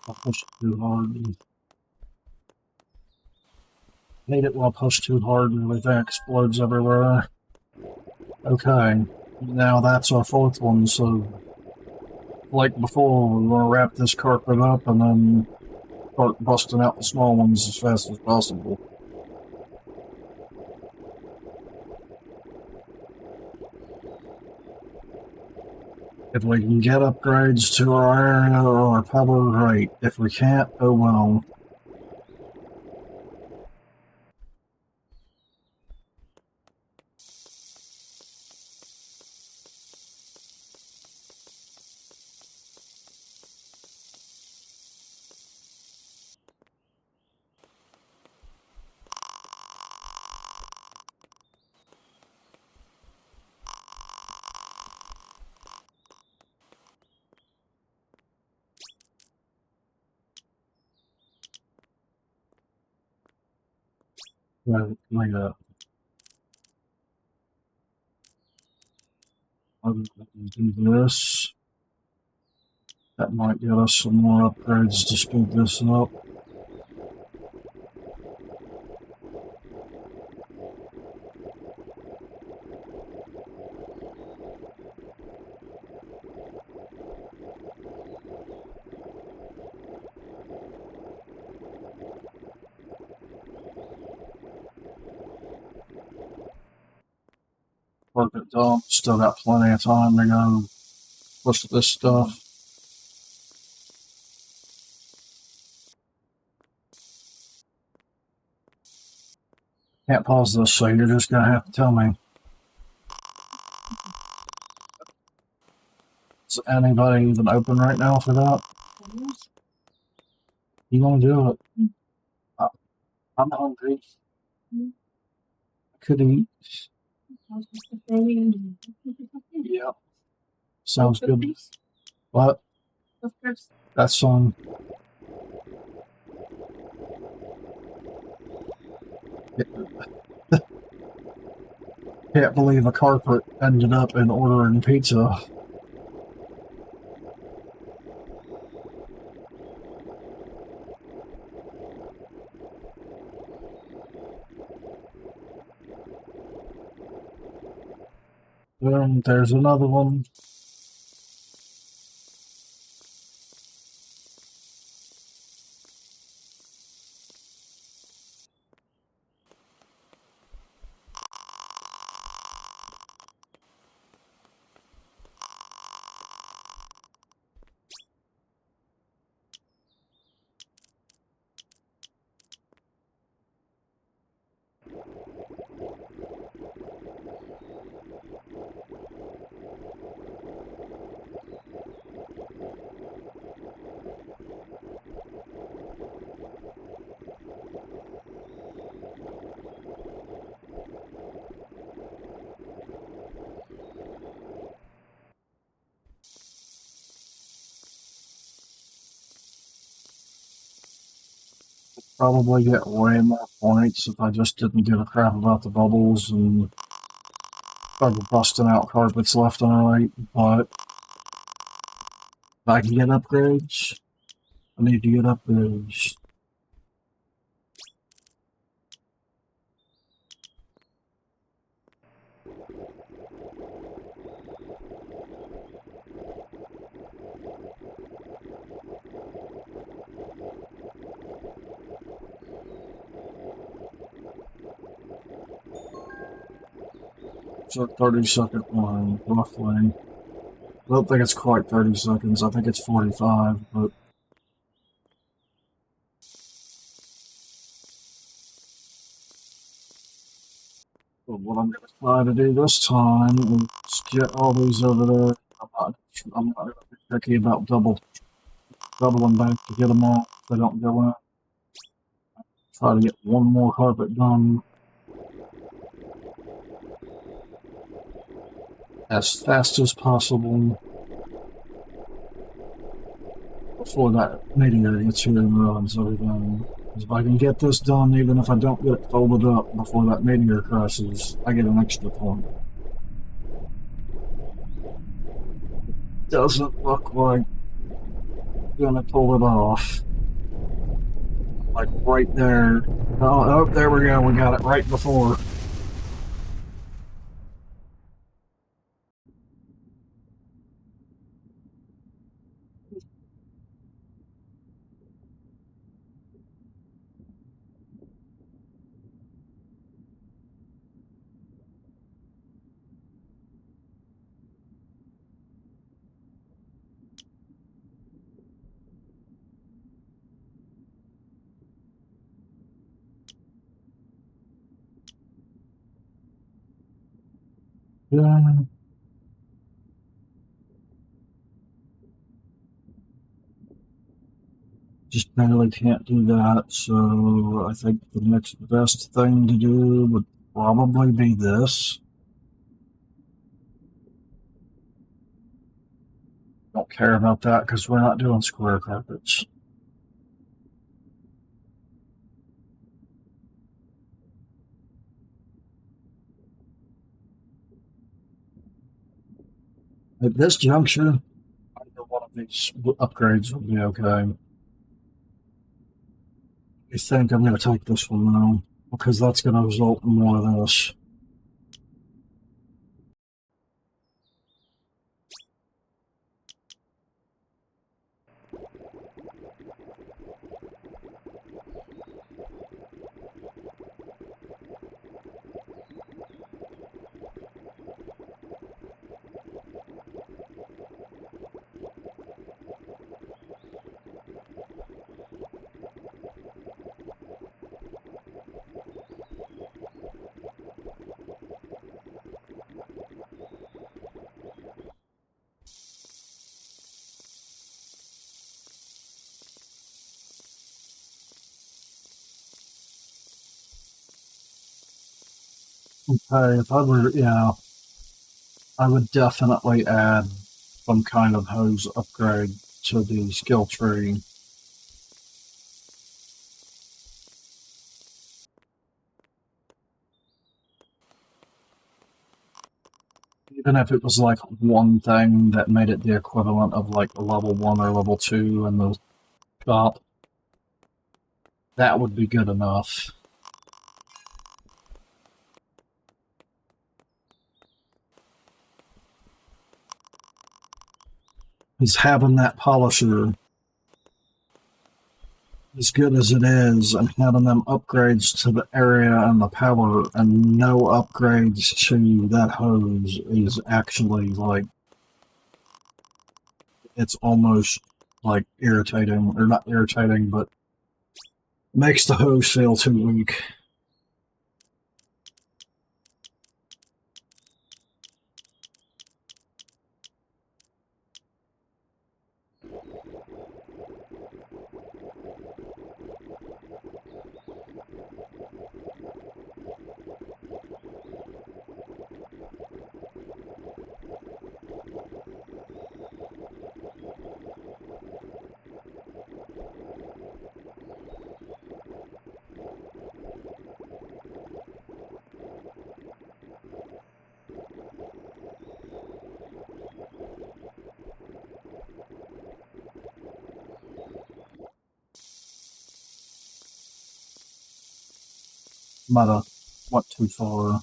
I push too hard. Hate it when I push too hard and everything explodes everywhere. Okay, now that's our fourth one, so like before, we're gonna wrap this carpet up and then start busting out the small ones as fast as possible. If we can get upgrades to our area or our power, great. If we can't, oh well. Like that. I'll do this. That might get us some more upgrades to speed this up. Work it dump. Still got plenty of time to go push this stuff. Can't pause this, so you're just gonna have to tell me. Is anybody even open right now for that? You gonna do it? I'm hungry. I could eat. Yeah. Sounds good. What? Of course. That's on. Can't believe a carpet ended up in ordering pizza. There's another one. Probably get way more points if I just didn't give a crap about the bubbles and started busting out carpets left and right, but if I can get upgrades, I need to get upgrades. It's a 30-second line, roughly. I don't think it's quite 30 seconds, I think it's 45, but what I'm going to try to do this time is get all these over there. I'm not going to be tricky about doubling back to get them all if they don't go in. Try to get one more carpet done as fast as possible before that meteor gets here and ruins everything. Because if I can get this done, even if I don't get it folded up before that meteor crashes, I get an extra point. Doesn't look like I'm gonna pull it off. Like right there. Oh, there we go. We got it right before. Yeah. Just barely can't do that, so I think the next best thing to do would probably be this. Don't care about that because we're not doing square carpets. At this juncture, either one of these upgrades will be okay. I think I'm going to take this one now because that's going to result in more of this. Okay, if I were, yeah, I would definitely add some kind of hose upgrade to the skill tree. Even if it was like one thing that made it the equivalent of like level 1 or level 2 in the shop, that would be good enough. Is having that polisher, as good as it is, and having them upgrades to the area and the power and no upgrades to that hose is actually like, it's almost like irritating, or not irritating, but makes the hose feel too weak. Might have went too far.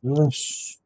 This.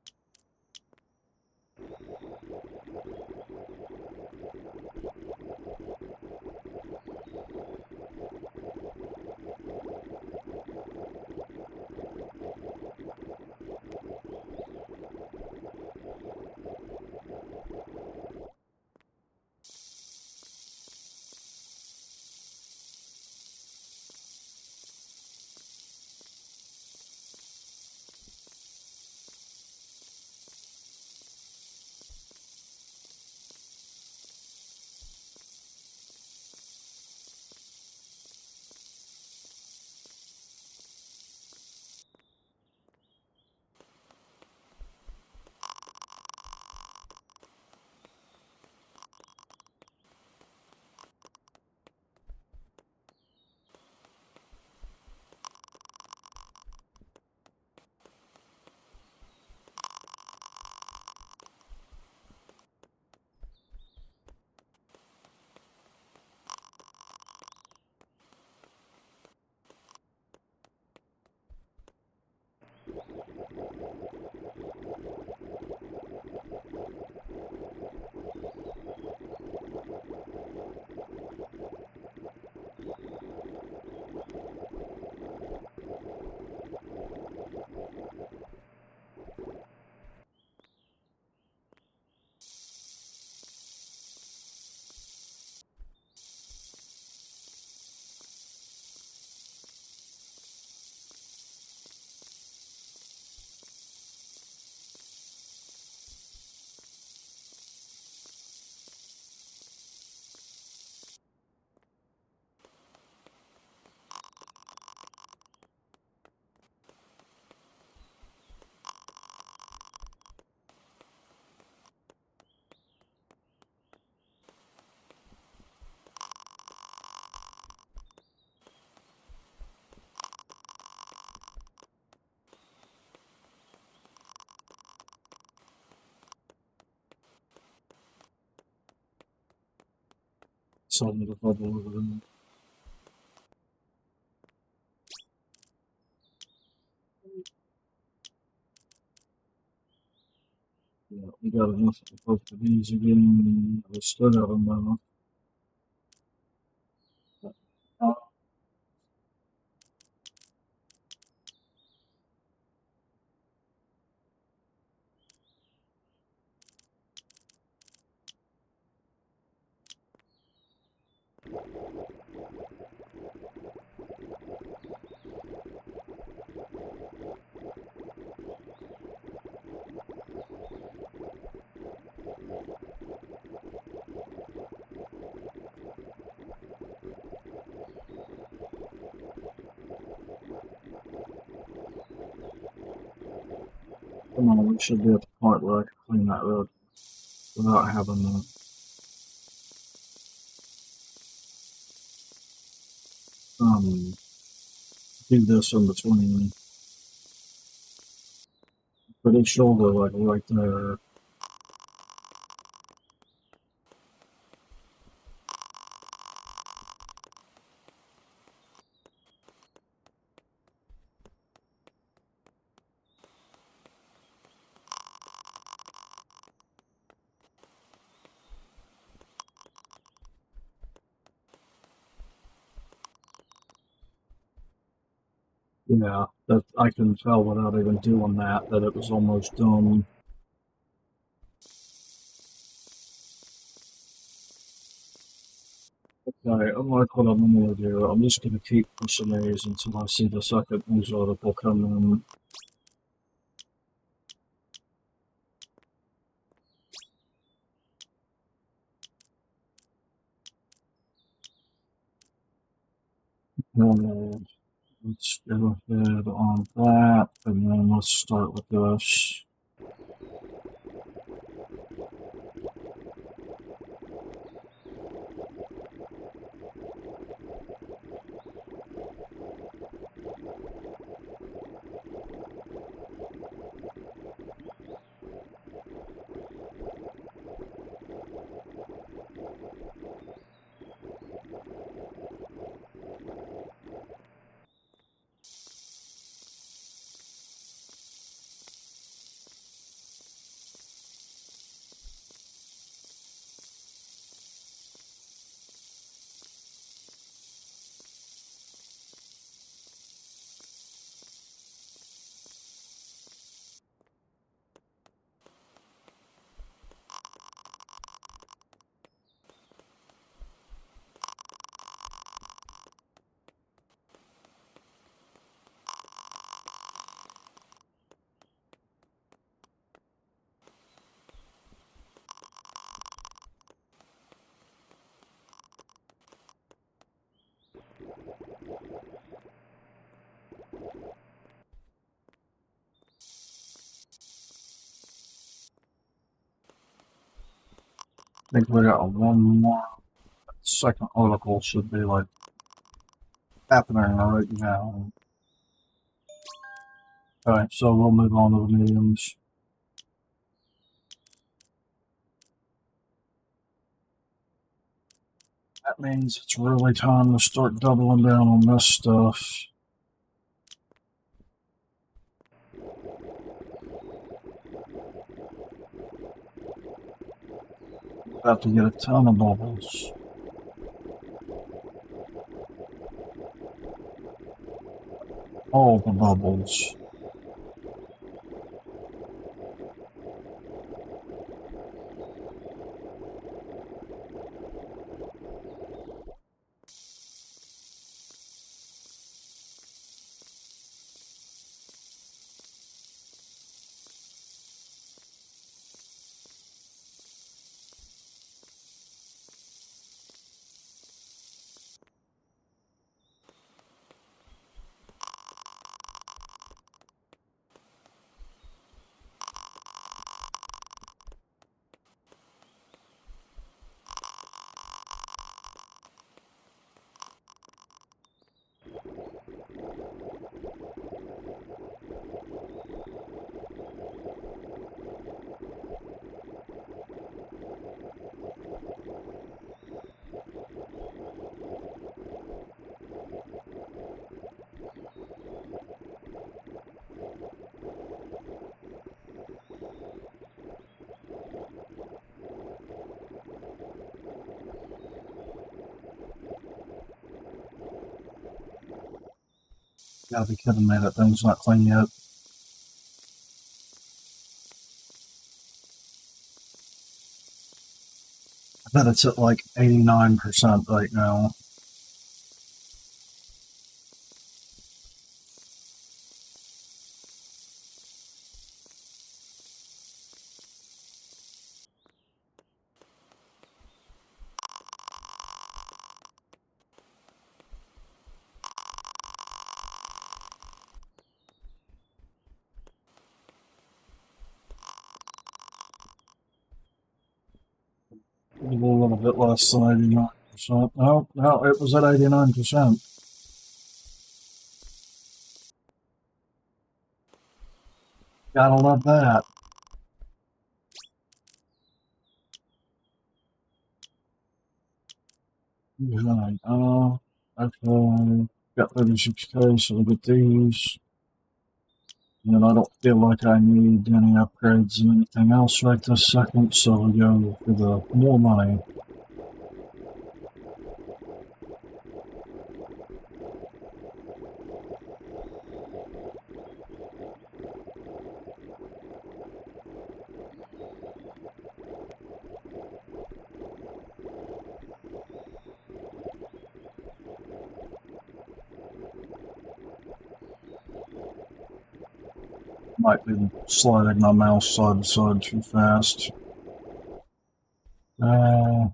Some of the bubble over there. Yeah, we got enough of both of these again. We still have them now. Come on, we should be at the point where I can clean that road without having do this in between. Pretty sure they're like right there. Yeah, that I can tell without even doing that it was almost done. Okay, unlike what I'm gonna do, I'm just gonna keep pushing these until I see the second news article come in. Let's go ahead on that, and then let's start with this. I think we got one more. Second article should be like happening right now. Alright, so we'll move on to the mediums. That means it's really time to start doubling down on this stuff. About to get a ton of bubbles. All the bubbles. You gotta be kidding me, that thing's not clean yet. I bet it's at like 89% right now. A little bit less than 89%. No, it was at 89%. Gotta love that. Right. Okay. Got 36K, so we'll get these. And I don't feel like I need any upgrades and anything else right this second, so we'll go for the more money. Might be sliding my mouse side to side too fast. Uh,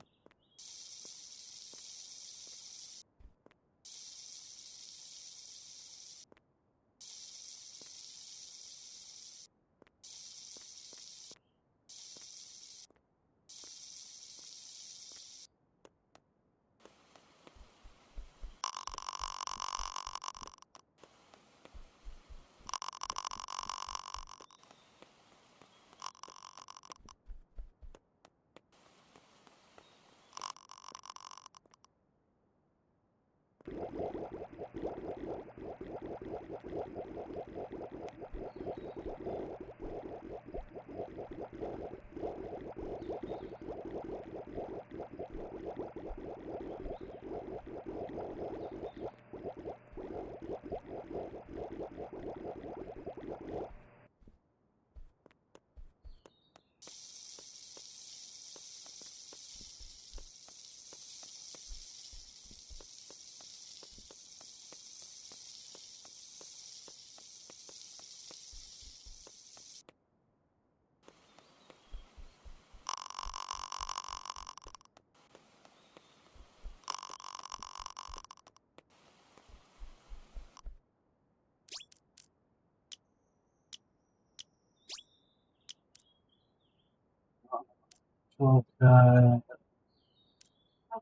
okay.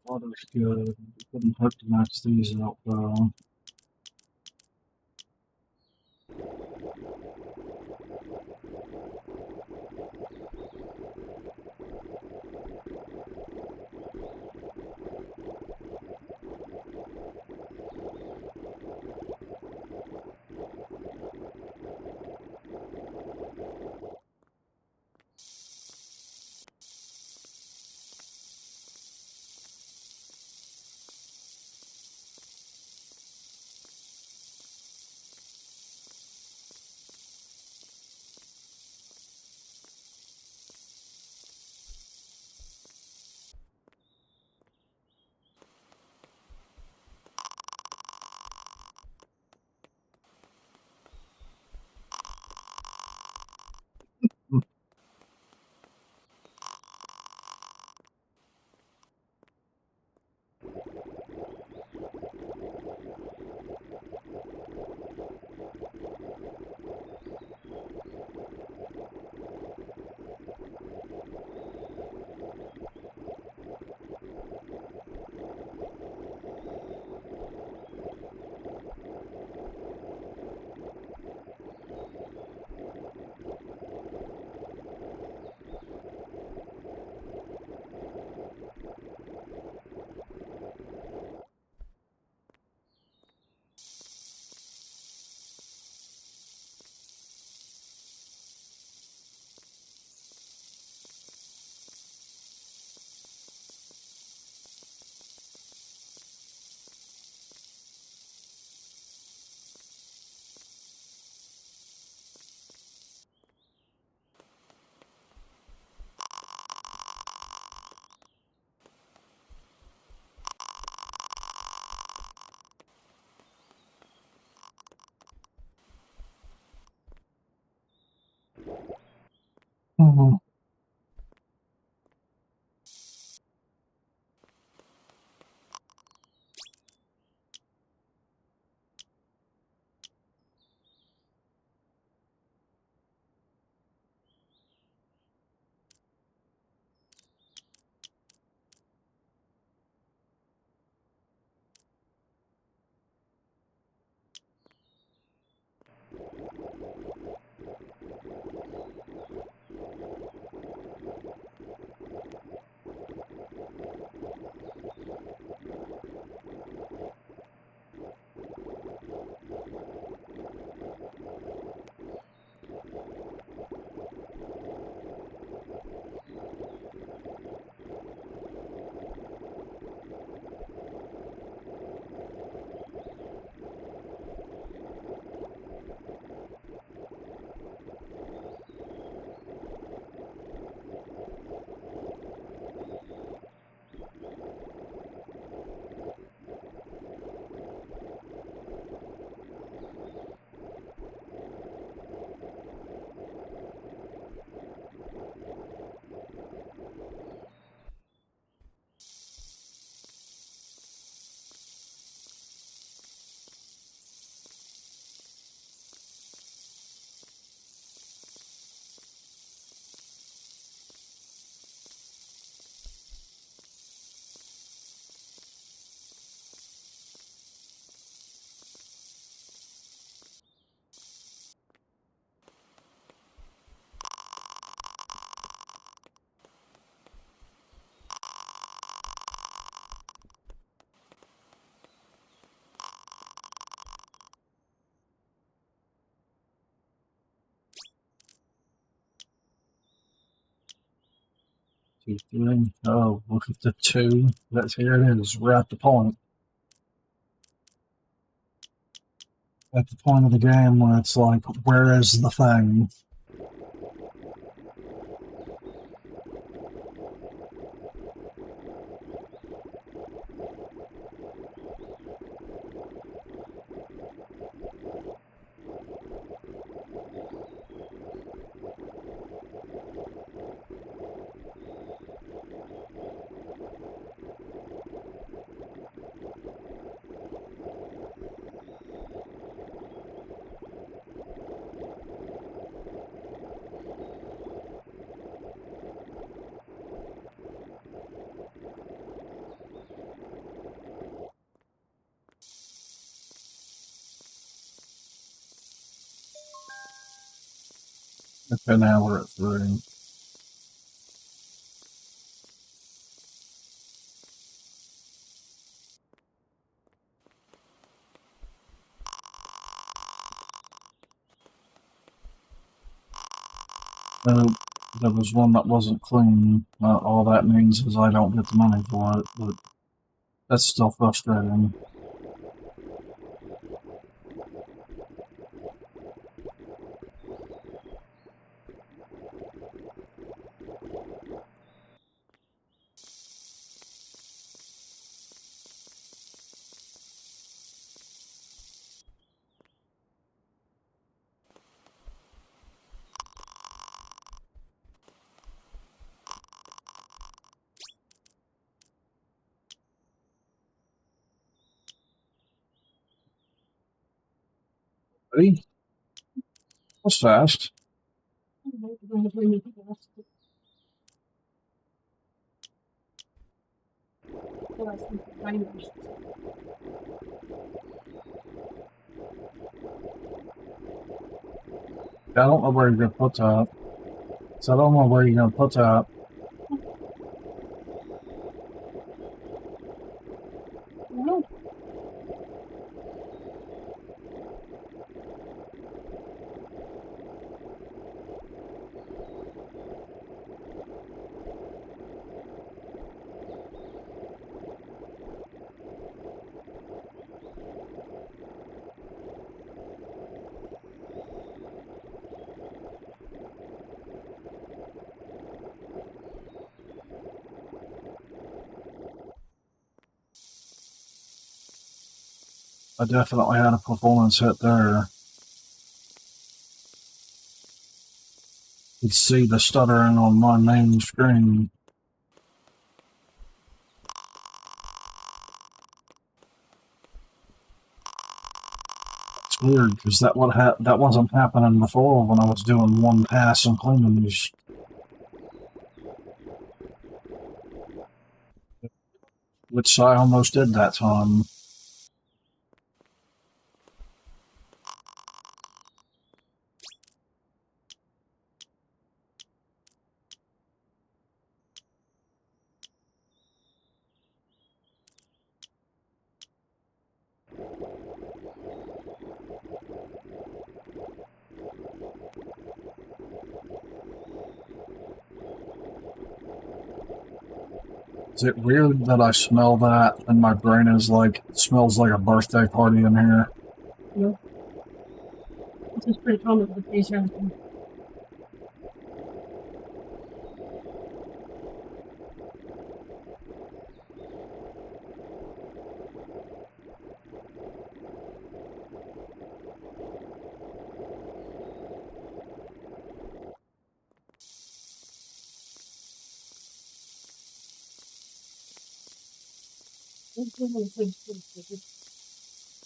Water's good. Couldn't hook to max these out though. Mhm. 2, 3. Oh, look at the 2. That's here it is. We're at the point. At the point of the game where it's like, where is the thing? Okay, now we're at 3. Nope, there was one that wasn't clean. All that means is I don't get the money for it, but that's still frustrating. Ready? That's fast. I don't know, we're gonna bring it to the rest of the last thing, binders. I don't know where you're gonna put that. So I don't know where you're gonna put that. No, I definitely had a performance hit there. You could see the stuttering on my main screen. It's weird because that wasn't happening before when I was doing one pass and cleaning these. Which I almost did that time. Is it weird that I smell that and my brain is like, it smells like a birthday party in here? no. This is pretty common with these everything.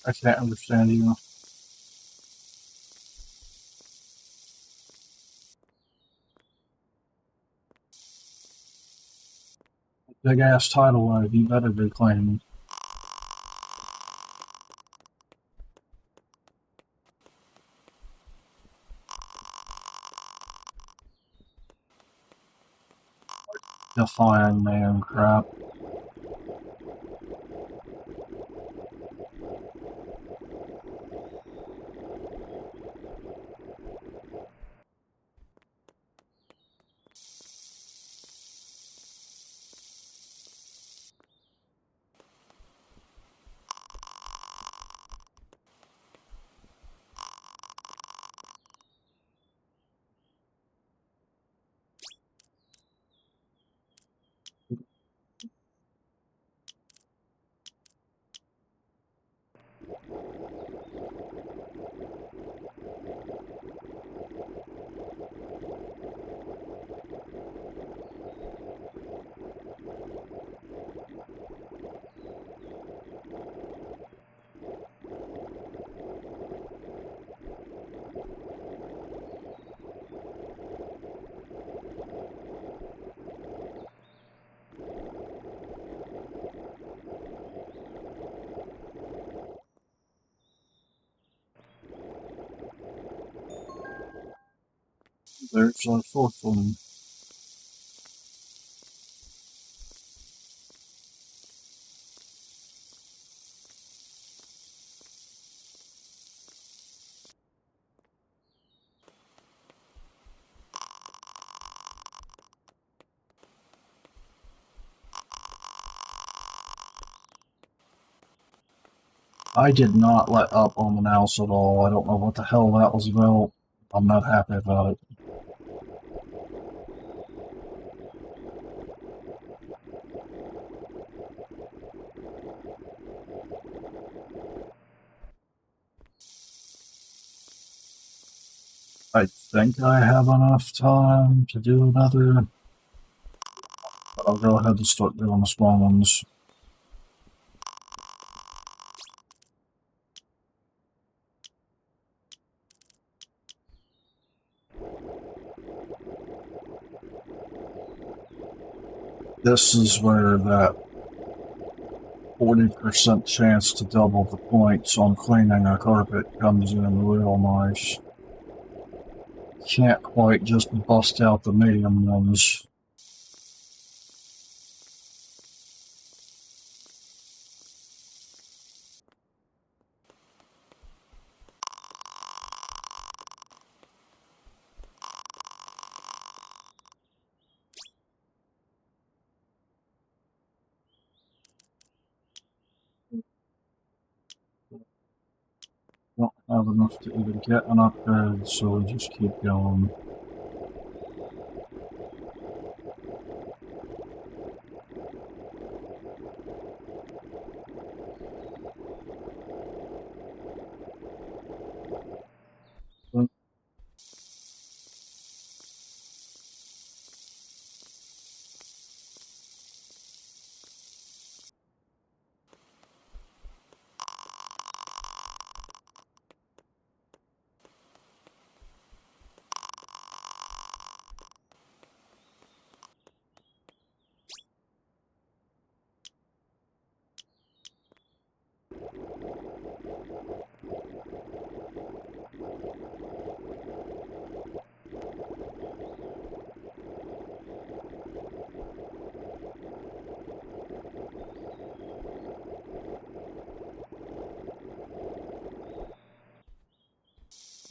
I can't understand you. Big ass tidal wave, you better be clean. Defying man crap. There's a fourth one. I did not let up on the mouse at all. I don't know what the hell that was about. I'm not happy about it. I think I have enough time to do another, but I'll go ahead and start doing the small ones. This is where that 40% chance to double the points on cleaning a carpet comes in real nice. Can't quite just bust out the medium ones. Don't have enough to even get an upgrade, so we just keep going.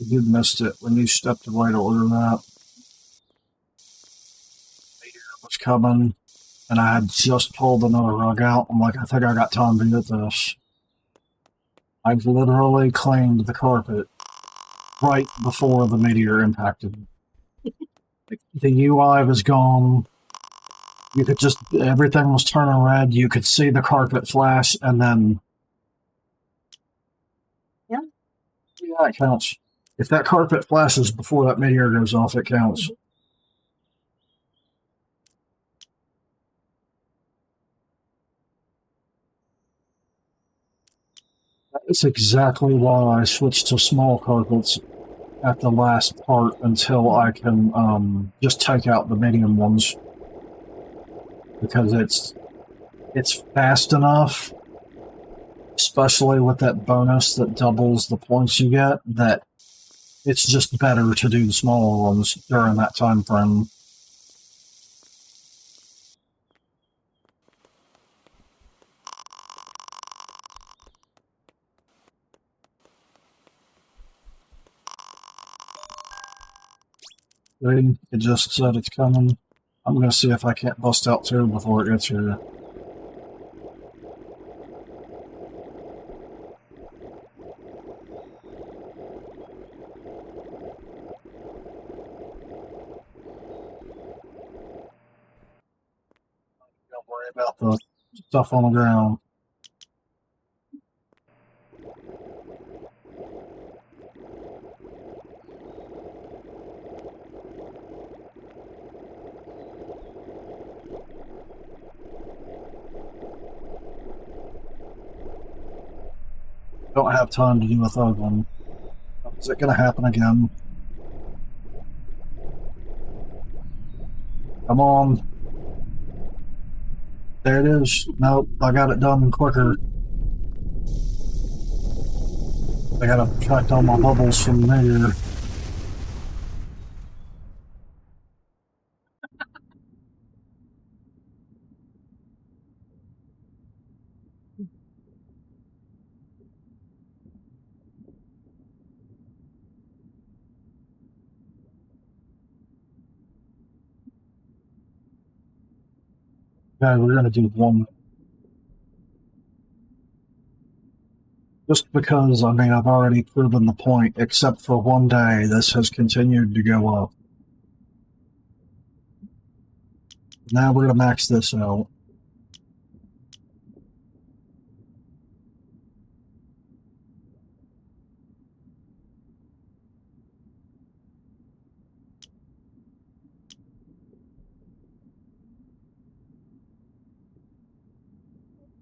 You missed it when you stepped away to order that. Meteor was coming, and I had just pulled another rug out. I'm like, I think I got time to get this. I've literally cleaned the carpet right before the meteor impacted. The UI was gone. You could just, everything was turning red. You could see the carpet flash, and then. Yeah. Yeah, it counts. If that carpet flashes before that meteor goes off, it counts. That's exactly why I switched to small carpets at the last part until I can just take out the medium ones. Because it's fast enough, especially with that bonus that doubles the points you get, that it's just better to do the smaller ones during that time frame. It just said it's coming. I'm gonna see if I can't bust out two before it gets here. Don't worry about the stuff on the ground. Don't have time to do a third one. Is it gonna happen again? Come on. There it is. Nope, I got it done quicker. I gotta track down my bubbles from there. Okay, we're gonna do one. Just because, I mean, I've already proven the point, except for one day, this has continued to go up. Now we're gonna max this out.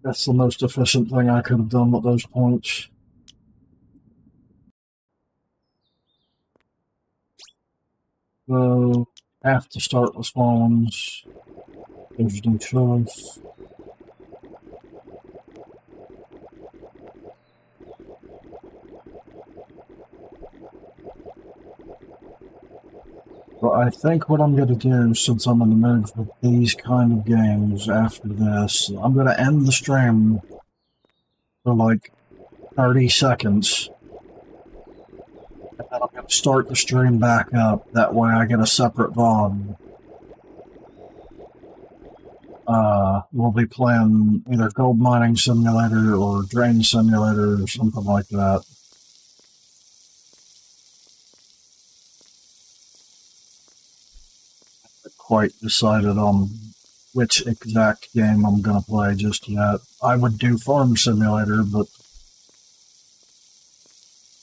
That's the most efficient thing I could have done with those points. So, have to start with spawns. There's no choice. But I think what I'm going to do, since I'm in the mood for these kind of games after this, I'm going to end the stream for like 30 seconds. And then I'm going to start the stream back up. That way I get a separate VOD. We'll be playing either Gold Mining Simulator or Drain Simulator or something like that. I haven't quite decided on which exact game I'm going to play just yet. I would do Farm Simulator, but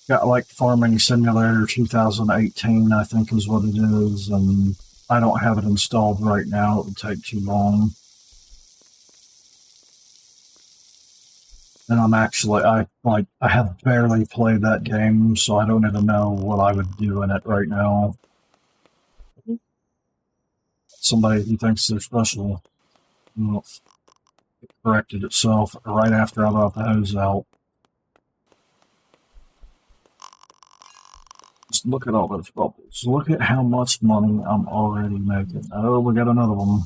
got like Farming Simulator 2018, I think is what it is, and I don't have it installed right now. It would take too long. And I have barely played that game, so I don't even know what I would do in it right now. Somebody who thinks they're special, well, it corrected itself right after I brought the hose out. Just look at all those bubbles. Look at how much money I'm already making. Oh, we got another one.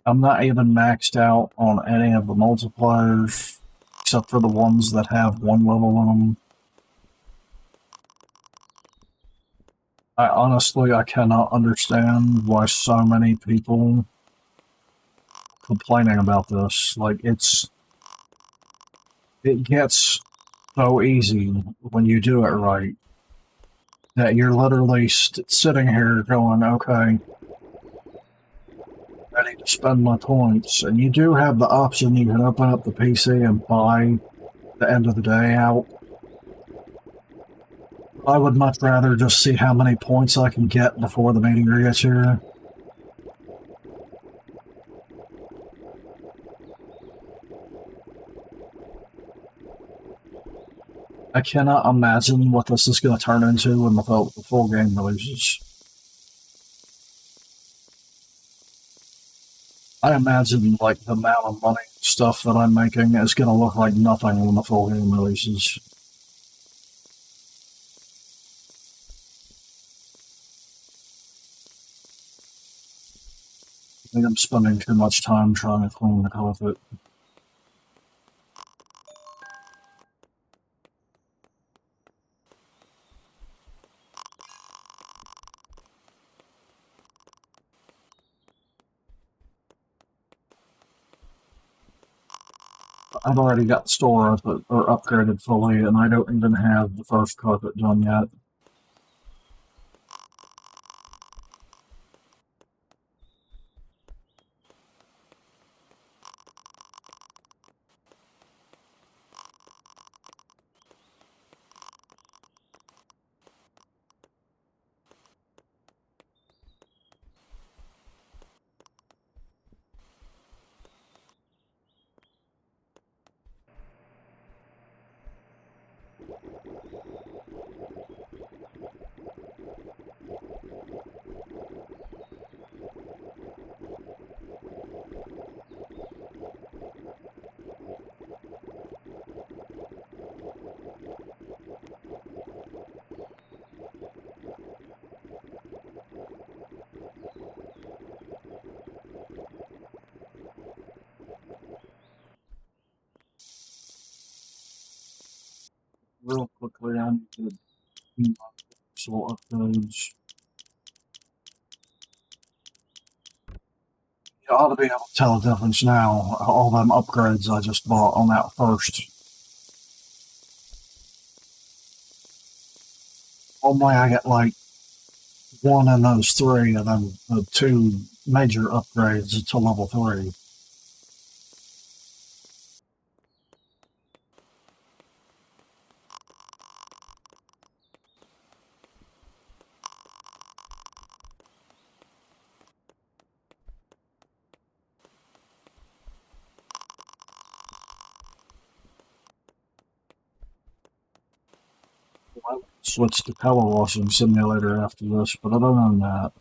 I'm not even maxed out on any of the multipliers, except for the ones that have one level in them. I cannot understand why so many people complaining about this. Like, it gets so easy when you do it right that you're literally sitting here going, okay, ready to spend my points. And you do have the option, you can open up the PC and buy the end of the day out. I would much rather just see how many points I can get before the meteor gets here. I cannot imagine what this is going to turn into when the full game releases. I imagine, like, the amount of money stuff that I'm making is going to look like nothing when the full game releases. I think I'm spending too much time trying to clean the carpet. I've already got the store up or upgraded fully, and I don't even have the first carpet done yet. Real quickly, I need to do my pixel upgrades. You ought to be able to tell the difference now. All them upgrades I just bought on that first. Only I get like one in those three, and then the two major upgrades to level 3. I'll switch to Power Washing Simulator after this, but other than that,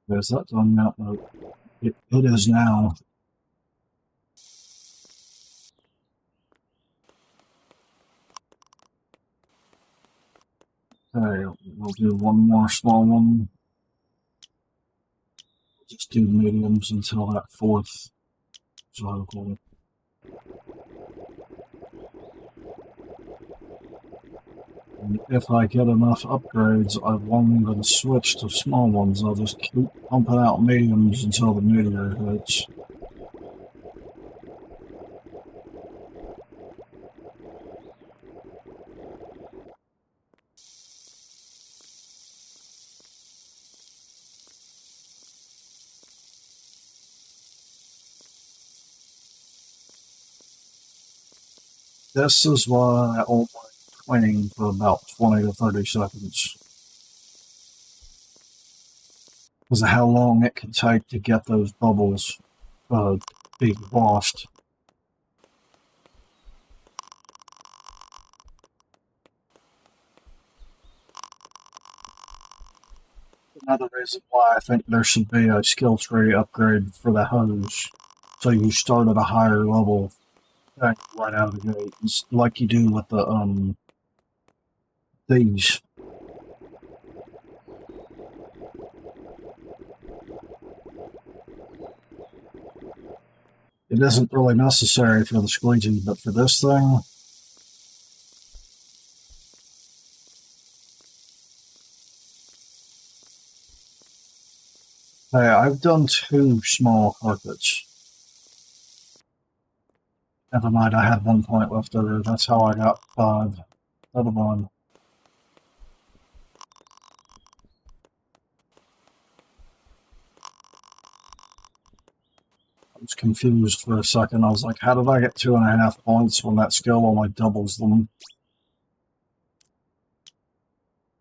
is that done yet? No, it is now. Okay, we'll do one more small one. Just do mediums until that fourth circle. And if I get enough upgrades, I won't even switch to small ones. I'll just keep pumping out mediums until the meteor hits. This is why I only cleaning for about 20 to 30 seconds. Because of how long it can take to get those bubbles be washed. Another reason why I think there should be a skill tree upgrade for the hose. So you start at a higher level right out of the gate. It's like you do with the these. It isn't really necessary for the squeegee, but for this thing, hey, I've done 2 small carpets. Never mind, I had 1 point left over. That's how I got 5. Never mind. I was confused for a second. I was like, how did I get 2.5 points when that skill only doubles them?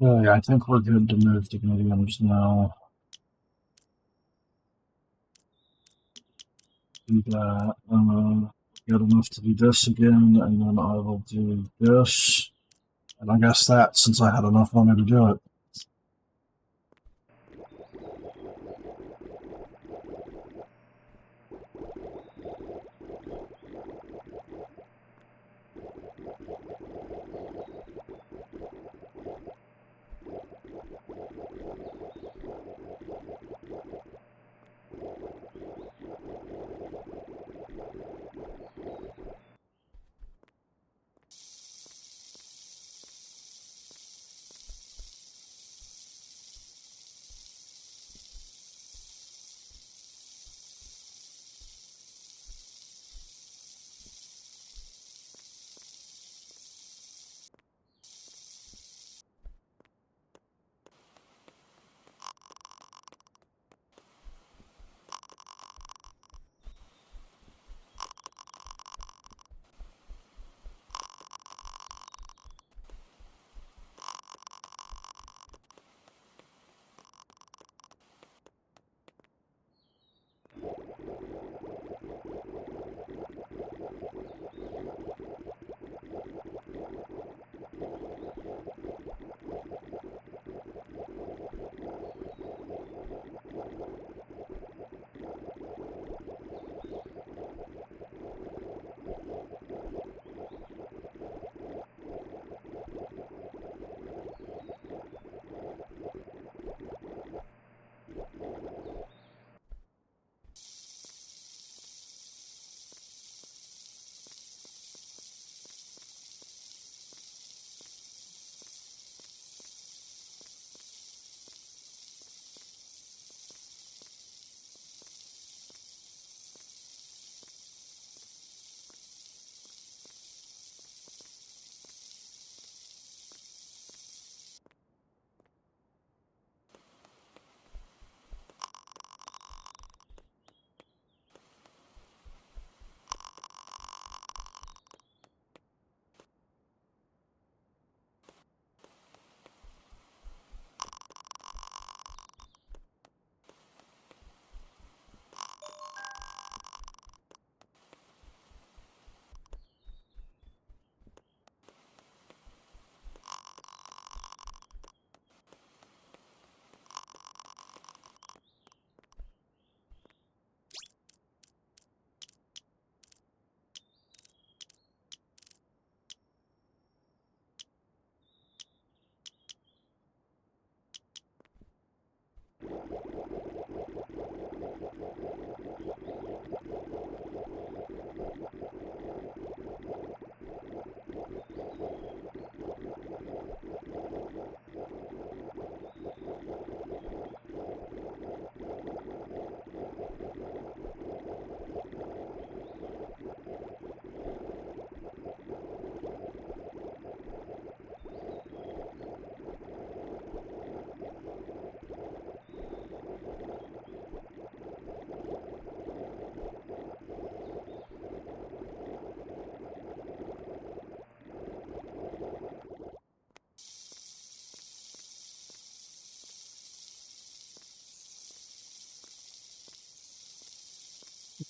Yeah, I think we're good to move to mediums now. Do that. Get enough to do this again, and then I will do this. And I guess that, since I had enough money to do it.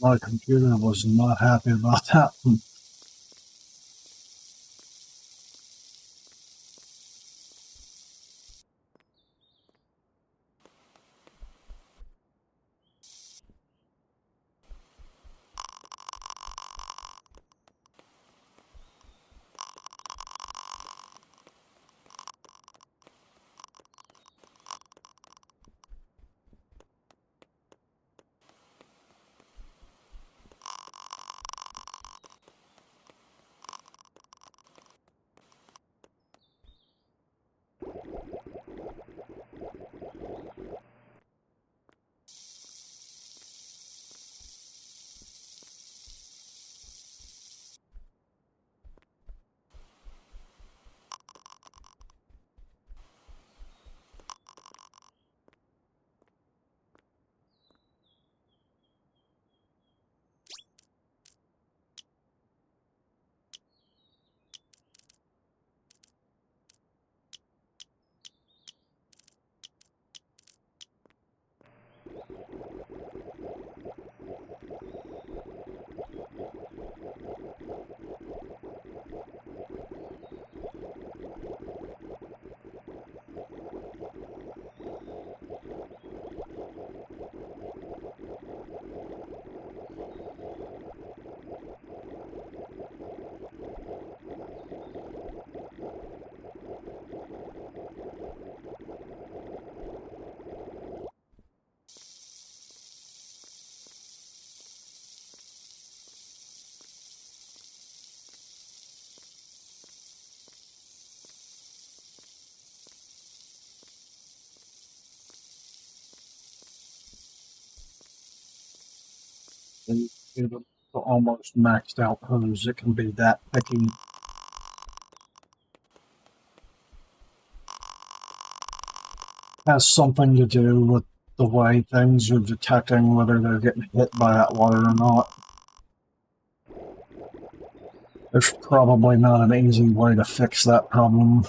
My computer was not happy about that. The almost maxed out hose, it can be that picky. Has something to do with the way things are detecting whether they're getting hit by that water or not. There's probably not an easy way to fix that problem.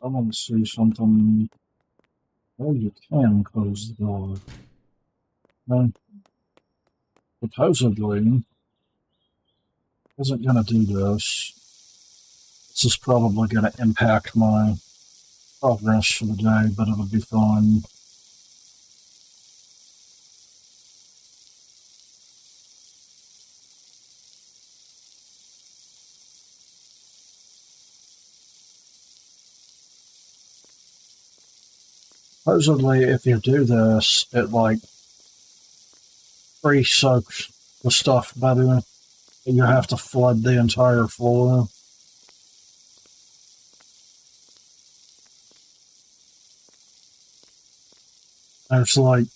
I want to see something. Oh, you can close the door. Supposedly, isn't going to do this. This is probably going to impact my progress for the day, but it'll be fine. Supposedly, if you do this, it like pre-soaks the stuff better. You have to flood the entire floor. There's like,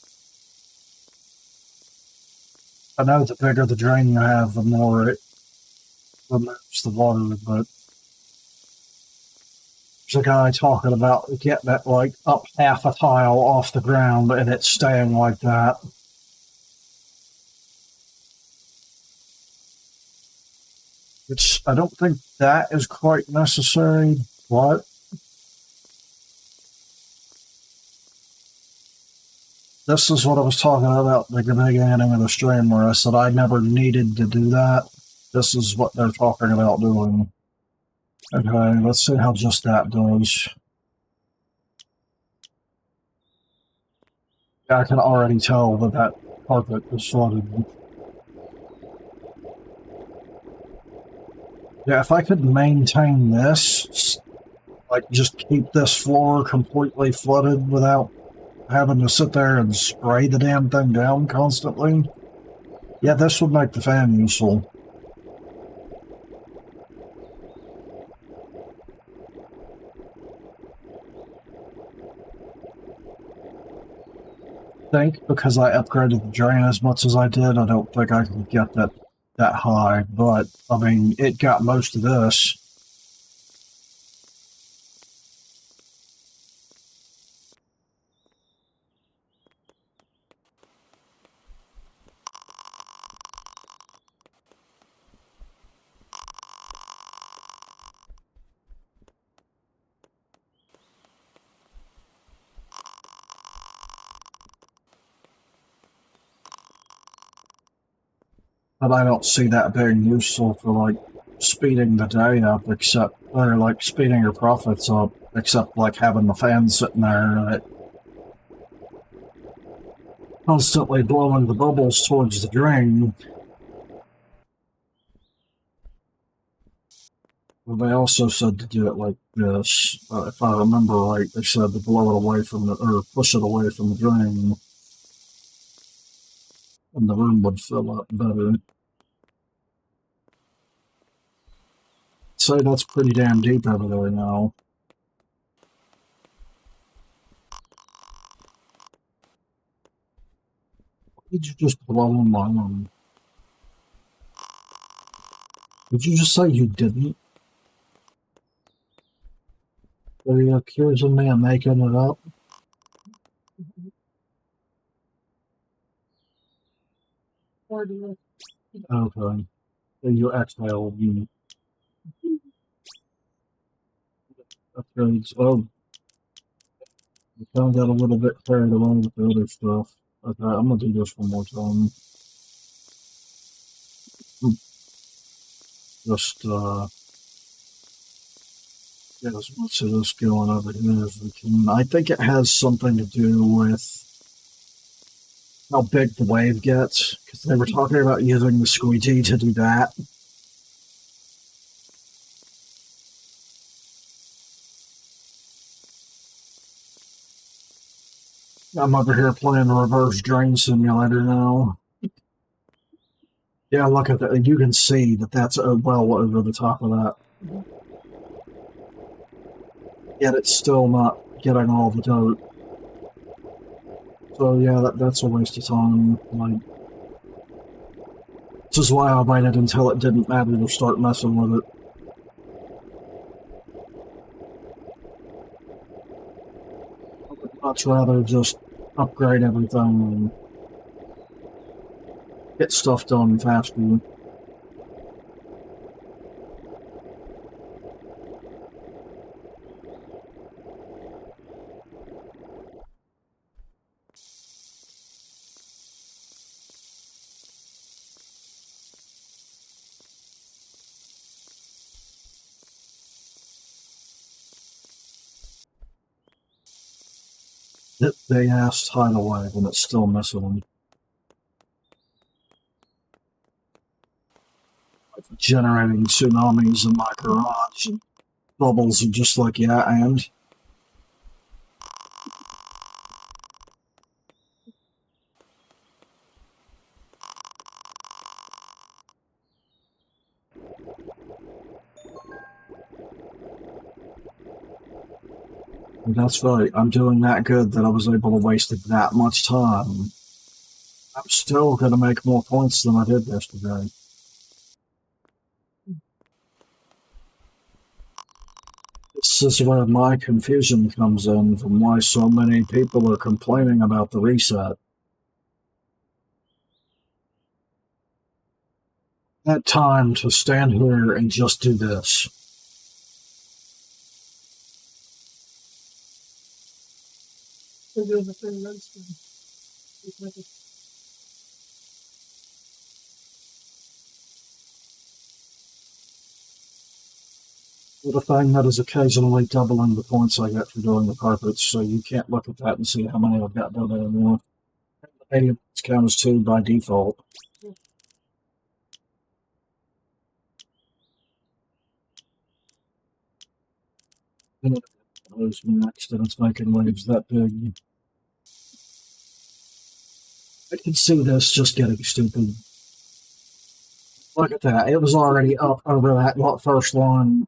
I know the bigger the drain you have, the more it removes the water, but there's a guy talking about getting it like up half a tile off the ground and it's staying like that. I don't think that is quite necessary. What? This is what I was talking about at the beginning of the stream where I said I never needed to do that. This is what they're talking about doing. Okay, let's see how just that does. I can already tell that that carpet is flooded. Yeah, if I could maintain this, like just keep this floor completely flooded without having to sit there and spray the damn thing down constantly. Yeah, this would make the fan useful. I think because I upgraded the drain as much as I did, I don't think I could get that high, but I mean, it got most of this. But I don't see that being useful for like speeding the day up, except or like speeding your profits up, except like having the fan sitting there constantly blowing the bubbles towards the drain. Well, they also said to do it like this. If I remember right, they said to blow it away from the or push it away from the drain, and the room would fill up better. So that's pretty damn deep over there now. Did you just blow my arm? Did you just say you didn't? Are you accusing me of making it up? Or do you? Okay. So you exhaled. You upgrades. Oh, you kind of got a little bit carried away with the other stuff. Okay, I'm gonna do this one more time. Just, get as much of this going over here as we can. I think it has something to do with how big the wave gets, because they were talking about using the squeegee to do that. I'm over here playing reverse drain simulator now. Yeah, look at that. You can see that that's well over the top of that. Yet it's still not getting all the dirt. So yeah, that's a waste of time. Like, this is why I waited until it didn't matter to start messing with it. I would much rather just upgrade everything and get stuff done faster. They asked tidal wave and it's still missing them. Generating tsunamis in my garage. Bubbles are just like, yeah, and that's right. I'm doing that good that I was able to waste that much time. I'm still going to make more points than I did yesterday. This is where my confusion comes in from why so many people are complaining about the reset. I had time to stand here and just do this. Or do the 3 months. With a thing that is occasionally doubling the points I get for doing the carpets, so you can't look at that and see how many I've got done anymore. The medium count is 2 by default. Those next, and it's making waves that big. I can see this just getting stupid. Look at that. It was already up over that first line.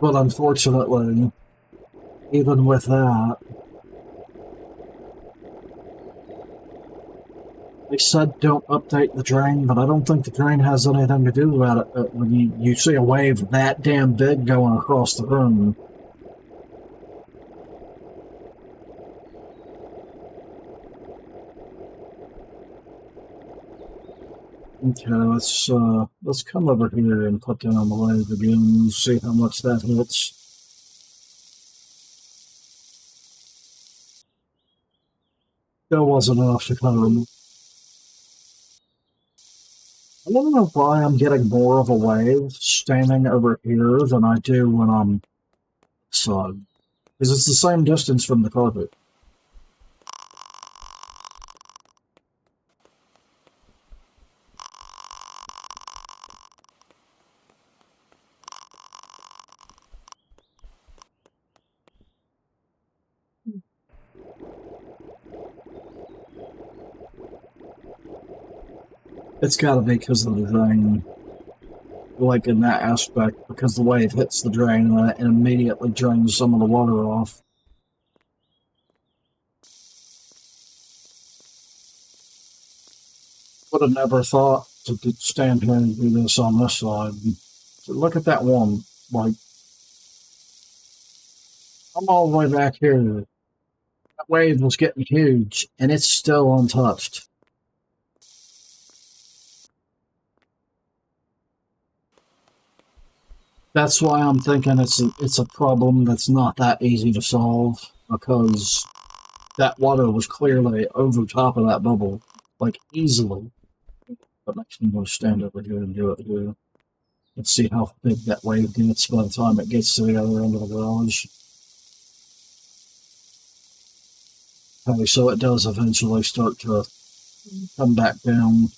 But unfortunately, even with that, they said don't update the drain, but I don't think the drain has anything to do with it. When you see a wave that damn big going across the room. Okay, let's come over here and put down the wave again and see how much that hits. Still wasn't enough to cover me. I don't know why I'm getting more of a wave standing over here than I do when I'm outside. Because it's the same distance from the carpet. It's gotta be because of the drain. Like in that aspect, because the wave hits the drain and it immediately drains some of the water off. Would have never thought to stand here and do this on this side. So look at that one. Like, I'm all the way back here. That wave was getting huge, and it's still untouched. That's why I'm thinking it's a problem that's not that easy to solve, because that water was clearly over top of that bubble, like easily. That makes me want to stand over here and do it here. Let's see how big that wave gets by the time it gets to the other end of the garage. Okay, so it does eventually start to come back down.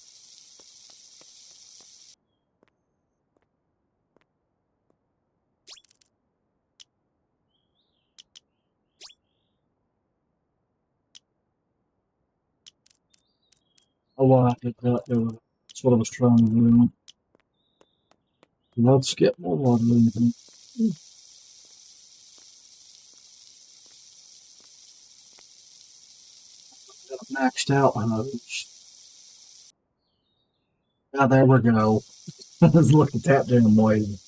Oh, I did that. That's what I was trying to do. Let's get more water in. Maxed out hose. Yeah, there we go. Let's look at that damn wave.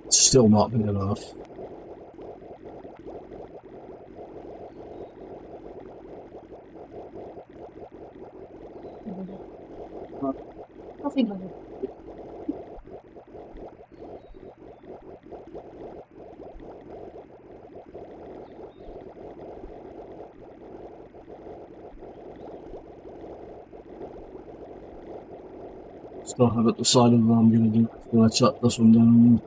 It's still not big enough. Nothing like it. Still haven't decided what I'm going to do before I shut this one down.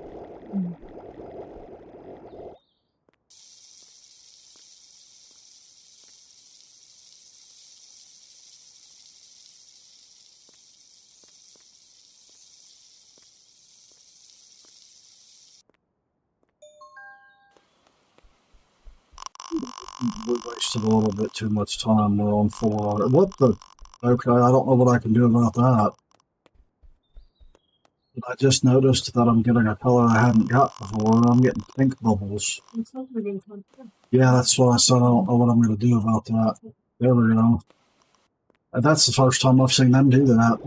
We wasted a little bit too much time. We're on 4 hours. What the? Okay, I don't know what I can do about that. But I just noticed that I'm getting a color I hadn't got before. I'm getting pink bubbles. It's not really fun. Yeah, that's why I said I don't know what I'm going to do about that. There we go. That's the first time I've seen them do that.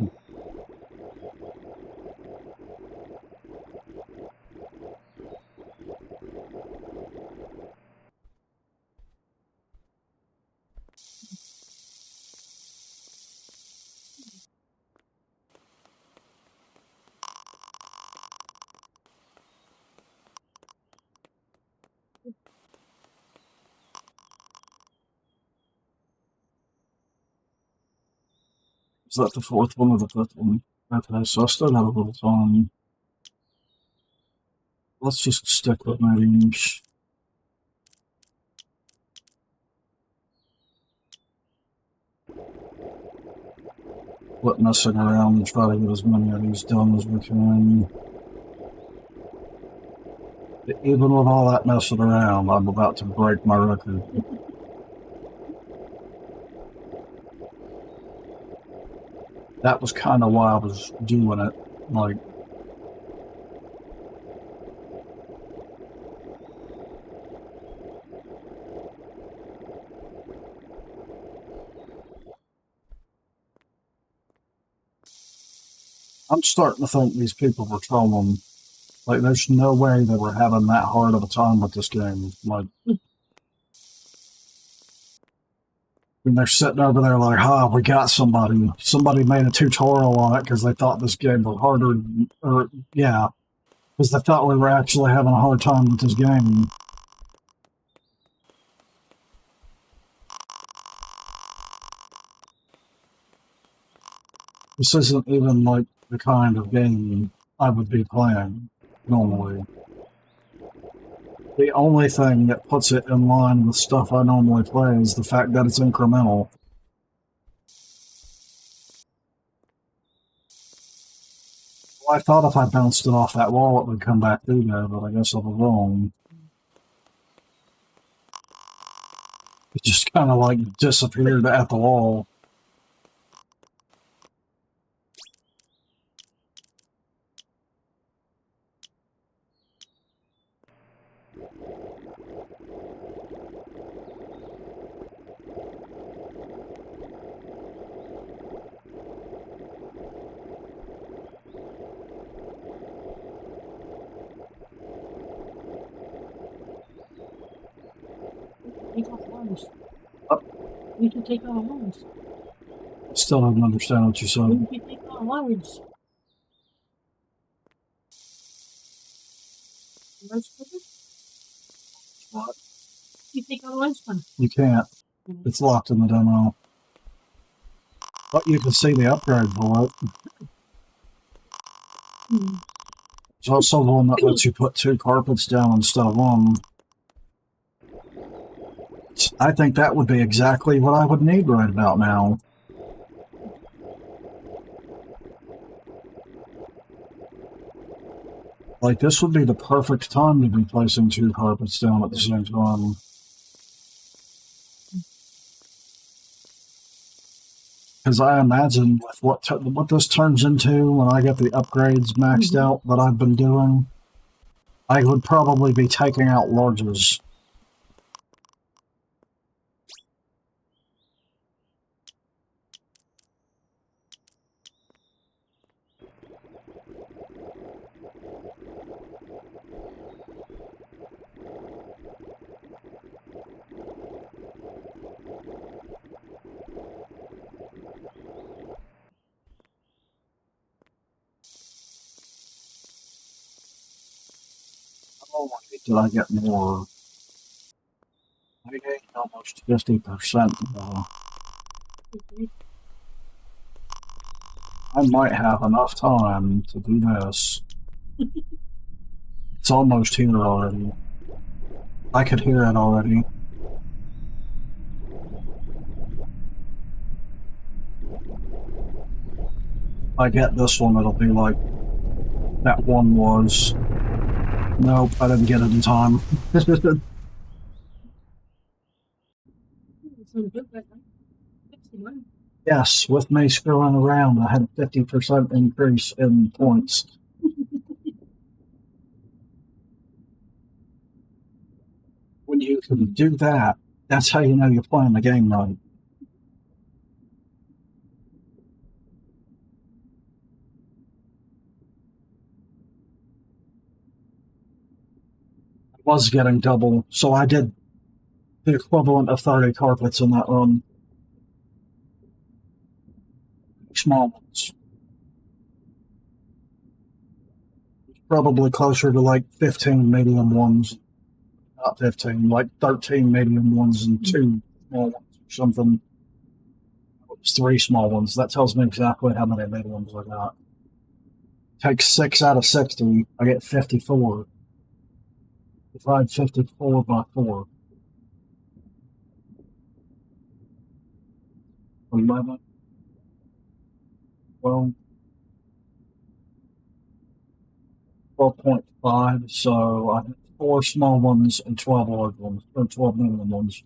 Is that the 4th one or the 5th one? Okay, so I still have a little time. Let's just stick with my range. quit messing around and try to get as many of these done as we can. Even with all that messing around, I'm about to break my record. That was kind of why I was doing it. Like, I'm starting to think these people were trolling. Like, there's no way they were having that hard of a time with this game. Like, when they're sitting over there like, we got somebody. Somebody made a tutorial on it because they thought this game was harder. Or, yeah, because they thought we were actually having a hard time with this game. This isn't even like the kind of game I would be playing normally. The only thing that puts it in line with stuff I normally play is the fact that it's incremental. Well, I thought if I bounced it off that wall it would come back through there, but I guess I was wrong. It just kind of like disappeared at the wall. Take off arms. What? We can take our arms. I still don't understand what you said. We can take our arms. What? You take our arms from. You can't. It's locked in the demo. But you can see the upgrade for it. There's also one that lets you put 2 carpets down instead of 1. I think that would be exactly what I would need right about now. Like, this would be the perfect time to be placing 2 carpets down at the same time. Because I imagine with what this turns into when I get the upgrades maxed out that I've been doing, I would probably be taking out larges. Oh, did I get more? I gained almost 50% though. I might have enough time to do this. It's almost here already. I could hear it already. If I get this one, it'll be like that one was. Nope, I didn't get it in time. Yes, with me screwing around, I had a 50% increase in points. When you can do that, that's how you know you're playing the game right. I was getting double, so I did the equivalent of 30 carpets in that run. Small ones. Probably closer to like 15 medium ones. Not 15, like 13 medium ones and 2 small ones or something. It was 3 small ones. That tells me exactly how many mediums I got. Take 6 out of 60, I get 54. Divide 54 by 4. 11. Well, 12.5, so I have 4 small ones and 12 large ones, or 12 medium ones.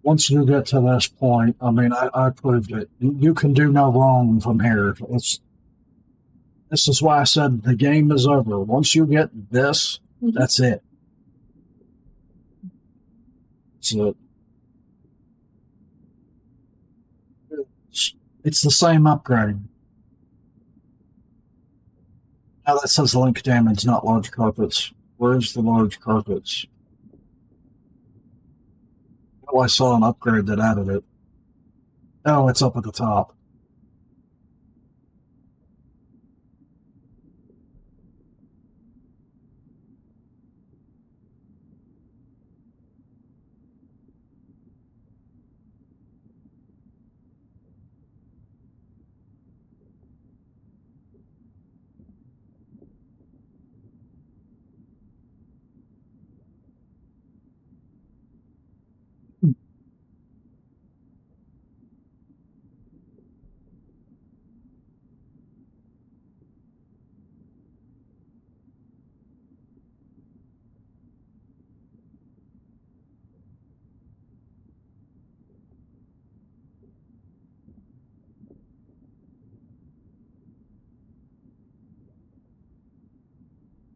Once you get to this point, I mean, I proved it. You can do no wrong from here. This is why I said the game is over. Once you get this, that's it. So it's the same upgrade. Now that says link damage, not large carpets. Where's the large carpets? Oh, I saw an upgrade that added it. Oh, it's up at the top.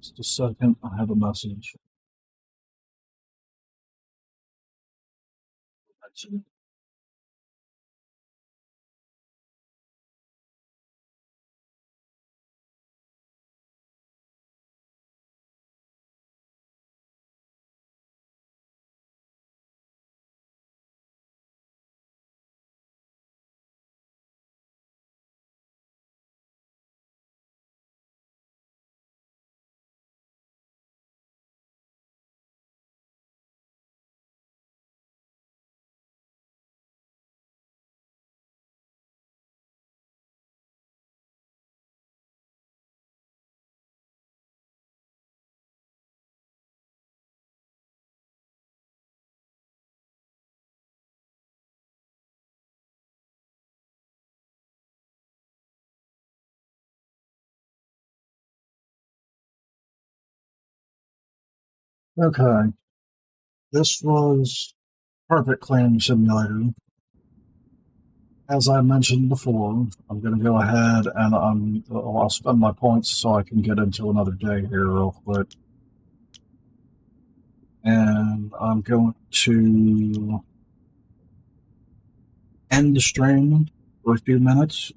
Just a second, I have a message. Okay. This was Perfect Cleaning Simulator. As I mentioned before, I'm going to go ahead and I'll spend my points so I can get into another day here real quick. And I'm going to end the stream for a few minutes,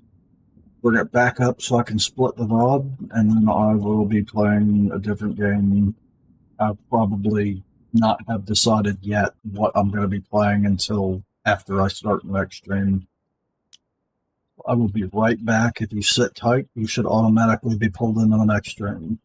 bring it back up so I can split the VOD, and then I will be playing a different game. I'll probably not have decided yet what I'm going to be playing until after I start the next stream. I will be right back. If you sit tight, you should automatically be pulled into the next stream.